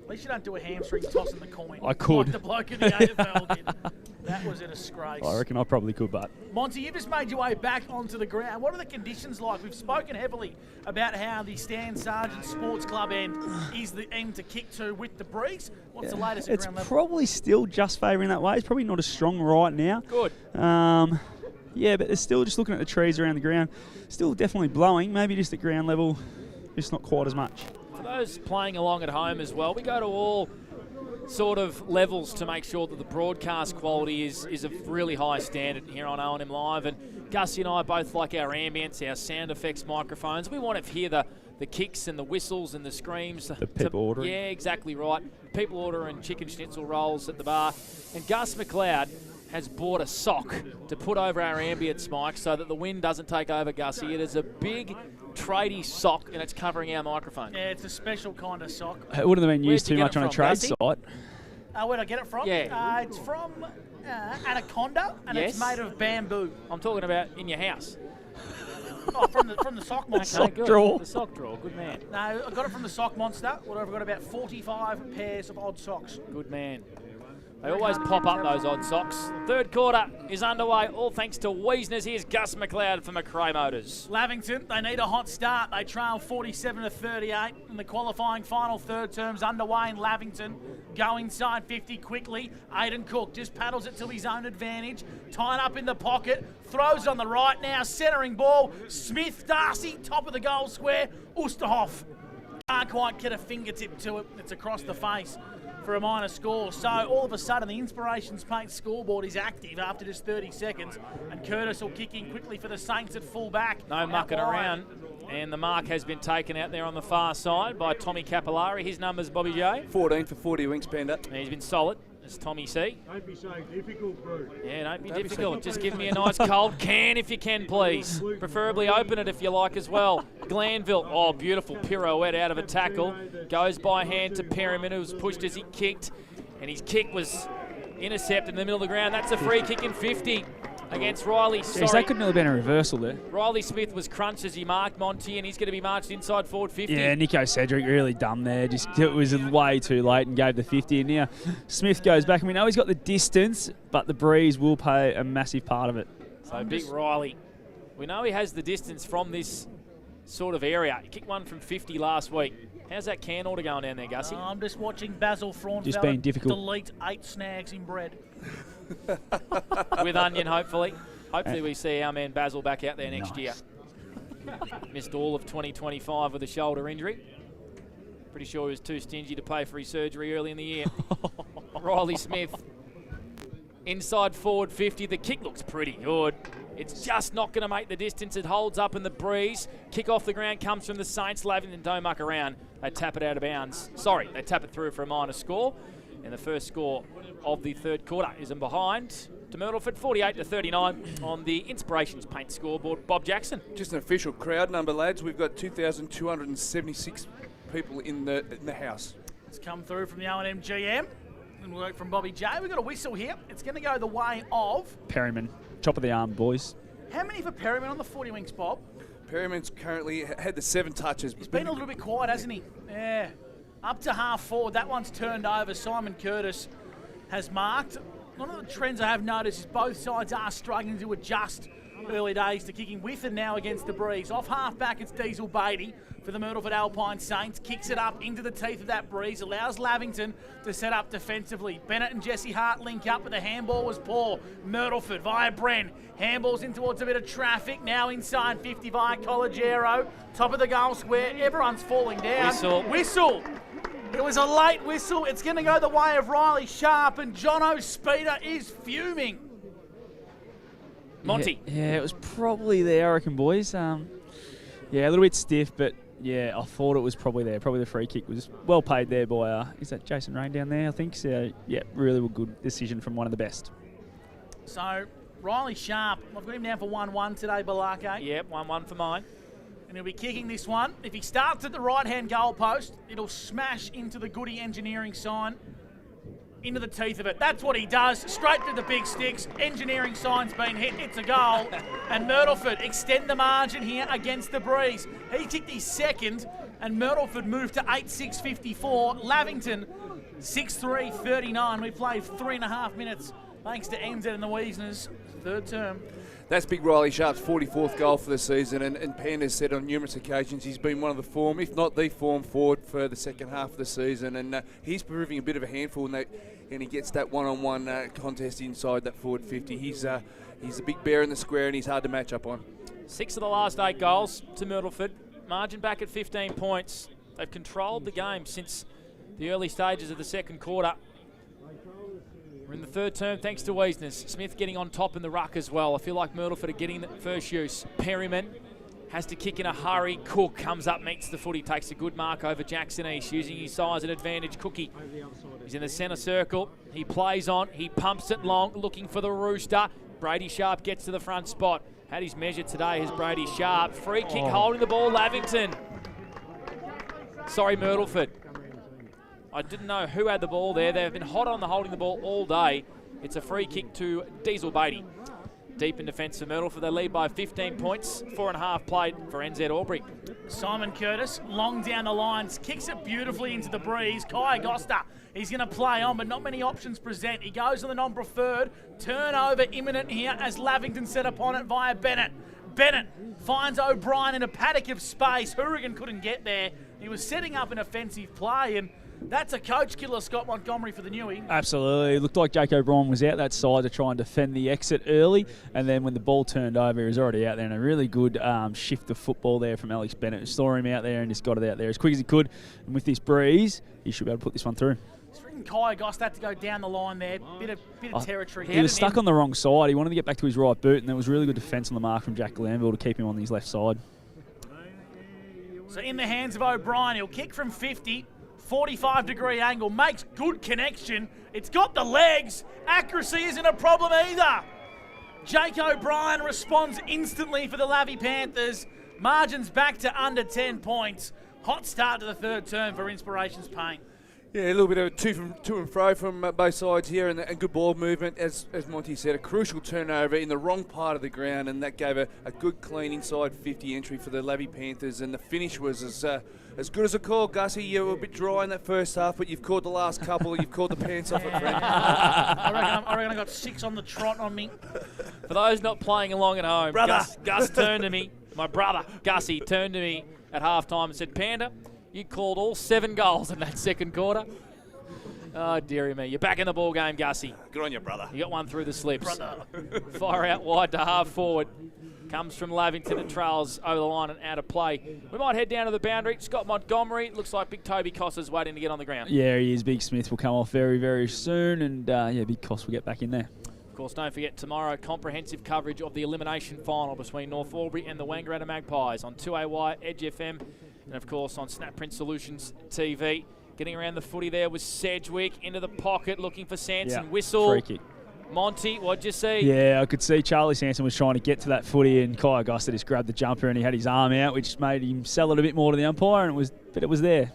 At least you don't do a hamstring toss in the coin. I could. Like the bloke in the AFL did. That was a disgrace. I reckon I probably could, but... Monty, you just made your way back onto the ground. What are the conditions like? We've spoken heavily about how the Stan Sargent Sports Club end is the end to kick to with the breeze. What's the latest at ground level? It's probably still just favouring that way. It's probably not as strong right now. Good. Yeah, but they're still just looking at the trees around the ground. Still definitely blowing. Maybe just at ground level, just not quite as much. For those playing along at home as well, we go to all sort of levels to make sure that the broadcast quality is of really high standard here on O&M Live. And Gussie and I both like our ambience, our sound effects microphones. We want to hear the kicks and the whistles and the screams. The people ordering. Yeah, exactly right. People ordering chicken schnitzel rolls at the bar. And Gus McLeod has bought a sock to put over our ambience mic so that the wind doesn't take over Gussie. It is a big tradie sock and it's covering our microphone. Yeah, it's a special kind of sock. It wouldn't have been used too much on a trade site. Where'd I get it from? Yeah. It's from Anaconda and it's made of bamboo. I'm talking about in your house. Oh, from the sock monster. Sock drawer. The sock drawer, good man. No, I got it from the sock monster. I've got about 45 pairs of odd socks. Good man. They always pop up, those odd socks. Third quarter is underway, all thanks to Wiesner's. Here's Gus McLeod for McRae Motors. Lavington, they need a hot start. They trail 47-38 in the qualifying final. Third term's underway in Lavington. Go inside 50 quickly. Aidan Cook just paddles it to his own advantage. Tied up in the pocket. Throws it on the right now. Centering ball. Smith, Darcy, top of the goal square. Oosterhoff can't quite get a fingertip to it. It's across the face for a minor score. So all of a sudden the Inspirations Paint scoreboard is active after just 30 seconds, and Curtis will kick in quickly for the Saints at full back. No mucking around, and the mark has been taken out there on the far side by Tommy Capillari. His numbers, Bobby J? 14 for 40 wings, Panda. And he's been solid. As Tommy C. Don't be so difficult, Bro. Yeah, don't be difficult. Just give me a nice cold can if you can, please. Preferably open it if you like as well. Glanville, oh, beautiful pirouette out of a tackle. Goes by hand to Perryman, who was pushed as he kicked. And his kick was intercepted in the middle of the ground. That's a free kick in 50 against Riley. Jeez, that couldn't have been a reversal there. Riley Smith was crunched as he marked Monty, and he's going to be marched inside forward 50. Yeah, Nico Cedric really dumb there. It was way too late and gave the 50. And now Smith goes back. And we know he's got the distance, but the breeze will play a massive part of it. So big Riley. We know he has the distance from this sort of area. He kicked one from 50 last week. How's that can order going down there, Gussie? I'm just watching Basil Fraunfeller Just being difficult. delete 8 snags in bread. With onion, hopefully. Hopefully we see our man Basil back out there next year. Missed all of 2025 with a shoulder injury. Pretty sure he was too stingy to pay for his surgery early in the year. Riley Smith, inside forward 50. The kick looks pretty good. It's just not going to make the distance. It holds up in the breeze. Kick off the ground comes from the Saints. Lavington don't muck around. They tap it out of bounds. Sorry, they tap it through for a minor score. And the first score of the third quarter is in behind to Myrtleford, 48-39 on the Inspirations Paint scoreboard. Bob Jackson. Just an official crowd number, lads. We've got 2,276 people in the house. It's come through from the O&M GM and work from Bobby J. We've got a whistle here. It's going to go the way of Perryman, top of the arm, boys. How many for Perryman on the 40 wings, Bob? Perryman's currently had the 7 touches. He's been a little bit quiet, hasn't he? Yeah. Up to half forward. That one's turned over. Simon Curtis has marked. One of the trends I have noticed is both sides are struggling to adjust early days to kicking with and now against the breeze. Off half back, it's Diesel Beatty for the Myrtleford Alpine Saints. Kicks it up into the teeth of that breeze. Allows Lavington to set up defensively. Bennett and Jesse Hart link up, but the handball was poor. Myrtleford via Bren. Handballs in towards a bit of traffic. Now inside 50 via Collegiero. Top of the goal square. Everyone's falling down. Whistle. It was a late whistle. It's going to go the way of Riley Sharp, and Jono Speeder is fuming. Monty. Yeah, it was probably there, I reckon, boys. Yeah, a little bit stiff, but yeah, I thought it was probably there. Probably the free kick was well paid there by, is that Jason Rain down there, I think? So, yeah, really good decision from one of the best. So, Riley Sharp, I've got him down for 1-1 today, Balake. Yep, 1-1 for mine. And he'll be kicking this one. If he starts at the right-hand goal post, it'll smash into the Goody Engineering sign, into the teeth of it. That's what he does, straight through the big sticks. Engineering sign's been hit, it's a goal. And Myrtleford extend the margin here against the breeze. He kicked his second, and Myrtleford moved to 8-6-54. Lavington, 6-3-39. We played 3.5 minutes, thanks to NZ and the Wiesners, third term. That's big Riley Sharp's 44th goal for the season, and Pan has said on numerous occasions he's been one of the form, if not the form forward for the second half of the season, and he's proving a bit of a handful, and he gets that one-on-one contest inside that forward 50. He's a big bear in the square, and he's hard to match up on. 6 of the last 8 goals to Myrtleford. Margin back at 15 points. They've controlled the game since the early stages of the second quarter. We're in the third term thanks to Wiesners. Smith getting on top in the ruck as well. I feel like Myrtleford are getting the first use. Perryman has to kick in a hurry. Cook comes up, meets the footy, takes a good mark over Jackson East, using his size and advantage. Cookie, he's in the centre circle. He plays on, he pumps it long, looking for the rooster. Brady Sharp gets to the front spot. Had his measure today is Brady Sharp. Free kick holding the ball, Lavington. Sorry, Myrtleford. I didn't know who had the ball there. They've been hot on the holding the ball all day. It's a free kick to Diesel Beatty. Deep in defence for Myrtleford. They lead by 15 points. 4.5 played for NZ Albury. Simon Curtis, long down the lines, kicks it beautifully into the breeze. Kai Gosta, he's going to play on, but not many options present. He goes on the non-preferred. Turnover imminent here as Lavington set upon it via Bennett. Bennett finds O'Brien in a paddock of space. Hourigan couldn't get there. He was setting up an offensive play, and that's a coach killer, Scott Montgomery, for the Newie. Absolutely. It looked like Jake O'Brien was out that side to try and defend the exit early, and then when the ball turned over, he was already out there, and a really good shift of football there from Alex Bennett. Saw him out there and just got it out there as quick as he could, and with this breeze, he should be able to put this one through. Kai Gost had to go down the line there, bit of territory. He was stuck on the wrong side. He wanted to get back to his right boot, and there was really good defence on the mark from Jack Glanville to keep him on his left side. So in the hands of O'Brien, he'll kick from 50. 45-degree angle, makes good connection. It's got the legs. Accuracy isn't a problem either. Jake O'Brien responds instantly for the Lavy Panthers. Margins back to under 10 points. Hot start to the third term for Inspirations Paint. Yeah, a little bit of to and fro from both sides here, and good ball movement. As Monty said, a crucial turnover in the wrong part of the ground, and that gave a good, clean inside 50 entry for the Lavy Panthers. And the finish was as good as a call. Gussie, you were a bit dry in that first half, but you've caught the last couple. You've caught the pants off it, friend. I reckon I got 6 on the trot on me. For those not playing along at home, Brother. Gus turned to me. My brother, Gussie, turned to me at halftime and said, "Panda, you called all 7 goals in that second quarter." Oh, dearie me. You're back in the ball game, Gussie. Good on you, brother. You got one through the slips. Brother. Fire out wide to half forward. Comes from Lavington and trails over the line and out of play. We might head down to the boundary. Scott Montgomery. Looks like Big Toby Cossa's waiting to get on the ground. Yeah, he is. Big Smith will come off very, very soon. And, Big Coss will get back in there. Of course, don't forget tomorrow, comprehensive coverage of the elimination final between North Albury and the Wangaratta Magpies on 2AY, Edge FM, and of course on Snap Print Solutions TV. Getting around the footy there was Sedgwick into the pocket looking for Sanson. Whistle. Free kick. Monty, what'd you see? Yeah, I could see Charlie Sanson was trying to get to that footy, and Kai Augusta just grabbed the jumper and he had his arm out, which made him sell it a bit more to the umpire, but it was there.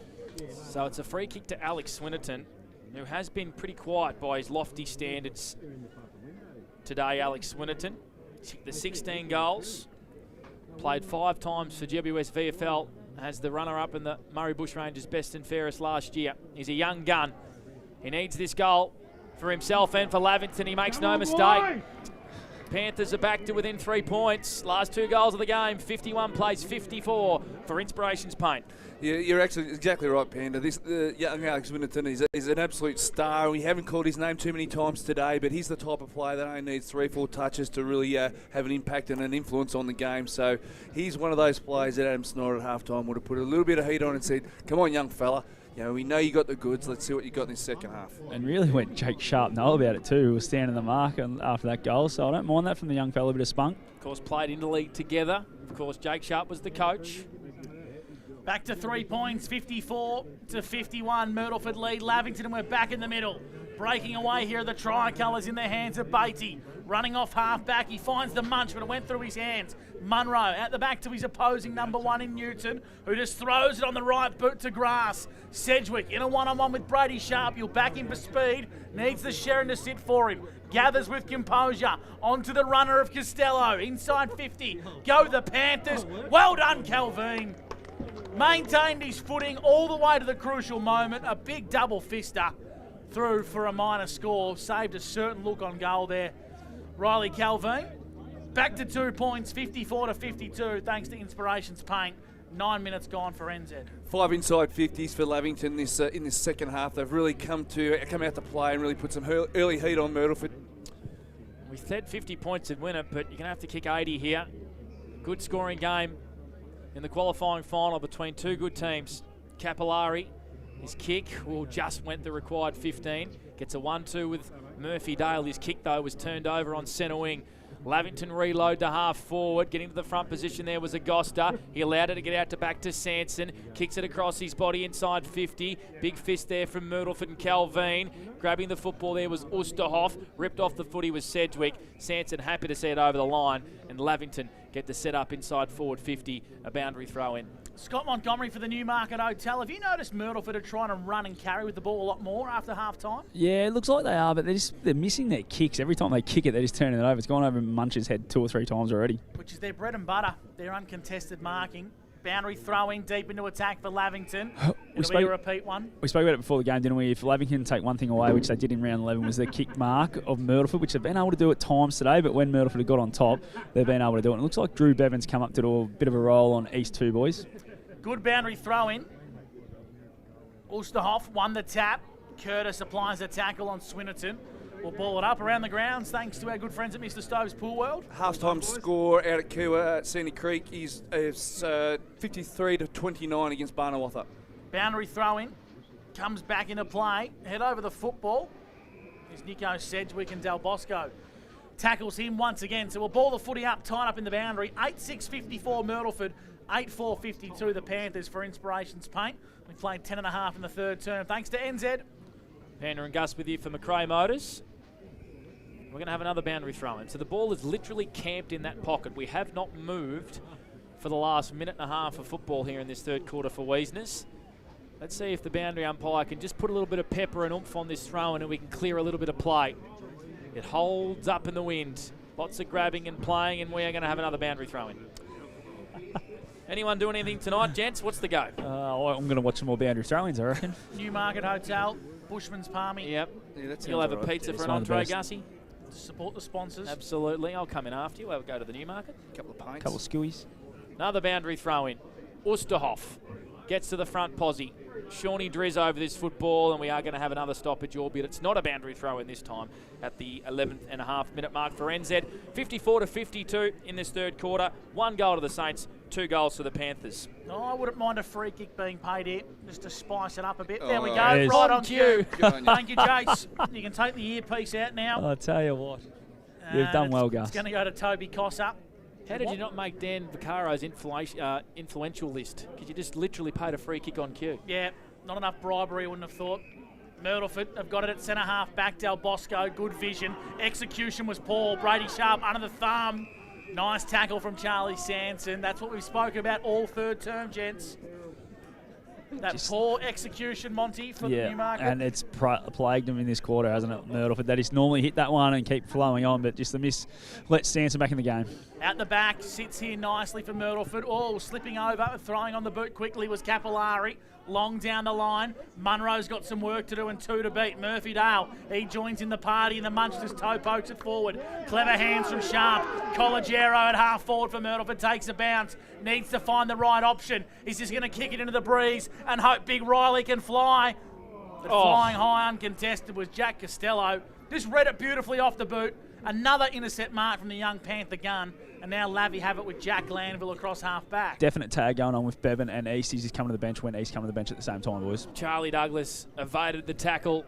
So it's a free kick to Alex Swinnerton, who has been pretty quiet by his lofty standards today. Alex Swinnerton, the 16 goals, played 5 times for GWS VFL as the runner-up in the Murray Bushrangers best and fairest last year. He's a young gun. He needs this goal for himself and for Lavington. He makes no mistake. Panthers are back to within 3 points. Last 2 goals of the game, 51 plays 54 for Inspirations Paint. Yeah, you're actually exactly right, Panda. This young Alex Winterton is an absolute star. We haven't called his name too many times today, but he's the type of player that only needs 3-4 touches to really have an impact and an influence on the game. So he's one of those players that Adam Snyder at halftime would have put a little bit of heat on and said, "Come on, young fella. You know, we know you got the goods. Let's see what you got in this second half." And really went Jake Sharp know about it too. He was standing the mark after that goal, so I don't mind that from the young fella, a bit of spunk. Of course, played interleague together. Of course, Jake Sharp was the coach. Back to 3 points, 54-51. Myrtleford lead Lavington, and we're back in the middle. Breaking away here are the tricolours in the hands of Batey. Running off half-back, he finds the munch, but it went through his hands. Munro at the back to his opposing number 1 in Newton, who just throws it on the right boot to grass. Sedgwick in a one-on-one with Brady Sharp. You'll back him for speed. Needs the Sharon to sit for him. Gathers with composure. Onto the runner of Costello. Inside 50. Go the Panthers. Well done, Calvin. Maintained his footing all the way to the crucial moment. A big double fister through for a minor score. Saved a certain look on goal there. Riley Calvin. Back to 2 points, 54-52, thanks to Inspirations Paint. 9 minutes gone for NZ. 5 inside 50s for Lavington in this second half. They've really come out to play and really put some early heat on Myrtleford. We said 50 points would win it, but you're going to have to kick 80 here. Good scoring game in the qualifying final between 2 good teams. Capillari, his kick just went the required 15. Gets a 1-2 with Murphy Dale. His kick, though, was turned over on centre wing. Lavington reload to half forward. Getting to the front position there was Agosta. He allowed it to get out to back to Sanson. Kicks it across his body inside 50. Big fist there from Myrtleford and Calvin. Grabbing the football there was Oosterhoff. Ripped off the footy was Sedgwick. Sanson happy to see it over the line. And Lavington get the set up inside forward 50. A boundary throw in. Scott Montgomery for the Newmarket Hotel. Have you noticed Myrtleford are trying to run and carry with the ball a lot more after half time? Yeah, it looks like they are, but they're missing their kicks. Every time they kick it, they're just turning it over. It's gone over Munch's head 2 or 3 times already. Which is their bread and butter, their uncontested marking. Boundary throwing deep into attack for Lavington. It'll be a repeat one. We spoke about it before the game, didn't we? If Lavington take one thing away, which they did in round 11, was the kick mark of Myrtleford, which they've been able to do at times today, but when Myrtleford have got on top, they've been able to do it. And it looks like Drew Bevan's come up to do a bit of a roll on East 2 boys. Good boundary throw in. Oosterhoff won the tap. Curtis applies a tackle on Swinnerton. We'll ball it up around the grounds thanks to our good friends at Mr. Stove's Pool World. Half-time score out at Kiwa at Sandy Creek is 53-29 against Barnawatha. Boundary throw in. Comes back into play. Head over the football. Is Nico Sedgwick and Del Bosco. tackles him once again. So we'll ball the footy up, tied up in the boundary. 8-6-54 Myrtleford, 8-4-52 the Panthers for Inspirations Paint. We played 10.5 in the third term. Thanks to NZ. Panda and Gus with you for McRae Motors. We're going to have another boundary throw in. So the ball is literally camped in that pocket. We have not moved for the last minute and a half of football here in this third quarter for Wiesness. Let's see if the boundary umpire can just put a little bit of pepper and oomph on this throw in and we can clear a little bit of play. It holds up in the wind. Lots of grabbing and playing, and we are going to have another boundary throw in. Anyone doing anything tonight, gents? What's the go? I'm going to watch some more boundary throw-ins, I reckon. Newmarket Hotel, Bushman's Palmy. Yep. Yeah, that You'll have a sounds pizza alright. for an entree, Gussie? To support the sponsors. Absolutely. I'll come in after you. We'll go to the Newmarket. Couple of pints. Couple of skewies. Another boundary throw in. Osterhoff gets to the front posse. Shawnee Driz over this football, and we are going to have another stoppage, albeit it's not a boundary throw in this time at the 11.5 minute mark for NZ. 54-52 in this third quarter. 1 goal to the Saints, 2 goals to the Panthers. No, I wouldn't mind a free kick being paid here, just to spice it up a bit. Oh, there we go, yes. right on cue. On Thank you, Jace. You can take the earpiece out now. I'll tell you what. You've done well, Gus. It's going to go to Toby Cossa. How did you not make Dan Vaccaro's influential list? Because you just literally paid a free kick on cue. Yeah, not enough bribery, I wouldn't have thought. Myrtleford have got it at centre-half back. Del Bosco, good vision. Execution was poor. Brady Sharp under the thumb. Nice tackle from Charlie Sanson. That's what we've spoken about all third term, gents. That poor execution, Monty, for the Newmarket. And it's plagued them in this quarter, hasn't it, Myrtleford? They just normally hit that one and keep flowing on, but just the miss lets Sanson back in the game. Out the back, sits here nicely for Myrtleford. Oh, slipping over, throwing on the boot quickly was Capillari. Long down the line. Munro's got some work to do and 2 to beat. Murphy Dale, he joins in the party and the Munsters toe pokes it forward. Clever hands from Sharp. Collegiero at half forward for Myrtleford takes a bounce. Needs to find the right option. He's just going to kick it into the breeze and hope Big Riley can fly. But flying high uncontested was Jack Costello. Just read it beautifully off the boot. Another intercept mark from the young Panther gun. And now Lavy have it with Jack Landville across half back. Definite tag going on with Bevan and East. He's just coming to the bench when East coming to the bench at the same time, boys. Charlie Douglas evaded the tackle,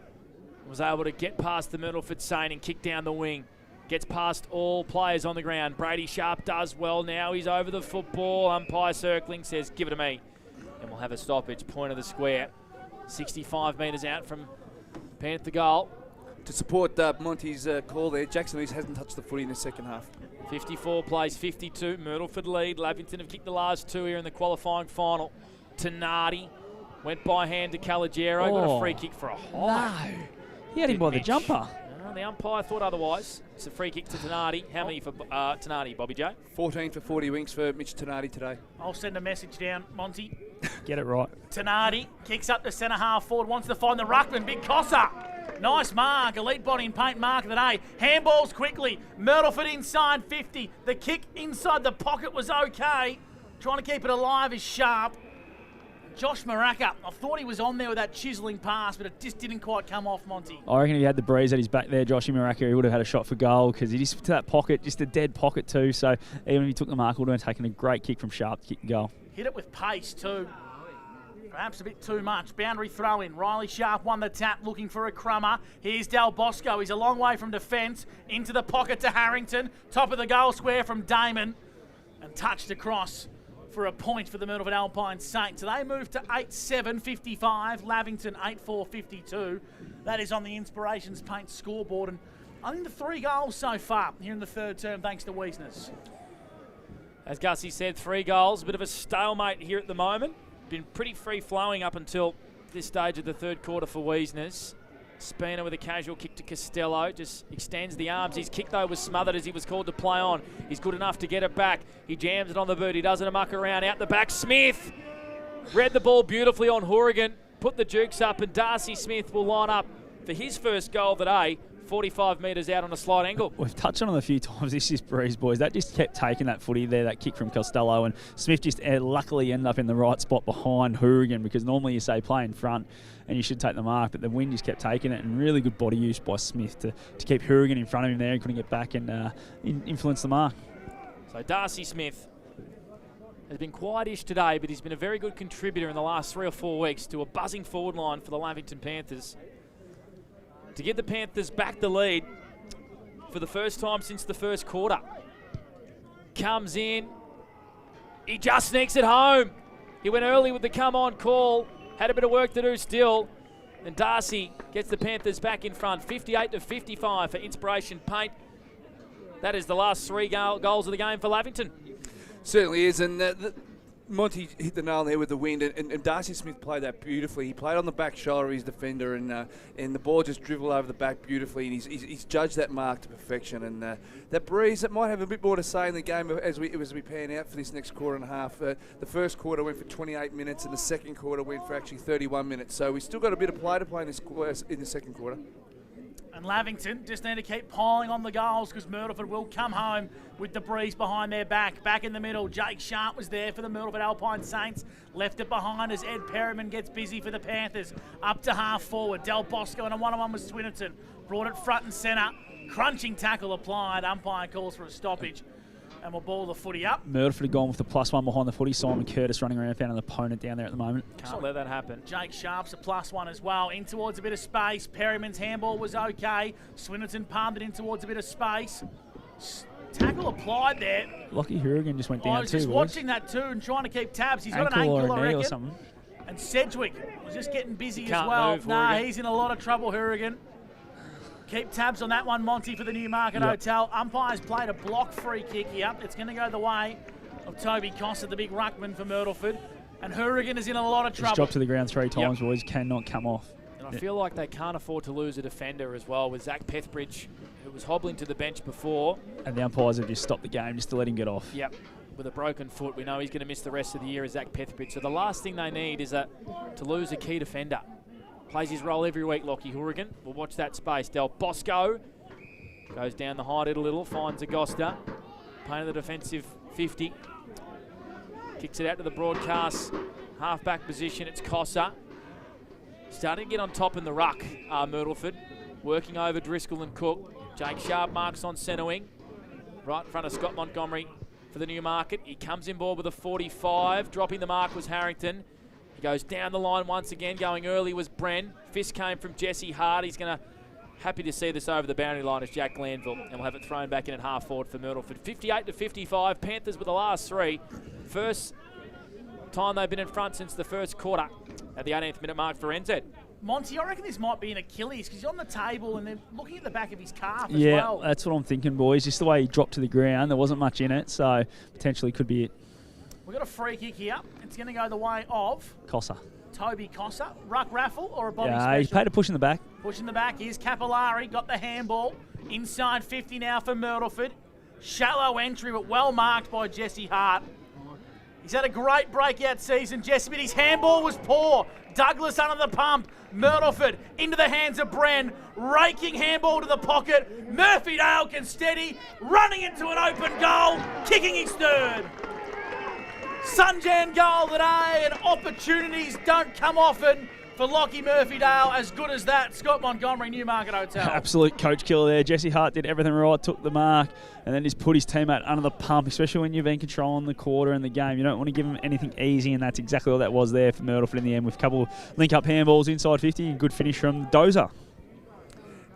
was able to get past the Myrtleford Saint and kick down the wing. Gets past all players on the ground. Brady Sharp does well now. He's over the football. Umpire circling, says, give it to me. And we'll have a stoppage, point of the square. 65 metres out from Panther goal. To support Monty's call there, Jackson East hasn't touched the footy in the second half. 54 plays 52. Myrtleford lead. Lavington have kicked the last 2 here in the qualifying final. Tenardi went by hand to Calogero. Got a free kick for a high. No. He had him by the jumper. No, the umpire thought otherwise. It's a free kick to Tenardi. How many for Tenardi, Bobby J? 14 for 40 winks for Mitch Tenardi today. I'll send a message down, Monty. Get it right. Tenardi kicks up to centre half forward, wants to find the ruckman. Big Cossa. Nice mark, elite body and paint mark of the day. Handballs quickly. Myrtleford inside 50. The kick inside the pocket was okay. Trying to keep it alive is Sharp. Josh Maraka, I thought he was on there with that chiselling pass, but it just didn't quite come off, Monty. I reckon if he had the breeze at his back there, Joshy Maraka, he would have had a shot for goal because he just to that pocket, just a dead pocket too. So even if he took the mark, he would have taken a great kick from Sharp to kick the goal. Hit it with pace too. Perhaps a bit too much. Boundary throw in. Riley Sharp won the tap, looking for a crummer. Here's Del Bosco. He's a long way from defence. Into the pocket to Harrington. Top of the goal square from Damon. And touched across for a point for the Myrtleford Alpine Saints. So they move to 8-7-55. Lavington 8-4-52. That is on the Inspirations Paint scoreboard. And I think the 3 goals so far here in the third term, thanks to Wiesness. As Gussie said, 3 goals. A bit of a stalemate here at the moment. Been pretty free-flowing up until this stage of the third quarter for Wiesness. Spina with a casual kick to Costello, just extends the arms. His kick, though, was smothered as he was called to play on. He's good enough to get it back. He jams it on the boot. He doesn't muck around. Out the back, Smith read the ball beautifully on Hourigan, put the jukes up, and Darcy Smith will line up for his first goal today. 45 metres out on a slight angle. We've touched on it a few times. This is breeze, boys. That just kept taking that footy there, that kick from Costello, and Smith just luckily ended up in the right spot behind Hourigan, because normally you say play in front and you should take the mark, but the wind just kept taking it, and really good body use by Smith to keep Hourigan in front of him there. He couldn't get back and influence the mark. So Darcy Smith has been quietish today, but he's been a very good contributor in the last 3 or 4 weeks to a buzzing forward line for the Lavington Panthers. To give the Panthers back the lead, for the first time since the first quarter. Comes in. He just sneaks it home. He went early with the come-on call. Had a bit of work to do still. And Darcy gets the Panthers back in front. 58-55 for Inspiration Paint. That is the last 3 goals of the game for Lavington. Certainly is, and Monty hit the nail there with the wind, and Darcy Smith played that beautifully. He played on the back shoulder of his defender, and the ball just dribbled over the back beautifully, and he's judged that mark to perfection. And that breeze, that might have a bit more to say in the game as we pan out for this next quarter and a half. The first quarter went for 28 minutes, and the second quarter went for actually 31 minutes. So we still got a bit of play to play in the second quarter. And Lavington just need to keep piling on the goals because Myrtleford will come home with the breeze behind their back. Back in the middle, Jake Sharp was there for the Myrtleford Alpine Saints. Left it behind as Ed Perriman gets busy for the Panthers. Up to half forward, Del Bosco and a one-on-one with Swinnerton. Brought it front and centre. Crunching tackle applied. Umpire calls for a stoppage. And we'll ball the footy up. Myrtleford have gone with the +1 behind the footy. Simon Curtis running around, found an opponent down there at the moment. Can't let that happen. Jake Sharp's a +1 as well. In towards a bit of space. Perryman's handball was okay. Swinnerton palmed it in towards a bit of space. Tackle applied there. Lockie Hourigan just went down too. I was just watching that too and trying to keep tabs. He's got an ankle ankle, or I a knee reckon. or something. And Sedgwick was just getting busy Can't as well. move, Nah, Hourigan. he's in a lot of trouble, Hourigan. Keep tabs on that one, Monty, for the Newmarket Hotel. Umpires played a block free kick here. It's going to go the way of Toby Costa, the big ruckman for Myrtleford. And Hourigan is in a lot of trouble. He's dropped to the ground 3 times, boys. Cannot come off. And I feel like they can't afford to lose a defender as well with Zach Pethbridge, who was hobbling to the bench before. And the umpires have just stopped the game just to let him get off. Yep. With a broken foot. We know he's going to miss the rest of the year as Zach Pethbridge. So the last thing they need is to lose a key defender. Plays his role every week, Lockie Hourigan. We'll watch that space. Del Bosco goes down the height a little, finds Agosta. Playing the defensive 50. Kicks it out to the broadcast. Half-back position, it's Cossa. Starting to get on top in the ruck, Myrtleford. Working over Driscoll and Cook. Jake Sharp marks on centre wing. Right in front of Scott Montgomery for the Newmarket. He comes in board with a 45. Dropping the mark was Harrington. He goes down the line once again. Going early was Bren. Fist came from Jesse Hart. He's going to happy to see this over the boundary line as Jack Glanville. And we'll have it thrown back in at half forward for Myrtleford. 58-55. Panthers with the last 3. First time they've been in front since the first quarter at the 18th minute mark for NZ. Monty, I reckon this might be an Achilles because he's on the table and they're looking at the back of his calf as Yeah, well. that's what I'm thinking, boys. Just the way he dropped to the ground, there wasn't much in it, so potentially could be it. We've got a free kick here. It's going to go the way of Cossa. Toby Cossa. Ruck raffle or a Bobby Yeah, special? he's paid a push in the back. Push in the back. Here's Capillari. Got the handball. Inside 50 now for Myrtleford. Shallow entry, but well marked by Jesse Hart. He's had a great breakout season, Jesse, but his handball was poor. Douglas under the pump. Myrtleford into the hands of Bren. Raking handball to the pocket. Murphydale can steady. Running into an open goal. Kicking his third. Sunjan goal today, and opportunities don't come often for Lockie Murphydale. As good as that, Scott Montgomery, Newmarket Hotel. Absolute coach killer there. Jesse Hart did everything right, took the mark, and then just put his teammate under the pump, especially when you've been controlling the quarter and the game. You don't want to give him anything easy, and that's exactly what that was there for Myrtleford in the end with a couple of link-up handballs inside 50 and good finish from Dozer.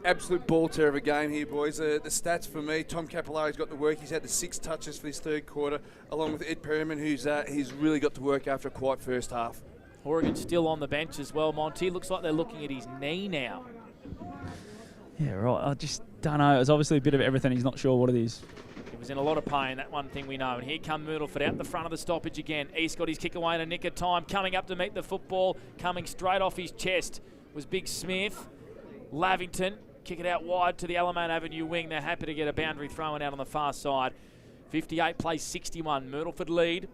Absolute ball tear of a game here, boys. The stats for me, Tom Capillari's got to work. He's had the 6 touches for this third quarter, along with Ed Perriman, he's really got to work after a quiet first half. Oregon still on the bench as well, Monty. Looks like they're looking at his knee now. Yeah, right. I just don't know. It's obviously a bit of everything. He's not sure what it is. He was in a lot of pain, that one thing we know. And here come Myrtleford out the front of the stoppage again. East got his kick away in a nick of time. Coming up to meet the football, coming straight off his chest was Big Smith. Lavington. Kick it out wide to the Alamein Avenue wing. They're happy to get a boundary thrown out on the far side. 58 plays 61. Myrtleford lead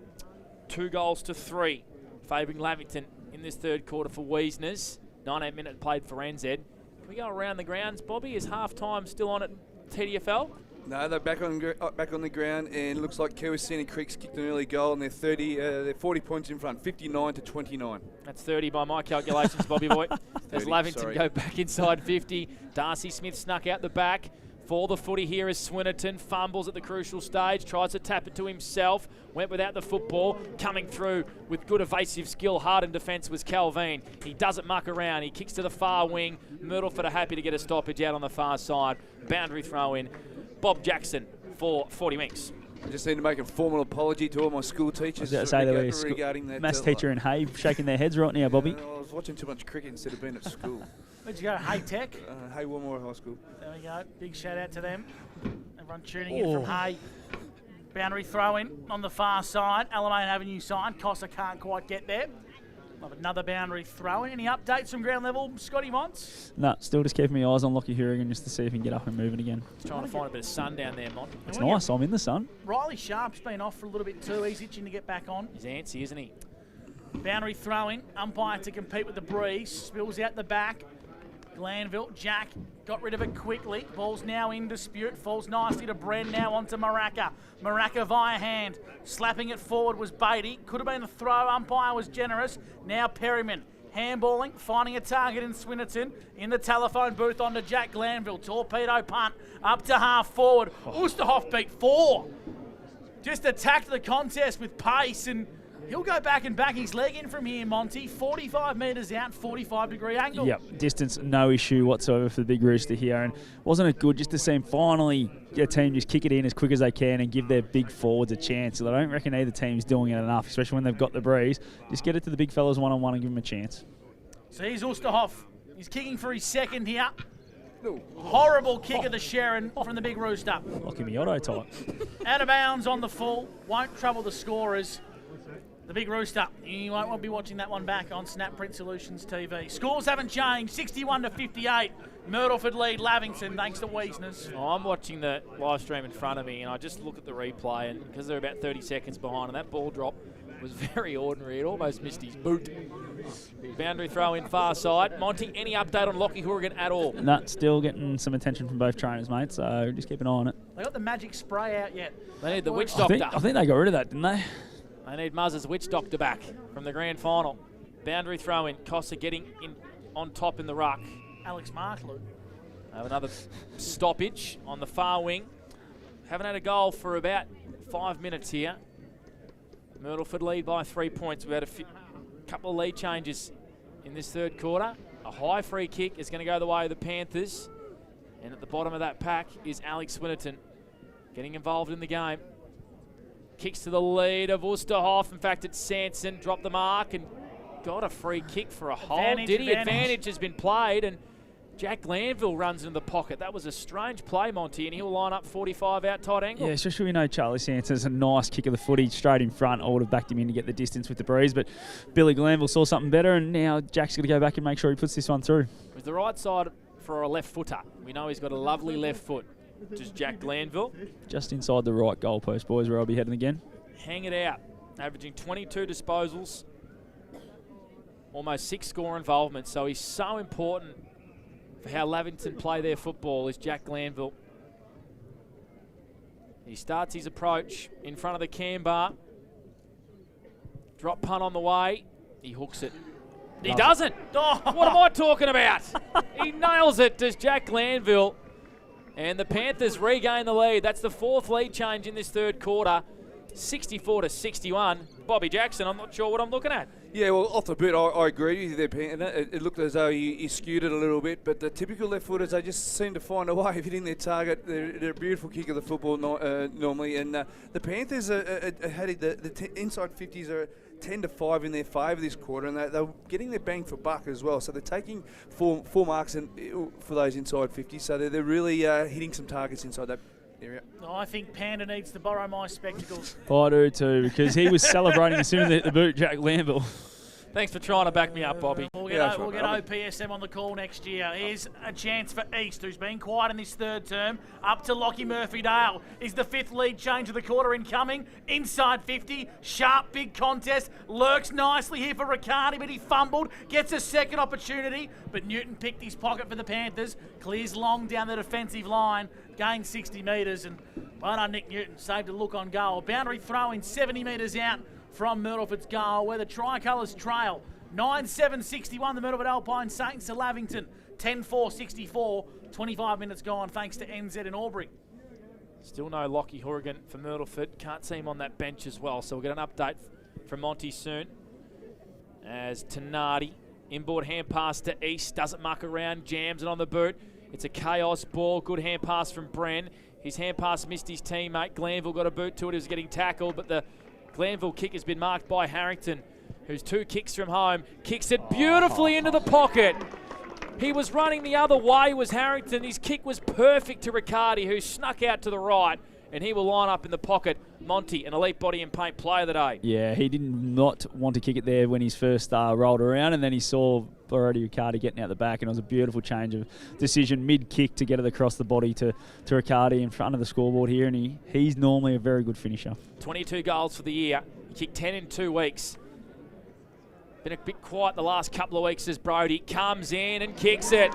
2-3. Favouring Lavington in this third quarter for Wiesners. 19 minutes played for NZ. Can we go around the grounds, Bobby? Is half-time still on at TDFL? No, they're back on the ground, and it looks like Kewasini Creek's kicked an early goal, and they're 40 points in front, 59-29. That's 30 by my calculations, Bobby boy. As 30, Lavington sorry. go back inside 50. Darcy Smith snuck out the back. For the footy here is Swinnerton, fumbles at the crucial stage, tries to tap it to himself, went without the football, coming through with good evasive skill, hard in defence was Calvin. He doesn't muck around, he kicks to the far wing. Myrtleford are happy to get a stoppage out on the far side. Boundary throw in, Bob Jackson for 40 Winks. I just need to make a formal apology to all my school teachers regarding that. Maths teacher and Hay shaking their heads right now, Bobby. I was watching too much cricket instead of being at school. Where'd you go? Hay Tech? Hay Wilmore High School. There we go. Big shout out to them. Everyone tuning in from Hay. Boundary throw in on the far side. Alamein Avenue side. Costa can't quite get there. Love another boundary throw in. Any updates from ground level, Scotty Monts? No, still just keeping my eyes on Lockie Hourigan just to see if he can get up and moving again. Just trying to find a bit of sun down there, Mont. It's nice. I'm in the sun. Riley Sharp's been off for a little bit too. He's itching to get back on. He's antsy, isn't he? Boundary throw in. Umpire to compete with the breeze. Spills out the back. Glanville, Jack got rid of it quickly. Ball's now in dispute. Falls nicely to Bren, now onto Maraca. Maraca via hand. Slapping it forward was Beatty. Could have been a throw. Umpire was generous. Now Perryman. Handballing, finding a target in Swinnerton. In the telephone booth onto Jack Glanville. Torpedo punt. Up to half forward. Oosterhoff beat 4. Just attacked the contest with pace, and he'll go back and back his leg in from here, Monty. 45 metres out, 45-degree angle. Yep, distance, no issue whatsoever for the big rooster here. And wasn't it good just to see him finally get a team just kick it in as quick as they can and give their big forwards a chance? I don't reckon either team's doing it enough, especially when they've got the breeze. Just get it to the big fellas one-on-one and give them a chance. So here's Oosterhoff. He's kicking for his second here. Horrible kick of the Sharon from the big rooster. Lockie Miotto type. Out of bounds on the full. Won't trouble the scorers. The big rooster. You won't be watching that one back on Snap Print Solutions TV. Scores haven't changed. 61-58. Myrtleford lead Lavington thanks to Wiesner's. Oh, I'm watching the live stream in front of me, and I just look at the replay, and because they're about 30 seconds behind, and that ball drop was very ordinary. It almost missed his boot. Boundary throw in far side. Monty, any update on Lockie Hourigan at all? No, still getting some attention from both trainers, mate, so just keep an eye on it. They got the magic spray out yet? They need the witch doctor. I think they got rid of that, didn't they? They need Muzz's witch doctor back from the grand final. Boundary throw in. Costa getting in on top in the ruck. Alex Marklew. Have another stoppage on the far wing. Haven't had a goal for about 5 minutes here. Myrtleford lead by 3 points. We had a couple of lead changes in this third quarter. A high free kick is going to go the way of the Panthers. And at the bottom of that pack is Alex Swinnerton getting involved in the game. Kicks to the lead of Oosterhoff. In fact, it's Sanson. Dropped the mark and got a free kick for a hold. Did he? Advantage has been played, and Jack Glanville runs into the pocket. That was a strange play, Monty, and he'll line up 45 out tight angle. Yeah, especially we know Charlie Sanson's a nice kick of the footy straight in front. I would have backed him in to get the distance with the breeze, but Billy Glanville saw something better, and now Jack's going to go back and make sure he puts this one through. It was the right side for a left footer. We know he's got a lovely left foot. Just Jack Glanville. Just inside the right goalpost, boys, where I'll be heading again. Hang it out. Averaging 22 disposals. Almost 6 score involvements. So he's so important for how Lavington play their football is Jack Glanville. He starts his approach in front of the cam bar. Drop punt on the way. He hooks it. He doesn't. Oh, what am I talking about? He nails it, does Jack Glanville. And the Panthers regain the lead. That's the 4th lead change in this third quarter. 64-61. Bobby Jackson, I'm not sure what I'm looking at. Yeah, well, off the boot, I agree with you there, It looked as though he skewed it a little bit, but the typical left footers, they just seem to find a way of hitting their target. They're a beautiful kick of the football normally, and the Panthers had the inside 50s are 10-5 in their favour this quarter, and they're getting their bang for buck as well. So they're taking four marks for those inside 50s, so they're really hitting some targets inside that area. Oh, I think Panda needs to borrow my spectacles. I do too, because he was celebrating as soon as the boot, Jack Glanville. Thanks for trying to back me up, Bobby. We'll get OPSM on the call next year. Here's a chance for East, who's been quiet in this third term. Up to Lockie Murphy-Dale. Is the 5th lead change of the quarter incoming? Inside 50. Sharp, big contest. Lurks nicely here for Riccardi, but he fumbled. Gets a second opportunity, but Newton picked his pocket for the Panthers. Clears long down the defensive line. Gains 60 metres, and well done, Nick Newton. Saved a look on goal. Boundary throw in 70 metres out from Myrtleford's goal, where the Tricolours trail. 9-7-61, the Myrtleford Alpine Saints to Lavington. 10-4-64, 25 minutes gone thanks to NZ in Albury. Still no Lockie Horrigan for Myrtleford. Can't see him on that bench as well. So we'll get an update from Monty soon. As Tenardi, inboard hand pass to East, doesn't muck around, jams it on the boot. It's a chaos ball. Good hand pass from Bren. His hand pass missed his teammate. Glanville got a boot to it. He was getting tackled, but the Glanville kick has been marked by Harrington, who's 2 kicks from home. Kicks it beautifully into the pocket. He was running the other way, was Harrington. His kick was perfect to Riccardi, who snuck out to the right, and he will line up in the pocket. Monty, an elite body and paint player of the day. Yeah, he did not want to kick it there when he's first rolled around, and then he saw already Riccardi getting out the back, and it was a beautiful change of decision mid-kick to get it across the body to Riccardi in front of the scoreboard here, and he's normally a very good finisher. 22 goals for the year. He kicked 10 in 2 weeks. Been a bit quiet the last couple of weeks as Brodie comes in and kicks it.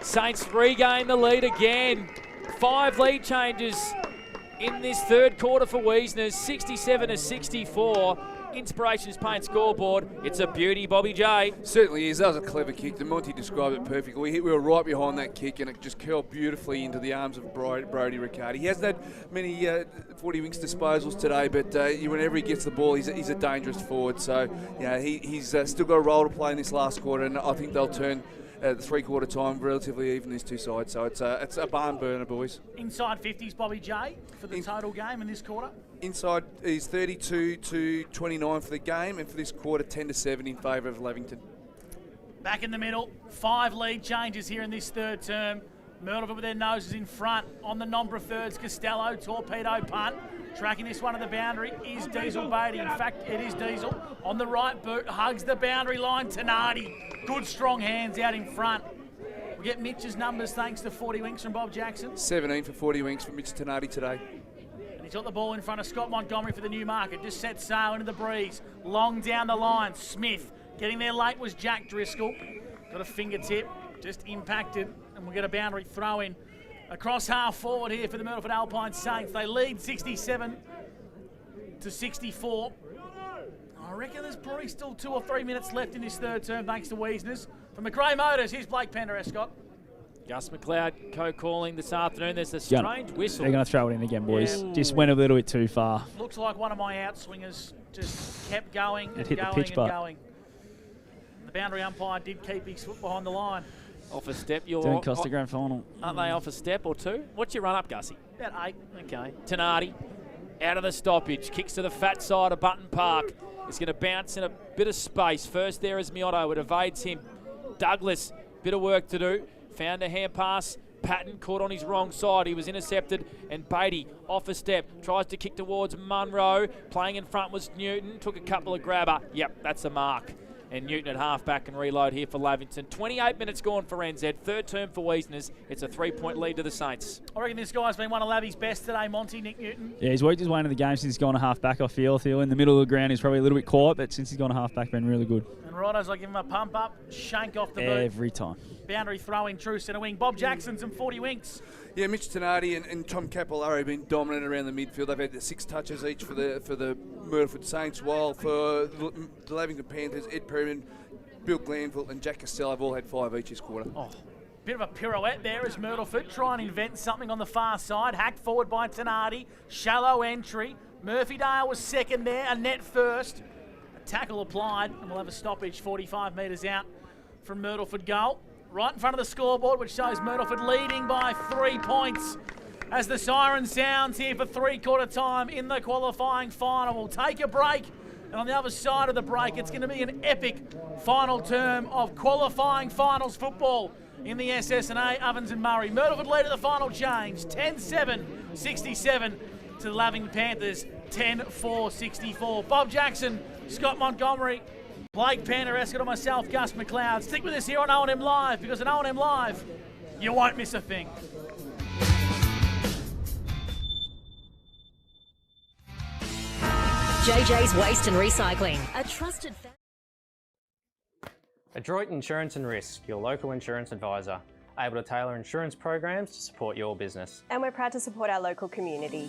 Saints regain the lead again. 5 lead changes in this third quarter for Wiesners, 67-64. Inspirations Paint scoreboard. It's a beauty, Bobby J. Certainly is. That was a clever kick. The Monty described it perfectly. We were right behind that kick, and it just curled beautifully into the arms of Brodie Riccardi. He hasn't had many 40 winks disposals today, but whenever he gets the ball, he's a dangerous forward. So, he's still got a role to play in this last quarter, and I think they'll turn the 3-quarter time relatively even, these two sides. So it's a barn burner, boys. Inside 50s, Bobby J, for the total game in this quarter. Inside is 32-29 for the game, and for this quarter, 10-7 in favour of Lavington. Back in the middle, 5 lead changes here in this third term. Myrtleford with their noses in front on the non-preferreds. Costello, torpedo punt. Tracking this one to the boundary is Diesel Beatty. In fact, it is Diesel. On the right boot, hugs the boundary line. Tenardi, good strong hands out in front. We get Mitch's numbers thanks to 40 winks from Bob Jackson. 17 for 40 winks from Mitch Tenardi today. And he's got the ball in front of Scott Montgomery for the Newmarket. Just set sail into the breeze. Long down the line. Smith getting there late was Jack Driscoll. Got a fingertip, just impacted, and we'll get a boundary throw in. Across half forward here for the Myrtleford Alpine Saints. They lead 67-64. I reckon there's probably still 2 or 3 minutes left in this third term thanks to Wiesners. From McRae Motors, here's Blake Penderescott. Gus McLeod co-calling this afternoon. There's a strange whistle. They're going to throw it in again, boys. Yeah. Just went a little bit too far. Looks like one of my outswingers just kept going and hit going the pitch, and but going. The boundary umpire did keep his foot behind the line. Off a step. Don't cost the grand final. Aren't they off a step or 2? What's your run up, Gussie? About 8. Okay. Tenardi out of the stoppage. Kicks to the fat side of Button Park. It's going to bounce in a bit of space. First there is Miotto. It evades him. Douglas, bit of work to do. Found a hand pass. Patton caught on his wrong side. He was intercepted, and Beatty off a step. Tries to kick towards Munro. Playing in front was Newton. Took a couple of grabber. Yep, that's a mark. And Newton at half-back and reload here for Lavington. 28 minutes gone for NZ. Third term for Wiesners. It's a 3-point lead to the Saints. I reckon this guy's been one of Lavi's best today, Monty, Nick Newton. Yeah, he's worked his way into the game since he's gone to half-back, I feel. In the middle of the ground, he's probably a little bit quiet, but since he's gone to half-back, been really good. And Rightos, I give him a pump up, shank off the boot. Every time. Boundary throw in, true centre wing. Bob Jackson, some 40 winks. Yeah, Mitch Tenardi and Tom Capillaro have been dominant around the midfield. They've had 6 touches each for the Myrtleford Saints, while for the Lavington Panthers, Ed Perryman, Bill Glanville and Jack Costello have all had 5 each this quarter. Oh, bit of a pirouette there as Myrtleford try and invent something on the far side. Hacked forward by Tenardi. Shallow entry. Murphydale was second there. A net first. A tackle applied. And we'll have a stoppage 45 metres out from Myrtleford goal. Right in front of the scoreboard, which shows Myrtleford leading by 3 points. As the siren sounds here for 3-quarter time in the qualifying final. We'll take a break. And on the other side of the break, it's going to be an epic final term of qualifying finals football in the SS&A, Ovens and Murray. Myrtleford lead at the final change, 10-7-67 to the Lavington Panthers, 10-4-64. Bob Jackson, Scott Montgomery, Blake Penderescott and myself, Gus McLeod. Stick with us here on O&M Live, because on O&M Live, you won't miss a thing. JJ's Waste and Recycling, a trusted... Adroit Insurance and Risk, your local insurance advisor, able to tailor insurance programs to support your business. And we're proud to support our local community.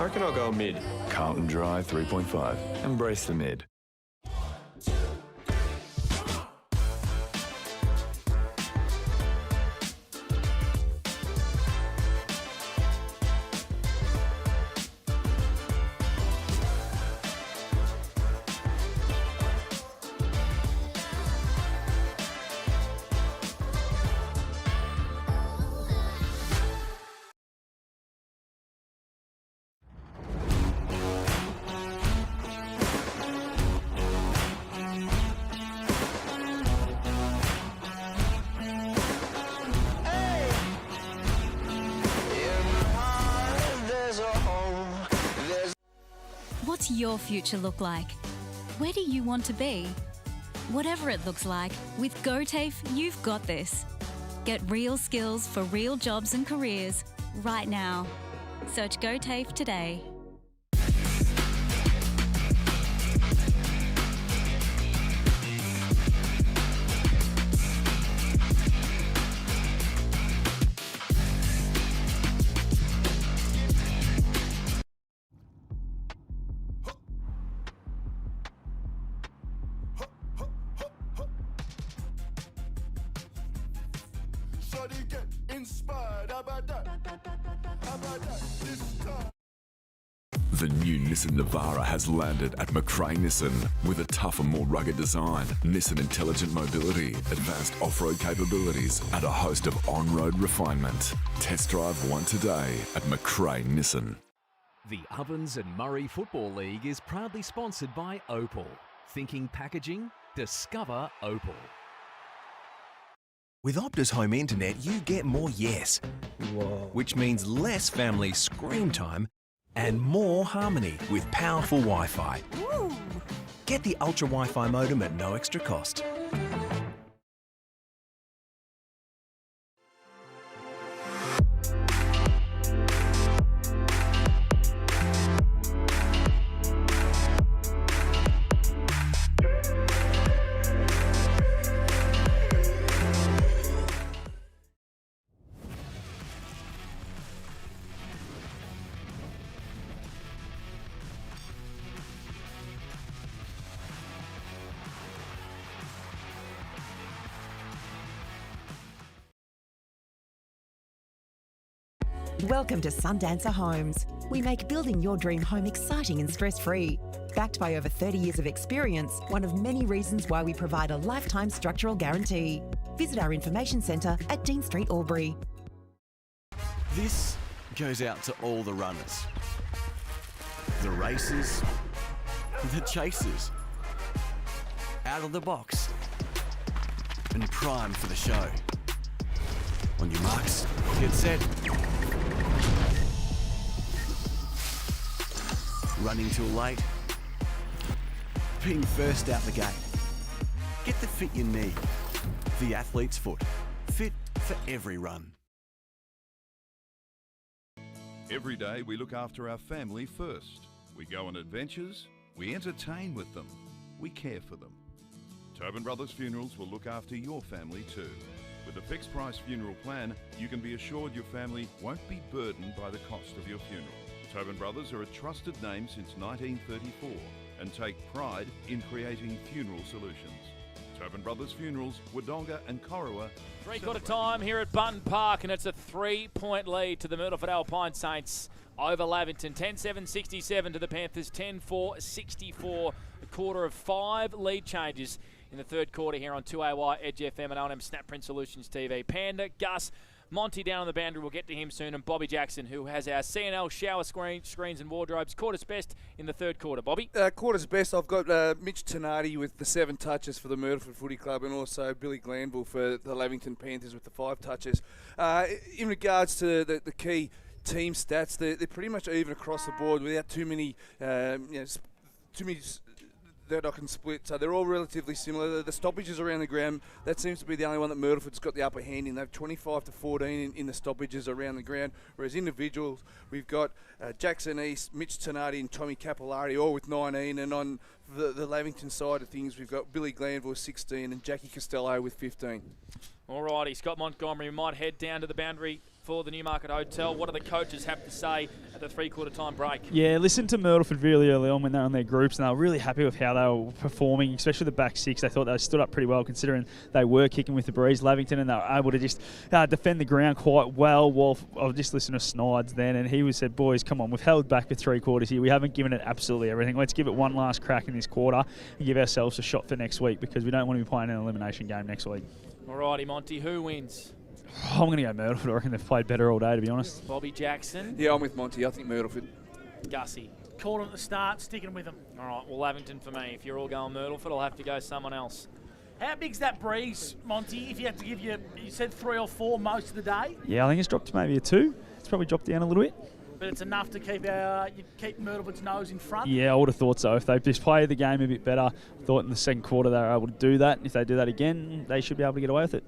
I reckon I'll go mid. Carlton Dry 3.5. Embrace the mid. What's your future look like? Where do you want to be? Whatever it looks like, with GoTAFE, you've got this. Get real skills for real jobs and careers right now. Search GoTAFE today. The new Nissan Navara has landed at McRae Nissan with a tougher, more rugged design, Nissan intelligent mobility, advanced off-road capabilities, and a host of on-road refinement. Test drive one today at McRae Nissan. The Ovens and Murray Football League is proudly sponsored by Opal. Thinking packaging? Discover Opal. With Optus Home Internet, you get more yes. Which means less family screen time and more harmony with powerful Wi-Fi. Get the Ultra Wi-Fi modem at no extra cost. Welcome to Sundancer Homes. We make building your dream home exciting and stress-free. Backed by over 30 years of experience, one of many reasons why we provide a lifetime structural guarantee. Visit our information centre at Dean Street, Albury. This goes out to all the runners, the racers, the chasers, out of the box, and primed for the show. On your marks, get set. Running too late. Being first out the gate. Get the fit you need. The Athlete's Foot. Fit for every run. Every day we look after our family first. We go on adventures, we entertain with them, we care for them. Tobin Brothers Funerals will look after your family too. With a fixed price funeral plan, you can be assured your family won't be burdened by the cost of your funeral. Tobin Brothers are a trusted name since 1934 and take pride in creating funeral solutions. Tobin Brothers Funerals, Wodonga and Corowa. Three-quarter time here at Button Park, and it's a 3-point lead to the Myrtleford Alpine Saints over Lavington. 10-7-67 to the Panthers, 10-4-64. A quarter of 5 lead changes in the third quarter here on 2AY, Edge FM and O&M Snapprint Solutions TV. Panda, Gus, Monty down on the boundary, we'll get to him soon, and Bobby Jackson, who has our CNL shower screens and wardrobes. Quarters best in the third quarter. Bobby? Quarters best, I've got Mitch Tenardi with the 7 touches for the Myrtleford Footy Club, and also Billy Glanville for the Lavington Panthers with the 5 touches. In regards to the key team stats, they're pretty much even across the board without too many that I can split, so they're all relatively similar. The stoppages around the ground, that seems to be the only one that Myrtleford's got the upper hand in. They've 25-14 in the stoppages around the ground, whereas individuals, we've got Jackson East, Mitch Tenardi and Tommy Capillari all with 19, and on the Lavington side of things, we've got Billy Glanville with 16 and Jackie Costello with 15. Alrighty, Scott Montgomery might head down to the boundary for the Newmarket Hotel. What do the coaches have to say at the three-quarter time break? Yeah, listen to Myrtleford really early on when they were on their groups, and they were really happy with how they were performing, especially the back six. They thought they stood up pretty well considering they were kicking with the breeze, Lavington, and they were able to just defend the ground quite well. While I was just listening to Snides then, and he said, boys, come on, we've held back for three quarters here. We haven't given it absolutely everything. Let's give it one last crack in this quarter and give ourselves a shot for next week, because we don't want to be playing an elimination game next week. Alrighty, Monty, who wins? I'm going to go Myrtleford. I reckon they've played better all day, to be honest. Bobby Jackson. Yeah, I'm with Monty. I think Myrtleford. Gussie. Called at the start, sticking with them. All right, well, Lavington for me. If you're all going Myrtleford, I'll have to go someone else. How big's that breeze, Monty? If you had to give you said 3 or 4 most of the day? Yeah, I think it's dropped to maybe a 2. It's probably dropped down a little bit. But it's enough to keep Myrtleford's nose in front? Yeah, I would have thought so. If they just played the game a bit better, I thought in the second quarter they were able to do that. And if they do that again, they should be able to get away with it.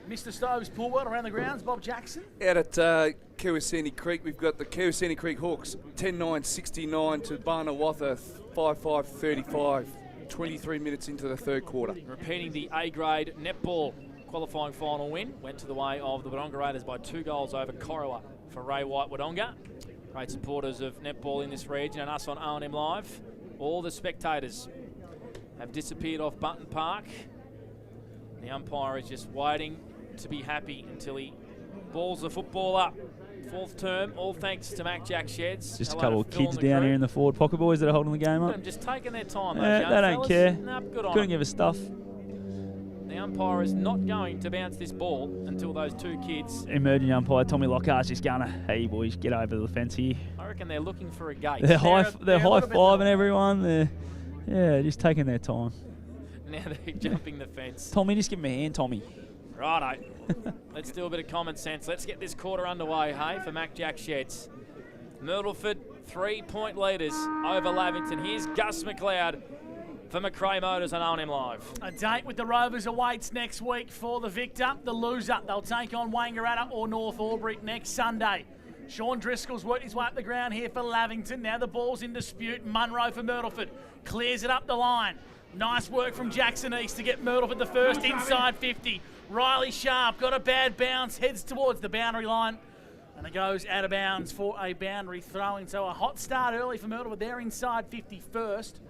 Mr. Stove's pool world around the grounds, Bob Jackson. Out at Kewasini Creek, we've got the Kewasini Creek Hawks, 10-9-69 to Barnawatha, 5-5-35, 23 minutes into the third quarter. Repeating the A-grade netball qualifying final win, went to the way of the Wodonga Raiders by 2 goals over Corowa for Ray White Wodonga. Great supporters of netball in this region, and us on O&M Live. All the spectators have disappeared off Button Park. The umpire is just waiting to be happy until he balls the football up. 4th term, all thanks to Mac Jack Sheds. Just a couple of kids down here in the forward pocket, boys, that are holding the game up. Just taking their time, They don't care. Nope, good on Couldn't give a stuff. The umpire is not going to bounce this ball until those 2 kids. Emerging umpire Tommy Lockhart's just going, hey boys, get over the fence here. I reckon they're looking for a gate. They're high-fiving everyone. They're just taking their time. Now they're jumping the fence. Tommy, just give me a hand, Tommy. Righto. Let's do a bit of common sense. Let's get this quarter underway, hey, for Mac Jack Sheds. Myrtleford, 3-point leaders over Lavington. Here's Gus McLeod for McRae Motors on O&M Live. A date with the Rovers awaits next week for the victor. The loser, they'll take on Wangaratta or North Albury next Sunday. Sean Driscoll's worked his way up the ground here for Lavington. Now the ball's in dispute. Munro for Myrtleford. Clears it up the line. Nice work from Jackson East to get Myrtleford the first inside 50. Riley Sharp got a bad bounce, heads towards the boundary line. And it goes out of bounds for a boundary throwing. So a hot start early for Myrtleford. They're inside 50 first.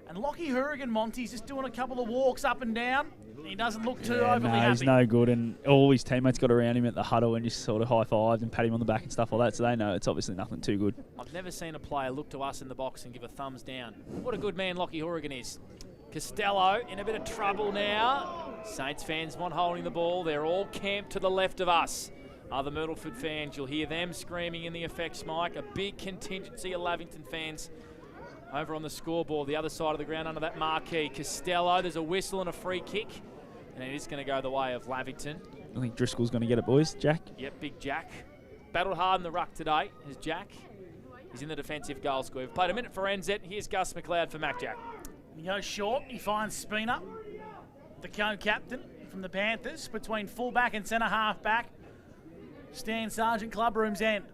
And Lockie Hourigan, Monty's just doing a couple of walks up and down. He doesn't look too overly happy. He's no good. And all his teammates got around him at the huddle and just sort of high-fived and pat him on the back and stuff like that. So they know it's obviously nothing too good. I've never seen a player look to us in the box and give a thumbs down. What a good man Lockie Hourigan is. Costello in a bit of trouble now. Saints fans not holding the ball. They're all camped to the left of us. Other Myrtleford fans, you'll hear them screaming in the effects mic. A big contingency of Lavington fans over on the scoreboard, the other side of the ground under that marquee. Costello, there's a whistle and a free kick. And it is going to go the way of Lavington. I think Driscoll's going to get it, boys. Jack? Yep, big Jack. Battled hard in the ruck today, is Jack. He's in the defensive goal square. We've played a minute for NZ. Here's Gus McLeod for Mac Jack. He goes short. He finds Spina, the co-captain from the Panthers, between fullback and centre half-back. Stan Sargent, clubroom's end.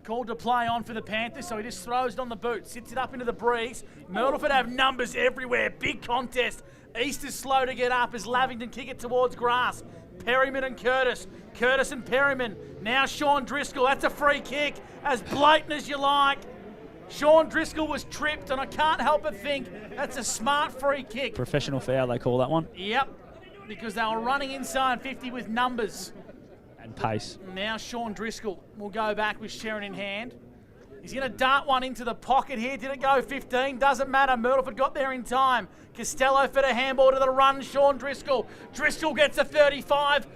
Called to play on for the Panthers, so he just throws it on the boot, sits it up into the breeze. Myrtleford have numbers everywhere. Big contest. East is slow to get up as Lavington kick it towards grass. Perryman and Curtis. Curtis and Perryman. Now Sean Driscoll. That's a free kick. As blatant as you like. Sean Driscoll was tripped, and I can't help but think that's a smart free kick. Professional foul, they call that one. Yep, because they were running inside 50 with numbers. And pace. Now Sean Driscoll will go back with Sharon in hand. He's going to dart one into the pocket here. Did it go 15? Doesn't matter. Myrtleford got there in time. Costello fit a handball to the run. Sean Driscoll. Driscoll gets a 35.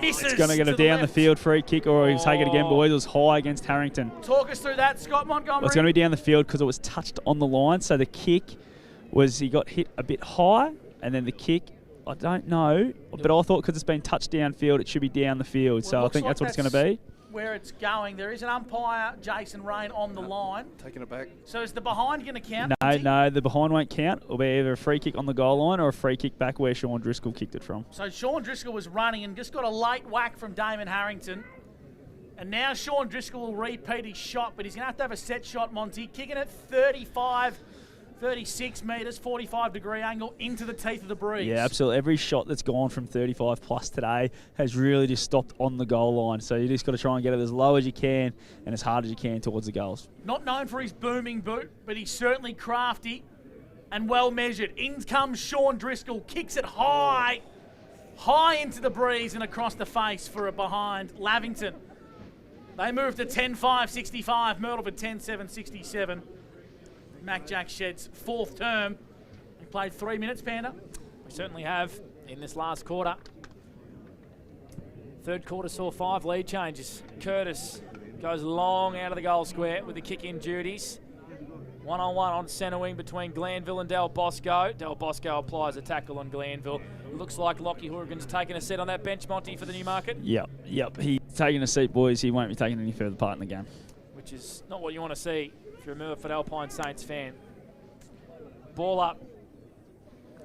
Misses. It's going to get a down the field free kick, or he'll take it again, boys. It was high against Harrington. Talk us through that, Scott Montgomery. Well, it's going to be down the field because it was touched on the line. So the kick was, he got hit a bit high, and then the kick, I don't know, but I thought because it's been touched downfield, it should be down the field. So I think that's what it's going to be. Where it's going. There is an umpire, Jason Rain, on the line. Taking it back. So is the behind going to count? No, the behind won't count. It'll be either a free kick on the goal line or a free kick back where Sean Driscoll kicked it from. So Sean Driscoll was running and just got a late whack from Damon Harrington. And now Sean Driscoll will repeat his shot, but he's going to have a set shot, Monty. Kicking it 35 36 metres, 45-degree angle into the teeth of the breeze. Yeah, absolutely. Every shot that's gone from 35 plus today has really just stopped on the goal line. So you just got to try and get it as low as you can and as hard as you can towards the goals. Not known for his booming boot, but he's certainly crafty and well measured. In comes Sean Driscoll, kicks it high into the breeze and across the face for a behind Lavington. They move to 10-5-65, Myrtleford 10-7-67. Mac Jack Shed's fourth term. He played 3 minutes, Panda. We certainly have in this last quarter. Third quarter saw 5 lead changes. Curtis goes long out of the goal square with the kick-in duties. One-on-one on centre wing between Glanville and Del Bosco. Del Bosco applies a tackle on Glanville. Looks like Lockie Hourigan's taking a seat on that bench, Monty, for the Newmarket. Yep. He's taking a seat, boys. He won't be taking any further part in the game. Which is not what you want to see if you're a Myrtleford Alpine Saints fan. Ball up.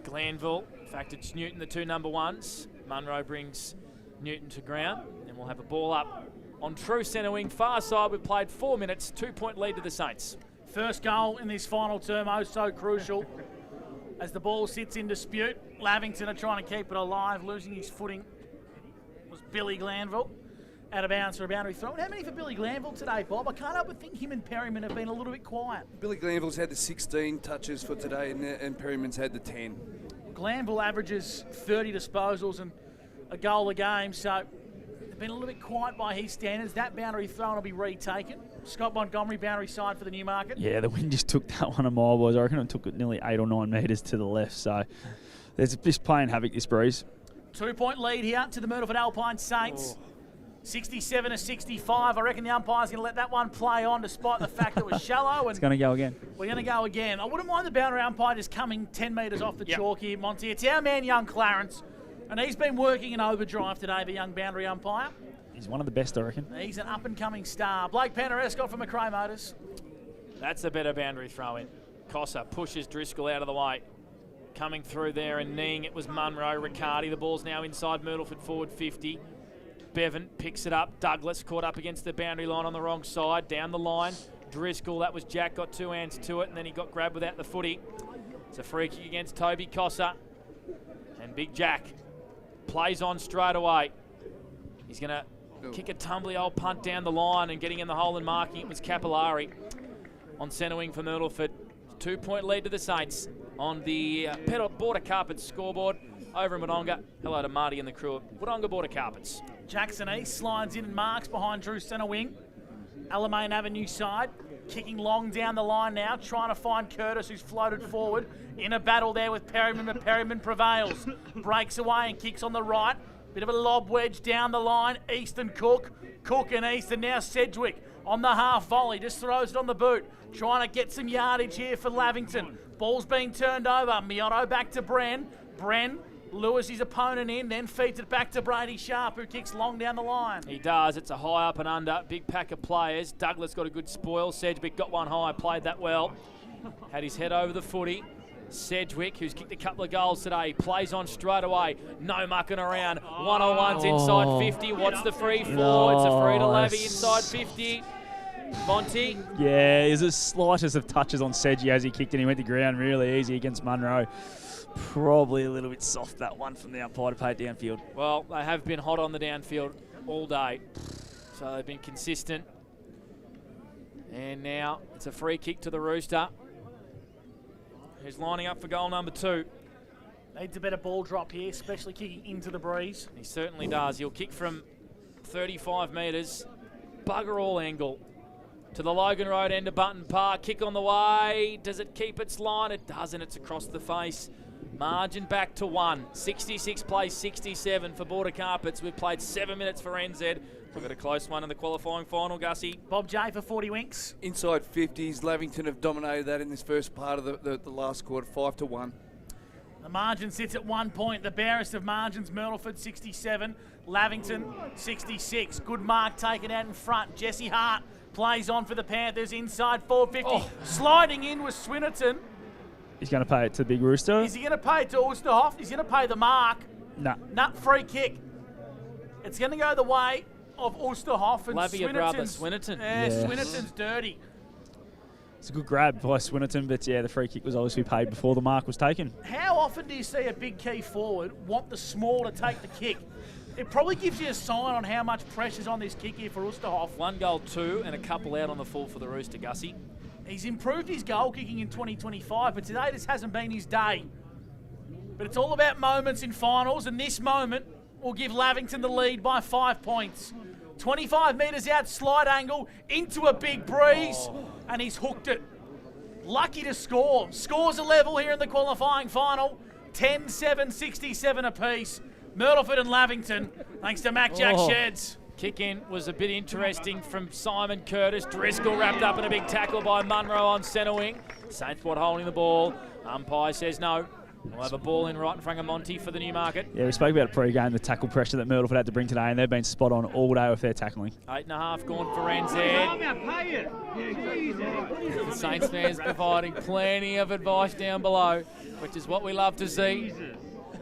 Glanville. In fact, it's Newton, the 2 number 1s. Munro brings Newton to ground. And we'll have a ball up on true centre wing. Far side, we've played 4 minutes. 2-point lead to the Saints. First goal in this final term, oh so crucial. As the ball sits in dispute, Lavington are trying to keep it alive. Losing his footing was Billy Glanville. Out of bounds for a boundary throw. And how many for Billy Glanville today, Bob? I can't help but think him and Perryman have been a little bit quiet. Billy Glanville's had the 16 touches for today, and Perryman's had the 10. Glanville averages 30 disposals and a goal a game, so they've been a little bit quiet by his standards. That boundary throw will be retaken. Scott Montgomery, boundary side for the Newmarket. Yeah, the wind just took that one a mile, boys. I reckon it took it nearly 8 or 9 metres to the left, so there's just playing havoc, this breeze. 2-point lead here to the Myrtleford Alpine Saints. 67-65. I reckon the umpire's going to let that one play on despite the fact it was shallow. And it's going to go again. We're going to go again. I wouldn't mind the boundary umpire just coming 10 metres off the chalk here, Monty. It's our man, young Clarence, and he's been working in overdrive today, the young boundary umpire. He's one of the best, I reckon. He's an up-and-coming star. Blake Panterescott from McRae Motors. That's a better boundary throw-in. Cossa pushes Driscoll out of the way. Coming through there and kneeing it was Munro. Riccardi, the ball's now inside Myrtleford forward 50. Bevan picks it up. Douglas caught up against the boundary line on the wrong side. Down the line. Driscoll, that was Jack, got 2 hands to it, and then he got grabbed without the footy. It's a free kick against Toby Cossa. And Big Jack plays on straight away. He's going to kick a tumbly old punt down the line, and getting in the hole and marking it was Capillari on centre wing for Myrtleford. 2-point lead to the Saints on the Border Carpets scoreboard over in Wodonga. Hello to Marty and the crew at Wodonga Border Carpets. Jackson East slides in and marks behind Drew centre wing. Alamein Avenue side, kicking long down the line now, trying to find Curtis, who's floated forward in a battle there with Perryman, but Perryman prevails. Breaks away and kicks on the right. Bit of a lob wedge down the line. Easton Cook. Cook and Easton. Now Sedgwick on the half volley. Just throws it on the boot. Trying to get some yardage here for Lavington. Ball's being turned over. Miotto back to Bren. Bren lures his opponent in, then feeds it back to Brady Sharp, who kicks long down the line. He does. It's a high up and under. Big pack of players. Douglas got a good spoil. Sedgwick got one high. Played that well. Had his head over the footy. Sedgwick, who's kicked a couple of goals today, plays on straight away. No mucking around. One-on-ones inside 50. What's the free for? It's a free to Lavy inside 50. Monty. Yeah, there's the slightest of touches on Sedgy as he kicked and he went to ground really easy against Munro. Probably a little bit soft, that one from the umpire to play it downfield. Well, they have been hot on the downfield all day, so they've been consistent. And now it's a free kick to the Rooster, who's lining up for goal number 2. Needs a better ball drop here, especially kicking into the breeze. He certainly does. He'll kick from 35 metres, bugger all angle, to the Logan Road end of Button Park. Kick on the way. Does it keep its line? It doesn't. It's across the face. Margin back to 1. 66 plays 67 for Border Carpets. We've played 7 minutes for NZ. We've got a close one in the qualifying final, Gussie. Bob J for 40 winks. Inside 50s. Lavington have dominated that in this first part of the last quarter, 5-1. The margin sits at 1 point. The barest of margins, Myrtleford 67, Lavington 66. Good mark taken out in front. Jesse Hart plays on for the Panthers inside 450. Sliding in was Swinnerton. He's going to pay it to Big Rooster. Is he going to pay it to Ulsterhoff? He's going to pay the mark. Nah. Free kick. It's going to go the way of Ulsterhoff and Lavia brother Swinnerton. Yeah, Swinnerton's dirty. It's a good grab by Swinnerton, but yeah, the free kick was obviously paid before the mark was taken. How often do you see a big key forward want the small to take the kick? It probably gives you a sign on how much pressure's on this kick here for Oosterhoff. 1 goal, 2, and a couple out on the full for the Rooster, Gussie. He's improved his goal kicking in 2025, but today this hasn't been his day. But it's all about moments in finals, and this moment will give Lavington the lead by 5 points. 25 metres out, slide angle, into a big breeze, and he's hooked it. Lucky to score. Scores a level here in the qualifying final. 10-7, 67 apiece. Myrtleford and Lavington, thanks to Mac Jack Sheds. Kick in was a bit interesting from Simon Curtis. Driscoll wrapped up in a big tackle by Munro on centre wing. Saintswood holding the ball. Umpire says no. We'll have a ball in right in front of Monty for the Newmarket. Yeah, we spoke about it pre-game, the tackle pressure that Myrtleford had to bring today, and they've been spot on all day with their tackling. 8.5 gone for NZ. The Saints fans providing plenty of advice down below, which is what we love to see.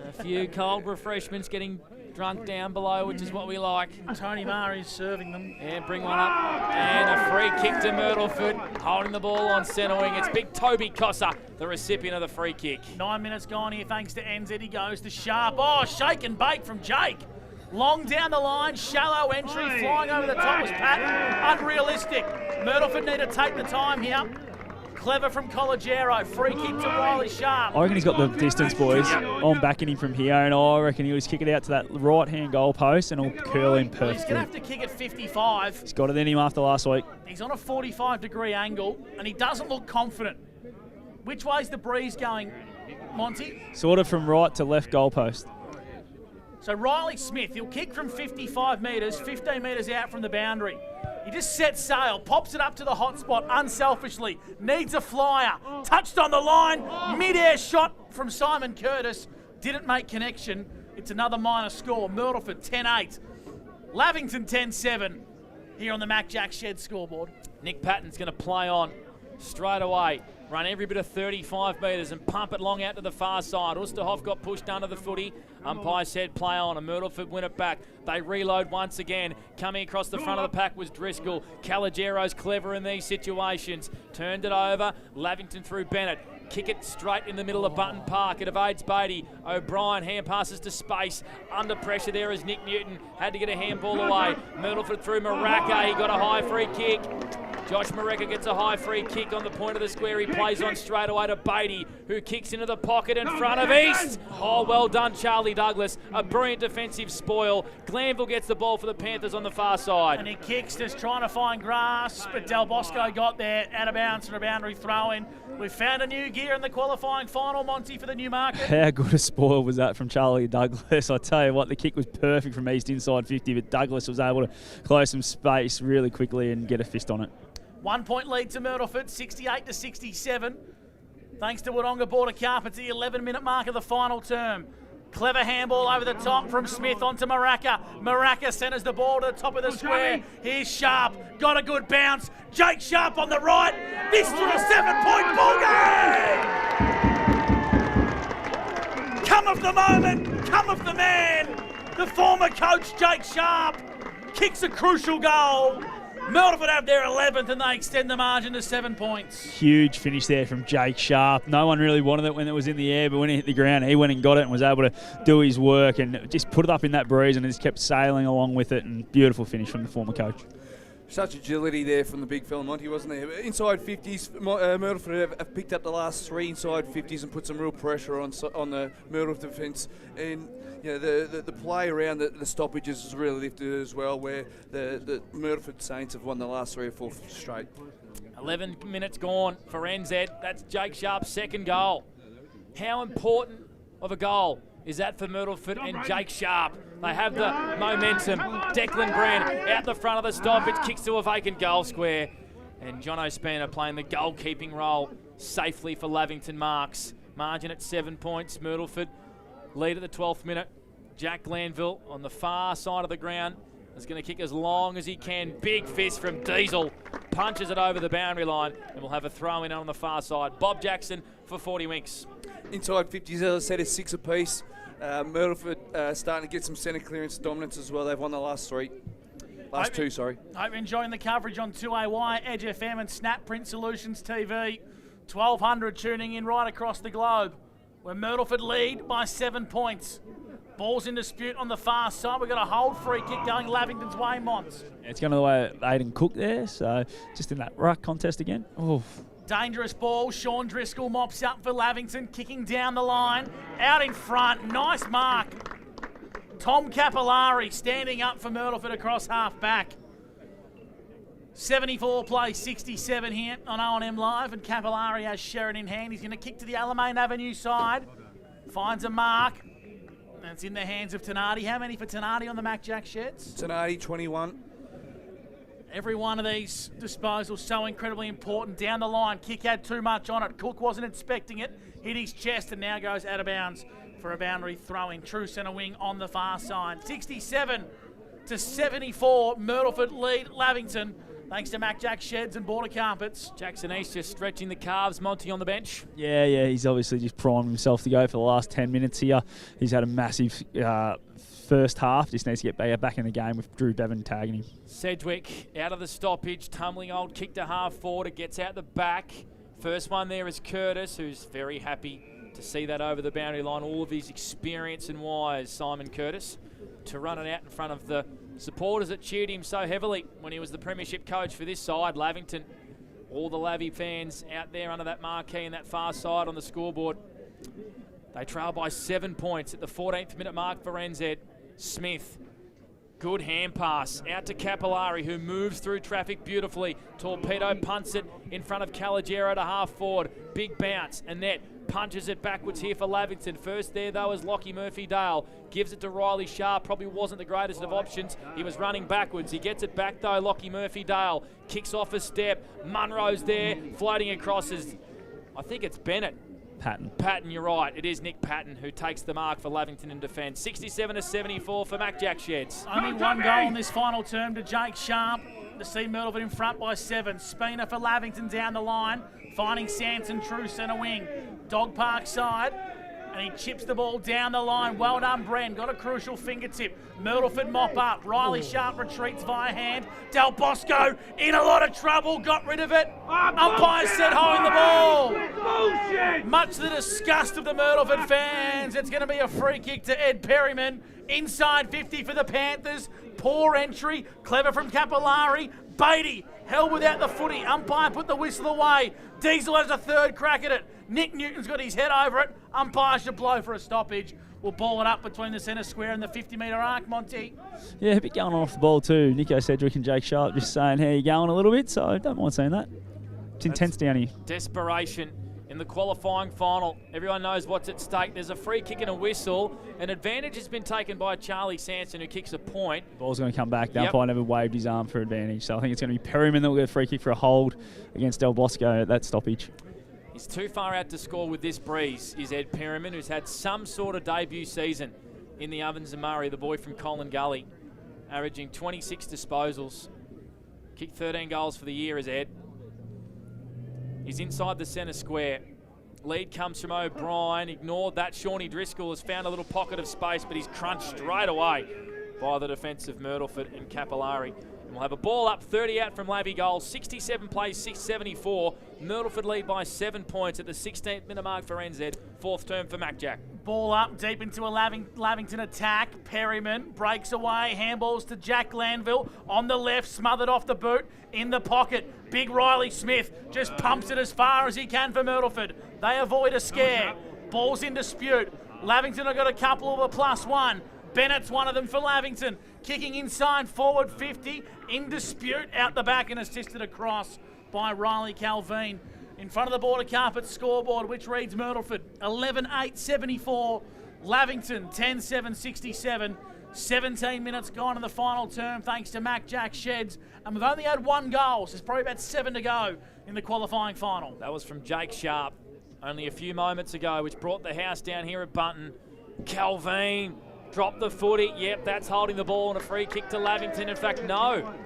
A few cold refreshments getting drunk down below, which is what we like. Tony Murray's serving them. And bring one up. And a free kick to Myrtleford, holding the ball on centre wing. It's big Toby Cossa, the recipient of the free kick. 9 minutes gone here thanks to NZ. He goes to Sharp. Oh, shake and bake from Jake. Long down the line, shallow entry, flying over the top was Patton. Unrealistic. Myrtleford need to take the time here. Clever from Collegiero. Free kick to Riley Sharp. I reckon he's got the distance, boys. I'm backing him from here, and I reckon he'll just kick it out to that right-hand goal post, and he'll curl in Well, he's perfectly. going to have to kick at 55. He's got it in him after last week. He's on a 45-degree angle, and he doesn't look confident. Which way's the breeze going, Monty? Sort of from right to left goal post. So Riley Smith, he'll kick from 55 metres, 15 metres out from the boundary. He just sets sail, pops it up to the hot spot unselfishly, needs a flyer, touched on the line, mid-air shot from Simon Curtis, didn't make connection. It's another minor score. Myrtleford 10-8, Lavington 10-7 here on the Mac Jack Shed scoreboard. Nick Patton's going to play on straight away. Run every bit of 35 metres and pump it long out to the far side. Oosterhoff got pushed under the footy. Umpire said play on, and Myrtleford win it back. They reload once again. Coming across the front of the pack was Driscoll. Caligero's clever in these situations. Turned it over. Lavington through Bennett. Kick it straight in the middle of Button Park. It evades Beatty. O'Brien hand passes to space. Under pressure there is Nick Newton. Had to get a handball away. Myrtleford through Maraka. He got a high free kick. Josh Mareka gets a high free kick on the point of the square. He plays on straight away to Beatty, who kicks into the pocket in front of East. Oh, well done, Charlie Douglas. A brilliant defensive spoil. Glanville gets the ball for the Panthers on the far side. And he kicks, just trying to find grass, but Del Bosco got there, out of bounds for a boundary throw-in. We've found a new gear in the qualifying final, Monty, for the Newmarket. How good a spoil was that from Charlie Douglas? I tell you what, the kick was perfect from East inside 50, but Douglas was able to close some space really quickly and get a fist on it. 1 point lead to Myrtleford, 68-67. Thanks to Wodonga Border Carpets, the 11-minute mark of the final term. Clever handball over the top from Smith onto Maraka. Maraka centres the ball to the top of the square. Here's Sharp, got a good bounce. Jake Sharp on the right. This to a 7-point ball game. Come of the moment, come of the man. The former coach, Jake Sharp, kicks a crucial goal. Myrtleford have their 11th and they extend the margin to 7 points. Huge finish there from Jake Sharp. No one really wanted it when it was in the air, but when it hit the ground, he went and got it and was able to do his work and just put it up in that breeze and just kept sailing along with it. And beautiful finish from the former coach. Such agility there from the big fella Monty, wasn't there? Inside 50s, Myrtleford have picked up the last 3 inside 50s and put some real pressure on the Myrtleford defence. And you know, the play around the stoppages has really lifted as well, where the Myrtleford Saints have won the last 3 or 4 straight. 11 minutes gone for NZ. That's Jake Sharp's second goal. How important of a goal is that for Myrtleford and Jake Sharp? They have the momentum. Declan Brand out the front of the stoppage, kicks to a vacant goal square. And John O'Spanner playing the goalkeeping role safely for Lavington Marks. Margin at 7 points. Myrtleford lead at the 12th minute. Jack Glanville on the far side of the ground is going to kick as long as he can. Big fist from Diesel. Punches it over the boundary line, and we'll have a throw in on the far side. Bob Jackson for 40 winks. Inside 50s, as I said, is 6 apiece. Myrtleford starting to get some centre clearance dominance as well. They've won the last 3. Last two, sorry. Hope you're enjoying the coverage on 2AY, Edge FM and Snap Print Solutions TV. 1,200 tuning in right across the globe. Where Myrtleford lead by 7 points. Ball's in dispute on the far side. We've got a hold free kick going Lavington's way, Mons. It's going the way of Aiden Cook there, so just in that ruck contest again. Oof. Dangerous ball. Sean Driscoll mops up for Lavington, kicking down the line. Out in front. Nice mark. Tom Capillari standing up for Myrtleford across half back. 74 plays 67 here on O&M Live, and Capillari has Sheridan in hand. He's going to kick to the Alamein Avenue side. Finds a mark. And it's in the hands of Tenardi. How many for Tenardi on the Mac Jack Sheds? Tenardi, 21. Every one of these disposals so incredibly important. Down the line, kick had too much on it. Cook wasn't expecting it. Hit his chest and now goes out of bounds for a boundary throw-in. True centre wing on the far side. 67 to 74. Myrtleford lead Lavington. Thanks to Mac Jack Sheds and Border Carpets. Jackson East just stretching the calves. Monty on the bench. Yeah, he's obviously just primed himself to go for the last 10 minutes here. He's had a massive first half. Just needs to get back in the game with Drew Bevan tagging him. Sedgwick out of the stoppage. Tumbling old kick to half forward. It gets out the back. First one there is Curtis, who's very happy to see that over the boundary line. All of his experience and wise, Simon Curtis, to run it out in front of the supporters that cheered him so heavily when he was the premiership coach for this side, Lavington. All the Lavy fans out there under that marquee and that far side on the scoreboard. They trail by 7 points at the 14th minute mark for NZ. Smith, good hand pass out to Capillari, who moves through traffic beautifully. Torpedo punts it in front of Calagero to half forward. Big bounce. Annette punches it backwards here for Lavington. First there, though, is Lockie Murphy-Dale. Gives it to Riley Sharp. Probably wasn't the greatest of options. He was running backwards. He gets it back, though, Lockie Murphy-Dale. Kicks off a step. Munro's there, floating across as, I think it's Bennett. Patton, you're right. It is Nick Patton who takes the mark for Lavington in defence. 67 to 74 for Mac Jack Sheds. Only one goal in this final term to Jake Sharp to see Myrtleford in front by 7. Spina for Lavington down the line, finding Sanson true centre wing. Dog Park side, and he chips the ball down the line. Well done, Bren. Got a crucial fingertip. Myrtleford mop up. Riley Sharp retreats via hand. Del Bosco in a lot of trouble. Got rid of it. Umpire said holding the ball. Bullshit. Much to the disgust of the Myrtleford fans, it's going to be a free kick to Ed Perryman. Inside 50 for the Panthers. Poor entry. Clever from Capillari. Beatty held without the footy. Umpire put the whistle away. Diesel has a third crack at it. Nick Newton's got his head over it. Umpire should blow for a stoppage. We'll ball it up between the centre square and the 50-metre arc, Monty. Yeah, a bit going on off the ball too. Nico Sedgwick and Jake Sharp just saying how you going a little bit, so I don't mind saying that. It's intense down here. Desperation in the qualifying final. Everyone knows what's at stake. There's a free kick and a whistle. An advantage has been taken by Charlie Sanson, who kicks a point. Ball's going to come back. The umpire never waved his arm for advantage, so I think it's going to be Perryman that will get a free kick for a hold against Del Bosco at that stoppage. He's too far out to score with this breeze, is Ed Perryman, who's had some sort of debut season in the Ovens and Murray, the boy from Colin Gully, averaging 26 disposals. Kicked 13 goals for the year is Ed. He's inside the centre square. Lead comes from O'Brien. Ignored that. Shawnee Driscoll has found a little pocket of space, but he's crunched straight away by the defensive Myrtleford and Capillari. We'll have a ball up, 30 out from Lavy goal. 67 plays, 674. Myrtleford lead by 7 points at the 16th minute mark for NZ. Fourth term for Mac Jack. Ball up deep into a Lavington attack. Perryman breaks away. Handballs to Jack Glanville on the left, smothered off the boot. In the pocket, big Riley Smith just pumps it as far as he can for Myrtleford. They avoid a scare. Ball's in dispute. Lavington have got a couple of a +1. Bennett's one of them for Lavington. Kicking inside, forward 50. In dispute, out the back and assisted across by Riley Calveen. In front of the Border Carpet scoreboard, which reads Myrtleford 11-8-74. Lavington 10-7-67. 17 minutes gone in the final term thanks to Mac Jack Sheds. And we've only had one goal, so there's probably about 7 to go in the qualifying final. That was from Jake Sharp only a few moments ago, which brought the house down here at Bunton. Calveen dropped the footy. Yep, that's holding the ball and a free kick to Lavington. In fact, no.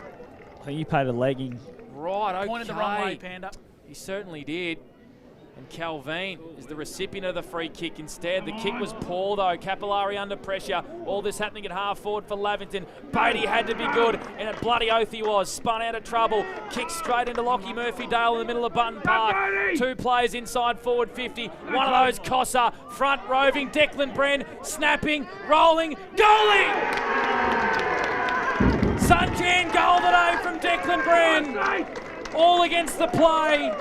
I think he paid a legging. Right, okay. Pointed the wrong way, Panda. He certainly did. And Calvin is the recipient of the free kick instead. The kick was poor though. Capillari under pressure. All this happening at half forward for Lavington. Beatty had to be good, and a bloody oath he was. Spun out of trouble. Kicked straight into Lockie Murphy-Dale in the middle of Button Park. 2 players inside forward 50. One of those Cossa. Front roving. Declan Bren snapping, rolling, goaling! Sunjan goal today from Declan Bren. All against the play.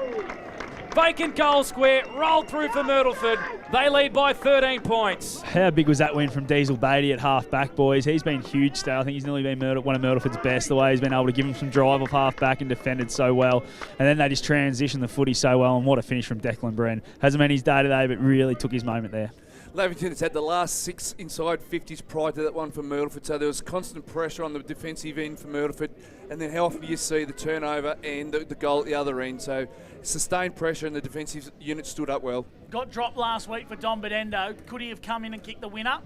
Vacant goal square, rolled through for Myrtleford. They lead by 13 points. How big was that win from Diesel Beatty at half-back, boys? He's been huge today. I think he's nearly been one of Myrtleford's best, the way he's been able to give him some drive off half-back and defended so well. And then they just transitioned the footy so well, and what a finish from Declan Bren. Hasn't been his day today, but really took his moment there. Lavington has had the last 6 inside 50s prior to that one for Myrtleford, so there was constant pressure on the defensive end for Myrtleford, and then how often do you see the turnover and the goal at the other end? So sustained pressure and the defensive unit stood up well. Got dropped last week for Don Bedendo. Could he have come in and kicked the winner?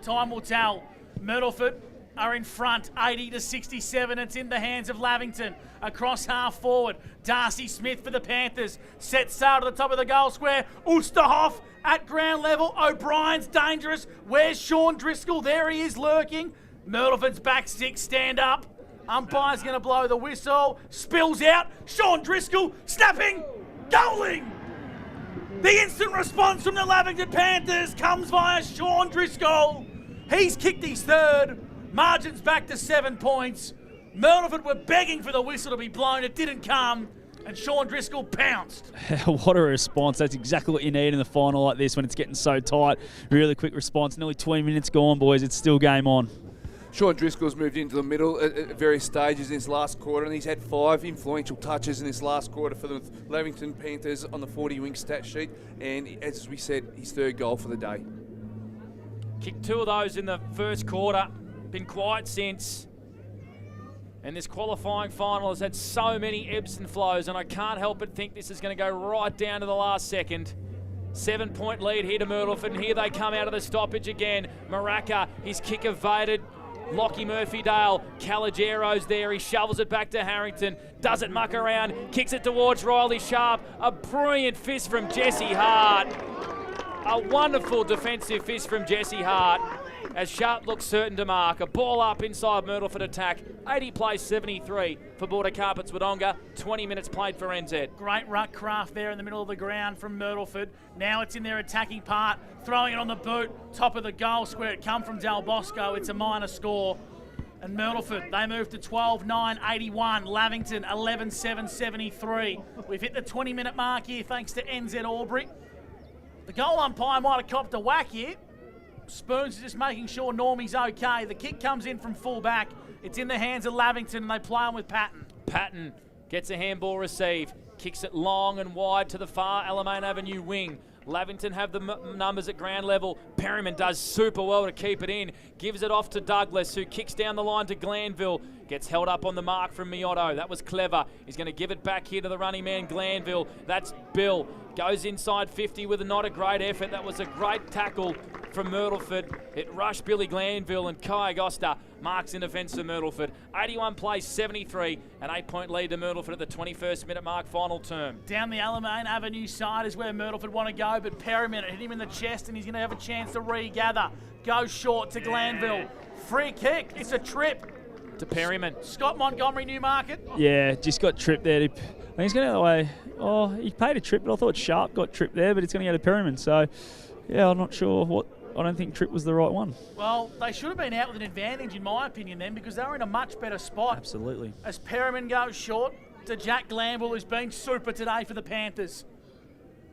Time will tell. Myrtleford are in front, 80-67. It's in the hands of Lavington. Across half forward, Darcy Smith for the Panthers. Set sail to the top of the goal square. Oosterhoff at ground level. O'Brien's dangerous. Where's Sean Driscoll? There he is lurking. Myrtleford's back six, stand up. Umpire's going to blow the whistle. Spills out. Sean Driscoll snapping, goaling. The instant response from the Lavington Panthers comes via Sean Driscoll. He's kicked his third. Margin's back to 7 points. Myrtleford were begging for the whistle to be blown. It didn't come, and Sean Driscoll pounced. What a response. That's exactly what you need in the final like this when it's getting so tight. Really quick response. Nearly 20 minutes gone, boys. It's still game on. Sean Driscoll's moved into the middle at various stages in his last quarter, and he's had 5 influential touches in this last quarter for the Lavington Panthers on the 40-wing stat sheet, and as we said, his third goal for the day. Kicked 2 of those in the first quarter. Been quiet since. And this qualifying final has had so many ebbs and flows, and I can't help but think this is going to go right down to the last second. 7-point lead here to Myrtleford, and here they come out of the stoppage again. Maraca, his kick evaded. Lockie Murphy-Dale, Caligero's there, he shovels it back to Harrington, doesn't muck around, kicks it towards Riley Sharp. A brilliant fist from Jesse Hart. A wonderful defensive fist from Jesse Hart as Sharp looks certain to mark. A ball up inside Myrtleford attack. 80 plays 73 for Border Carpets Wodonga. 20 minutes played for NZ. Great ruck craft there in the middle of the ground from Myrtleford. Now it's in their attacking part, throwing it on the boot, top of the goal square. It come from Del Bosco. It's a minor score. And Myrtleford, they move to 12-9-81. Lavington, 11-7-73. We've hit the 20-minute mark here thanks to NZ Albury. The goal umpire might have copped a whack here. Spoons is just making sure Normie's okay. The kick comes in from full back. It's in the hands of Lavington, and they play on with Patton. Patton gets a handball receive, kicks it long and wide to the far Alamein Avenue wing. Lavington have the numbers at ground level. Perryman does super well to keep it in. Gives it off to Douglas, who kicks down the line to Glanville. Gets held up on the mark from Miotto. That was clever. He's going to give it back here to the running man, Glanville. That's Bill. Goes inside 50 with not a great effort. That was a great tackle from Myrtleford. It rushed Billy Glanville, and Kai Agosta marks in defence for Myrtleford. 81 plays 73, an 8-point lead to Myrtleford at the 21st minute mark, final term. Down the Alamein Avenue side is where Myrtleford want to go, but Perryman hit him in the chest, and he's going to have a chance to regather. Goes short to Glanville. Free kick. It's a trip to Perryman. Scott Montgomery, Newmarket. Yeah, just got tripped there. I think he's going to go away. Oh, he paid a trip, but I thought Sharp got tripped there, but it's going to go to Perryman. So, yeah, I'm not sure what. I don't think trip was the right one. Well, they should have been out with an advantage, in my opinion, then, because they were in a much better spot. Absolutely. As Perryman goes short to Jack Glanville, who's been super today for the Panthers.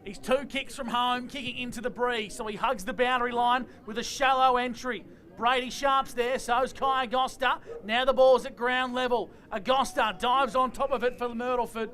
He's 2 kicks from home, kicking into the breeze, so he hugs the boundary line with a shallow entry. Brady Sharp's there, so's Kai Agosta. Now the ball's at ground level. Agosta dives on top of it for Myrtleford.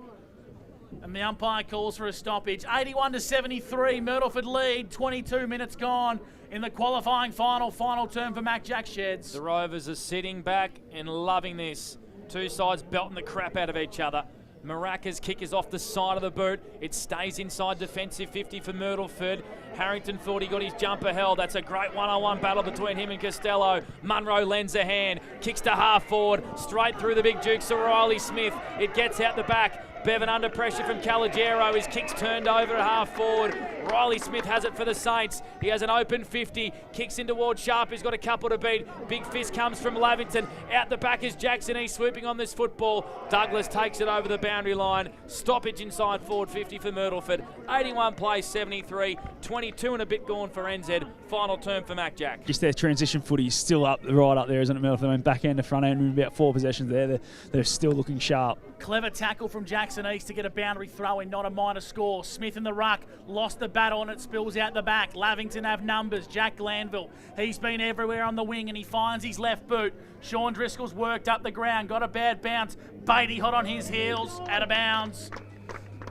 And the umpire calls for a stoppage. 81-73, Myrtleford lead, 22 minutes gone in the qualifying final term for Mac Jack Sheds. The Rovers are sitting back and loving this. 2 sides belting the crap out of each other. Maraca's kick is off the side of the boot. It stays inside defensive 50 for Myrtleford. Harrington thought he got his jumper held. That's a great one-on-one battle between him and Costello. Munro lends a hand, kicks to half forward, straight through the big Dukes to Riley Smith. It gets out the back. Bevan under pressure from Calogero. His kick's turned over at half forward. Riley Smith has it for the Saints. He has an open 50. Kicks in towards Sharp, who's got a couple to beat. Big fist comes from Lavington. Out the back is Jackson-A swooping on this football. Douglas takes it over the boundary line. Stoppage inside forward 50 for Myrtleford. 81 plays 73. 22 and a bit gone for NZ. Final term for Mac Jack. Just their transition footy is still right up there, isn't it, Myrtleford? I mean, back end to front end, about 4 possessions there. They're still looking sharp. Clever tackle from Jackson East to get a boundary throw in, not a minor score. Smith in the ruck, lost the battle and it spills out the back. Lavington have numbers. Jack Glanville, he's been everywhere on the wing and he finds his left boot. Sean Driscoll's worked up the ground, got a bad bounce. Beatty hot on his heels, out of bounds.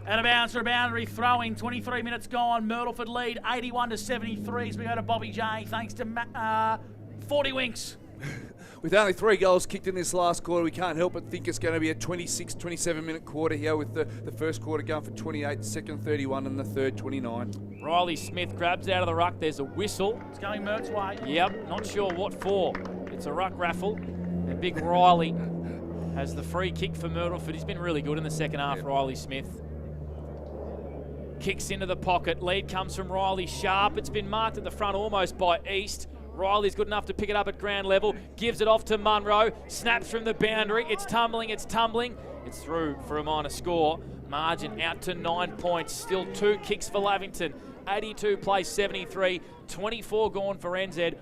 Out of bounds for a boundary throw-in. 23 minutes gone. Myrtleford lead 81-73 as we go to Bobby J. Thanks to 40 winks. With only 3 goals kicked in this last quarter, we can't help but think it's going to be a 26, 27-minute quarter here with the first quarter going for 28, the second 31 and the third 29. Riley Smith grabs out of the ruck. There's a whistle. It's going Mert's way. Yep, not sure what for. It's a ruck raffle. And big Riley has the free kick for Myrtleford. He's been really good in the second half, Riley Smith. Kicks into the pocket. Lead comes from Riley Sharp. It's been marked at the front almost by East. Riley's good enough to pick it up at ground level. Gives it off to Munro. Snaps from the boundary. It's tumbling. It's through for a minor score. Margin out to 9 points. Still 2 kicks for Lavington. 82 plays 73. 24 gone for NZ.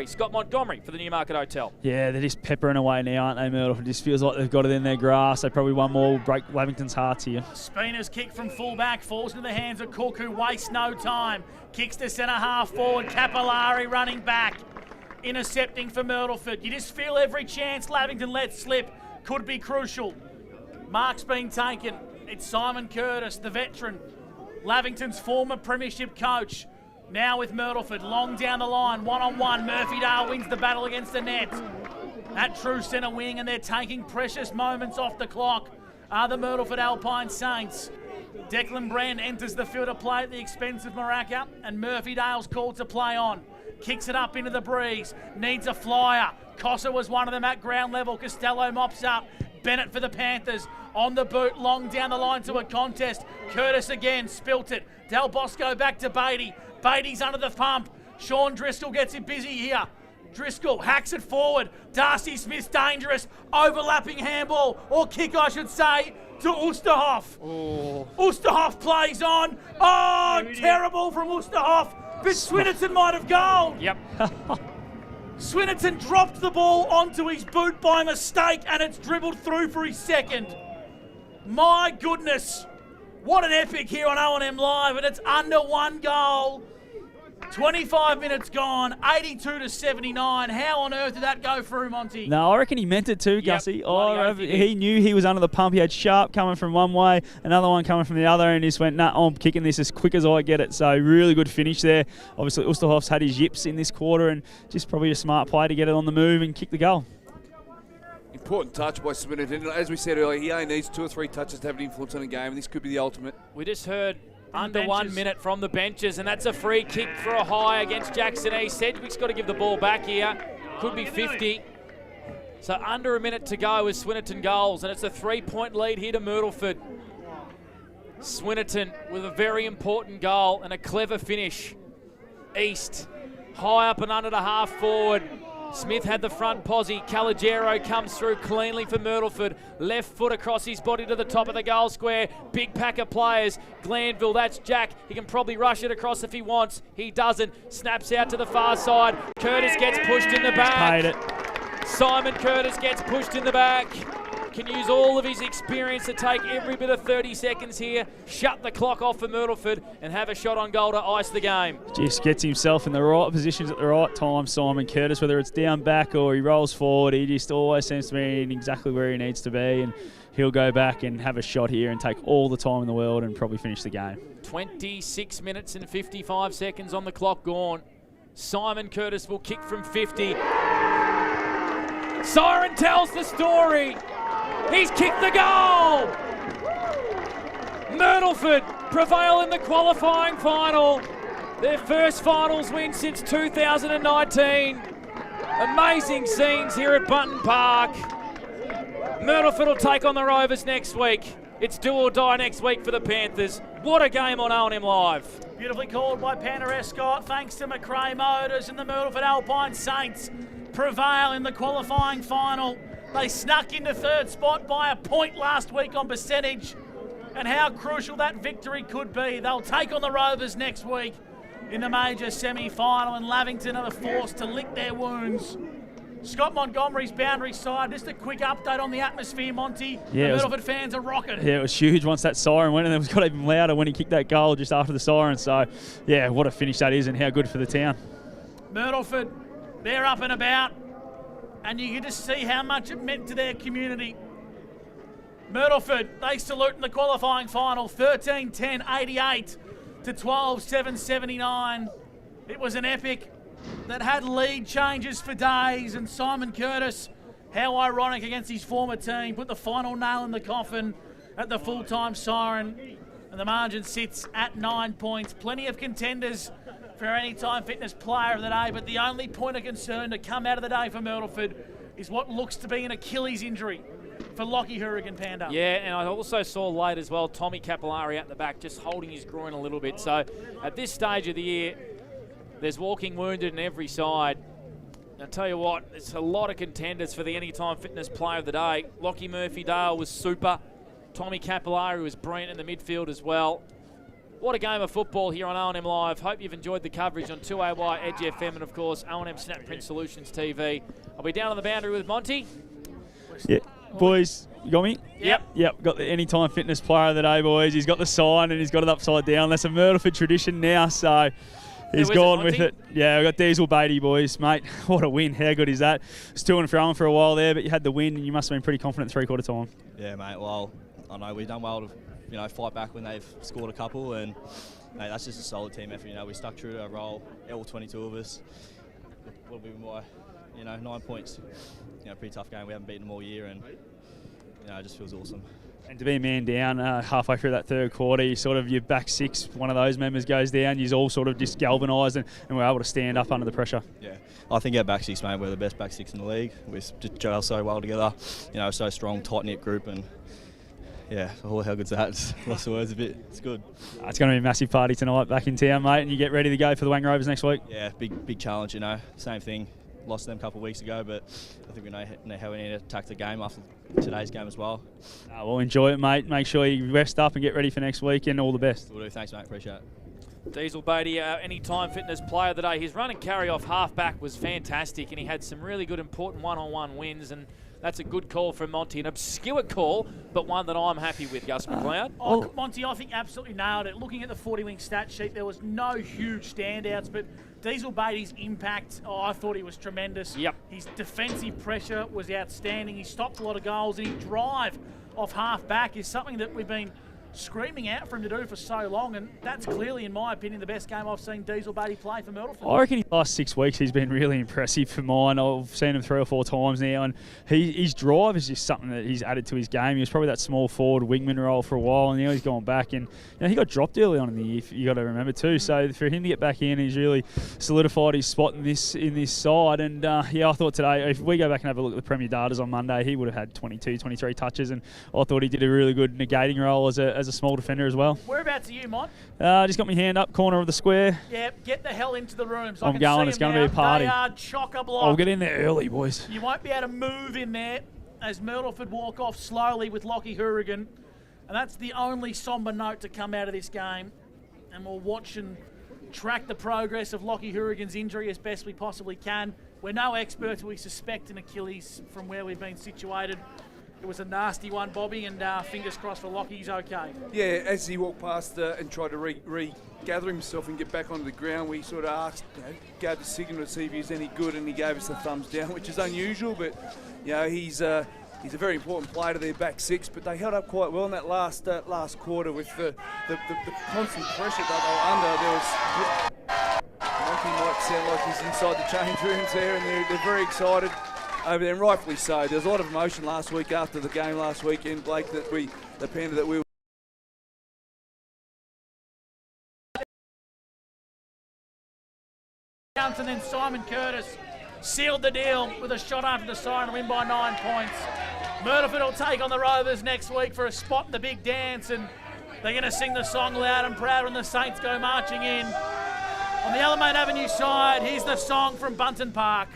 Scott Montgomery for the Newmarket Hotel. Yeah, they're just peppering away now, aren't they, Myrtle? It just feels like they've got it in their grass. They probably one more will break Lavington's hearts here. Spina's kick from fullback falls into the hands of Cook, who wastes no time. Kicks to centre half forward. Capillari running back. Intercepting for Myrtleford. You just feel every chance Lavington lets slip could be crucial. Mark's been taken. It's Simon Curtis, the veteran. Lavington's former premiership coach. Now with Myrtleford, long down the line, one-on-one. Murphy-Dale wins the battle against the net. At true centre wing, and they're taking precious moments off the clock, are the Myrtleford Alpine Saints. Declan Brand enters the field of play at the expense of Maraca, and Murphy-Dale's called to play on. Kicks it up into the breeze, needs a flyer. Cossa was one of them at ground level. Costello mops up. Bennett for the Panthers. On the boot, long down the line to a contest. Curtis again, spilt it. Del Bosco back to Beatty. Beatty's under the pump. Sean Driscoll gets it busy here. Driscoll hacks it forward. Darcy Smith's dangerous. Overlapping handball, or kick I should say, to Oosterhoff. Oh. Oosterhoff plays on. Oh, terrible from Oosterhoff. But Swinnerton might have goaled. Yep. Swinnerton dropped the ball onto his boot by mistake and it's dribbled through for his second. My goodness. What an epic here on O&M Live, and it's under 1 goal. 25 minutes gone, 82-79. How on earth did that go through, Monty? No, I reckon he meant it too, Gussie. Bloody He knew he was under the pump. He had Sharp coming from one way, another one coming from the other, and he just went, nah, I'm kicking this as quick as I get it. So really good finish there. Obviously, Oosterhoff's had his yips in this quarter, and just probably a smart play to get it on the move and kick the goal. Important touch by Swinnerton. As we said earlier, he only needs 2 or 3 touches to have an influence on the game, and this could be the ultimate. We just heard under 1 minute from the benches, and that's a free kick for a high against Jackson-A. Sedgwick's got to give the ball back here. Could be 50. So under a minute to go with Swinnerton goals, and it's a 3-point lead here to Myrtleford. Swinnerton with a very important goal and a clever finish. East, high up and under the half forward. Smith had the front posse. Calogero comes through cleanly for Myrtleford. Left foot across his body to the top of the goal square. Big pack of players. Glanville, that's Jack. He can probably rush it across if he wants. He doesn't. Snaps out to the far side. Curtis gets pushed in the back. Paid it. Simon Curtis gets pushed in the back. Can use all of his experience to take every bit of 30 seconds here, shut the clock off for Myrtleford, and have a shot on goal to ice the game. Just gets himself in the right positions at the right time, Simon Curtis, whether it's down back or he rolls forward. He just always seems to be in exactly where he needs to be, and he'll go back and have a shot here and take all the time in the world and probably finish the game. 26 minutes and 55 seconds on the clock gone. Simon Curtis will kick from 50. Siren tells the story. He's kicked the goal! Myrtleford prevail in the qualifying final. Their first finals win since 2019. Amazing scenes here at Button Park. Myrtleford will take on the Rovers next week. It's do or die next week for the Panthers. What a game on O&M Live. Beautifully called by Panda Escott. Thanks to McRae Motors and the Myrtleford Alpine Saints prevail in the qualifying final. They snuck into third spot by a point last week on percentage, and how crucial that victory could be. They'll take on the Rovers next week in the major semi-final, and Lavington are forced to lick their wounds. Scott Montgomery's boundary side. Just a quick update on the atmosphere, Monty. Yeah, the Myrtleford fans are rocking. Yeah, it was huge once that siren went, and it got even louder when he kicked that goal just after the siren. So, yeah, what a finish that is, and how good for the town. Myrtleford, they're up and about, and you can just see how much it meant to their community. Myrtleford, they salute in the qualifying final, 13-10-88 to 12-7-79. It was an epic that had lead changes for days, and Simon Curtis, how ironic against his former team, put the final nail in the coffin at the full-time siren, and the margin sits at 9 points. Plenty of contenders for our Anytime Fitness Player of the Day, but the only point of concern to come out of the day for Myrtleford is what looks to be an Achilles injury for Lockie Hourigan, Panda. Yeah, and I also saw late as well Tommy Capillari out the back just holding his groin a little bit. So at this stage of the year, there's walking wounded in every side. I'll tell you what, it's a lot of contenders for the Anytime Fitness Player of the Day. Lockie Murphy-Dale was super. Tommy Capillari was brilliant in the midfield as well. What a game of football here on O&M Live. Hope you've enjoyed the coverage on 2AY, Edge FM, and of course O&M Snap Print Solutions TV. I'll be down on the boundary with Monty. Yeah, boys, you got me? Yep. Got the Anytime Fitness Player of the Day, boys. He's got the sign and he's got it upside down. That's a Myrtleford tradition now, so he's gone with it. Yeah, we got Diesel Beatty, boys, mate. What a win. How good is that? Was to and fro for a while there, but you had the win and you must have been pretty confident three-quarter time. Yeah, mate. Well, I know we've done well to, fight back when they've scored a couple, and mate, that's just a solid team effort. We stuck true to our role. All 22 of us. We'll be by, 9 points. Pretty tough game. We haven't beaten them all year, and it just feels awesome. And to be a man down halfway through that third quarter, your back six, one of those members goes down, you're all sort of just galvanised and we're able to stand up under the pressure. Yeah, I think our back six, mate, we're the best back six in the league. We just gel so well together, so strong, tight-knit group, and yeah, how good's that? It's lost the words a bit. It's good. It's going to be a massive party tonight back in town, mate, and you get ready to go for the Wang Rovers next week. Yeah, big challenge, same thing. Lost them a couple of weeks ago, but I think we know how we need to attack the game after today's game as well. Well, enjoy it, mate. Make sure you rest up and get ready for next week, and all the best. Will do. Thanks, mate. Appreciate it. Diesel Beatty, our Anytime Fitness Player of the Day. His run and carry off halfback was fantastic, and he had some really good important one-on-one wins, and that's a good call from Monty. An obscure call, but one that I'm happy with, Gus McLeod. Monty, I think absolutely nailed it. Looking at the 40-link stat sheet, there was no huge standouts, but Diesel Beatty's impact, I thought he was tremendous. Yep. His defensive pressure was outstanding. He stopped a lot of goals, and his drive off half-back is something that we've been screaming out for him to do for so long, and that's clearly, in my opinion, the best game I've seen Diesel Beatty play for Myrtleford. I reckon in the last 6 weeks he's been really impressive for mine. I've seen him 3 or 4 times now, and his drive is just something that he's added to his game. He was probably that small forward wingman role for a while, and now he's gone back, and he got dropped early on in the year, you got to remember too. So for him to get back in, he's really solidified his spot in this side. And I thought today, if we go back and have a look at the Premier Datas on Monday, he would have had 22, 23 touches, and I thought he did a really good negating role as a small defender as well. Whereabouts are you, Mon? Just got my hand up, corner of the square. Yeah, get the hell into the rooms. I'm going, it's going to be a party. They are chock-a-block. I'll get in there early, boys. You won't be able to move in there as Myrtleford walk off slowly with Lockie Hourigan. And that's the only sombre note to come out of this game. And we'll watch and track the progress of Lockie Hourigan's injury as best we possibly can. We're no experts, we suspect an Achilles from where we've been situated. It was a nasty one, Bobby, and fingers crossed for Lockie, he's okay. Yeah, as he walked past and tried to regather himself and get back onto the ground, we sort of asked, gave the signal to see if he was any good, and he gave us the thumbs down, which is unusual, but he's a very important player to their back six, but they held up quite well in that last quarter with the constant pressure that they were under. There was, Monty might sound like he's inside the change rooms there, and they're very excited over there, and rightfully so. There was a lot of emotion last week after the game last weekend, Blake, the Panther that we were. And then Simon Curtis sealed the deal with a shot after the siren to win by 9 points. Myrtleford will take on the Rovers next week for a spot in the big dance, and they're going to sing the song loud and proud when the Saints go marching in. On the Alamein Avenue side, here's the song from Bunton Park.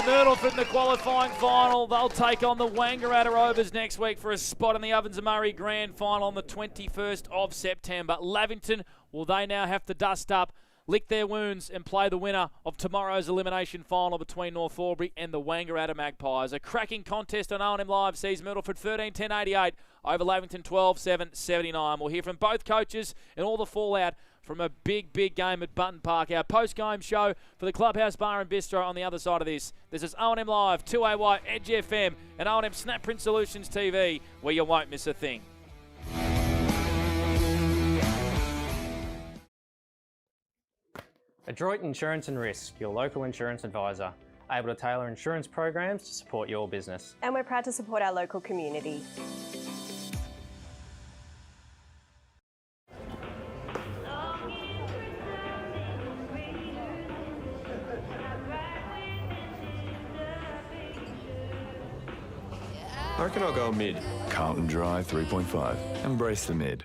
Myrtleford in the qualifying final. They'll take on the Wangaratta Rovers next week for a spot in the Ovens and Murray Grand Final on the 21st of September. Lavington, will they now have to dust up, lick their wounds and play the winner of tomorrow's elimination final between North Albury and the Wangaratta Magpies? A cracking contest on O&M Live sees Myrtleford 13-10-88 over Lavington 12-7-79. We'll hear from both coaches and all the fallout from a big game at Bunton Park. Our post-game show for the Clubhouse Bar and Bistro on the other side of this. This is O&M Live, 2AY, Edge FM, and O&M Snapprint Solutions TV, where you won't miss a thing. Adroit Insurance and Risk, your local insurance advisor, able to tailor insurance programs to support your business. And we're proud to support our local community. I reckon I'll go mid. Carlton Dry 3.5. Embrace the mid.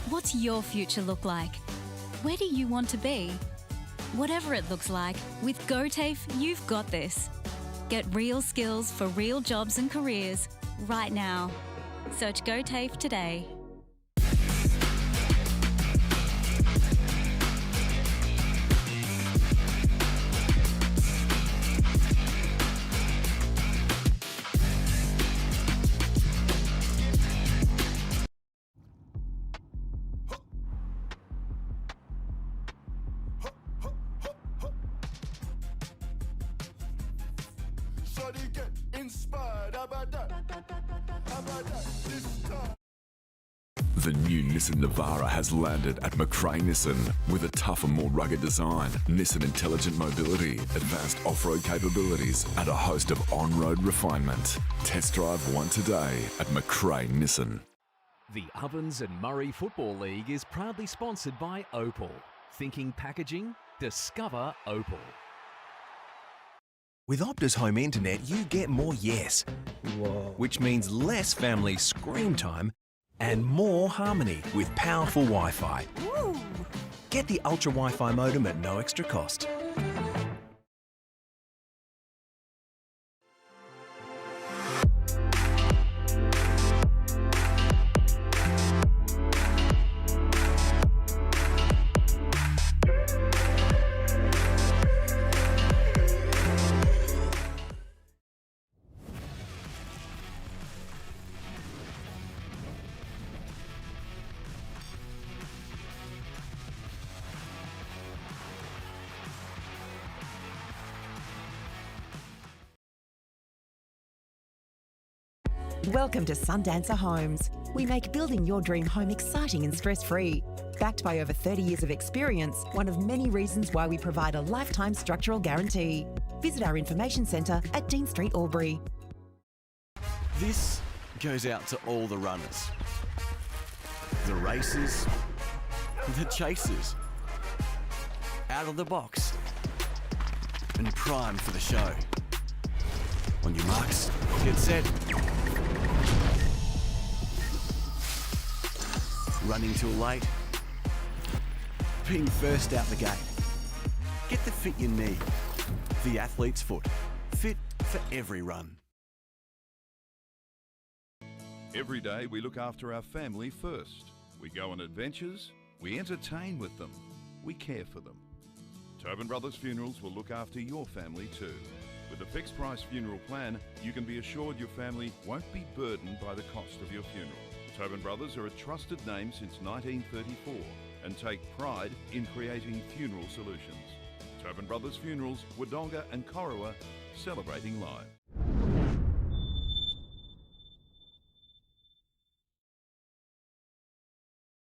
What's your future look like? Where do you want to be? Whatever it looks like, with GoTAFE, you've got this. Get real skills for real jobs and careers right now. Search GoTAFE today. The new Nissan Navara has landed at McRae Nissan with a tougher, more rugged design, Nissan intelligent mobility, advanced off-road capabilities, and a host of on-road refinement. Test drive one today at McRae Nissan. The Ovens and Murray Football League is proudly sponsored by Opal. Thinking packaging? Discover Opal. With Optus Home Internet, you get more yes. Whoa. Which means less family screen time and more harmony with powerful Wi-Fi. Woo. Get the Ultra Wi-Fi modem at no extra cost. Welcome to Sundancer Homes. We make building your dream home exciting and stress-free. Backed by over 30 years of experience, one of many reasons why we provide a lifetime structural guarantee. Visit our information centre at Dean Street, Albury. This goes out to all the runners, the racers, the chasers, out of the box, and primed for the show. On your marks, get set. running till late, being first out the gate. Get the fit you need. The Athlete's Foot. Fit for every run. Every day we look after our family first. We go on adventures, we entertain with them, we care for them. Tobin Brothers Funerals will look after your family too. With a fixed price funeral plan, you can be assured your family won't be burdened by the cost of your funeral. Tobin Brothers are a trusted name since 1934 and take pride in creating funeral solutions. Tobin Brothers Funerals, Wodonga and Corowa, celebrating life.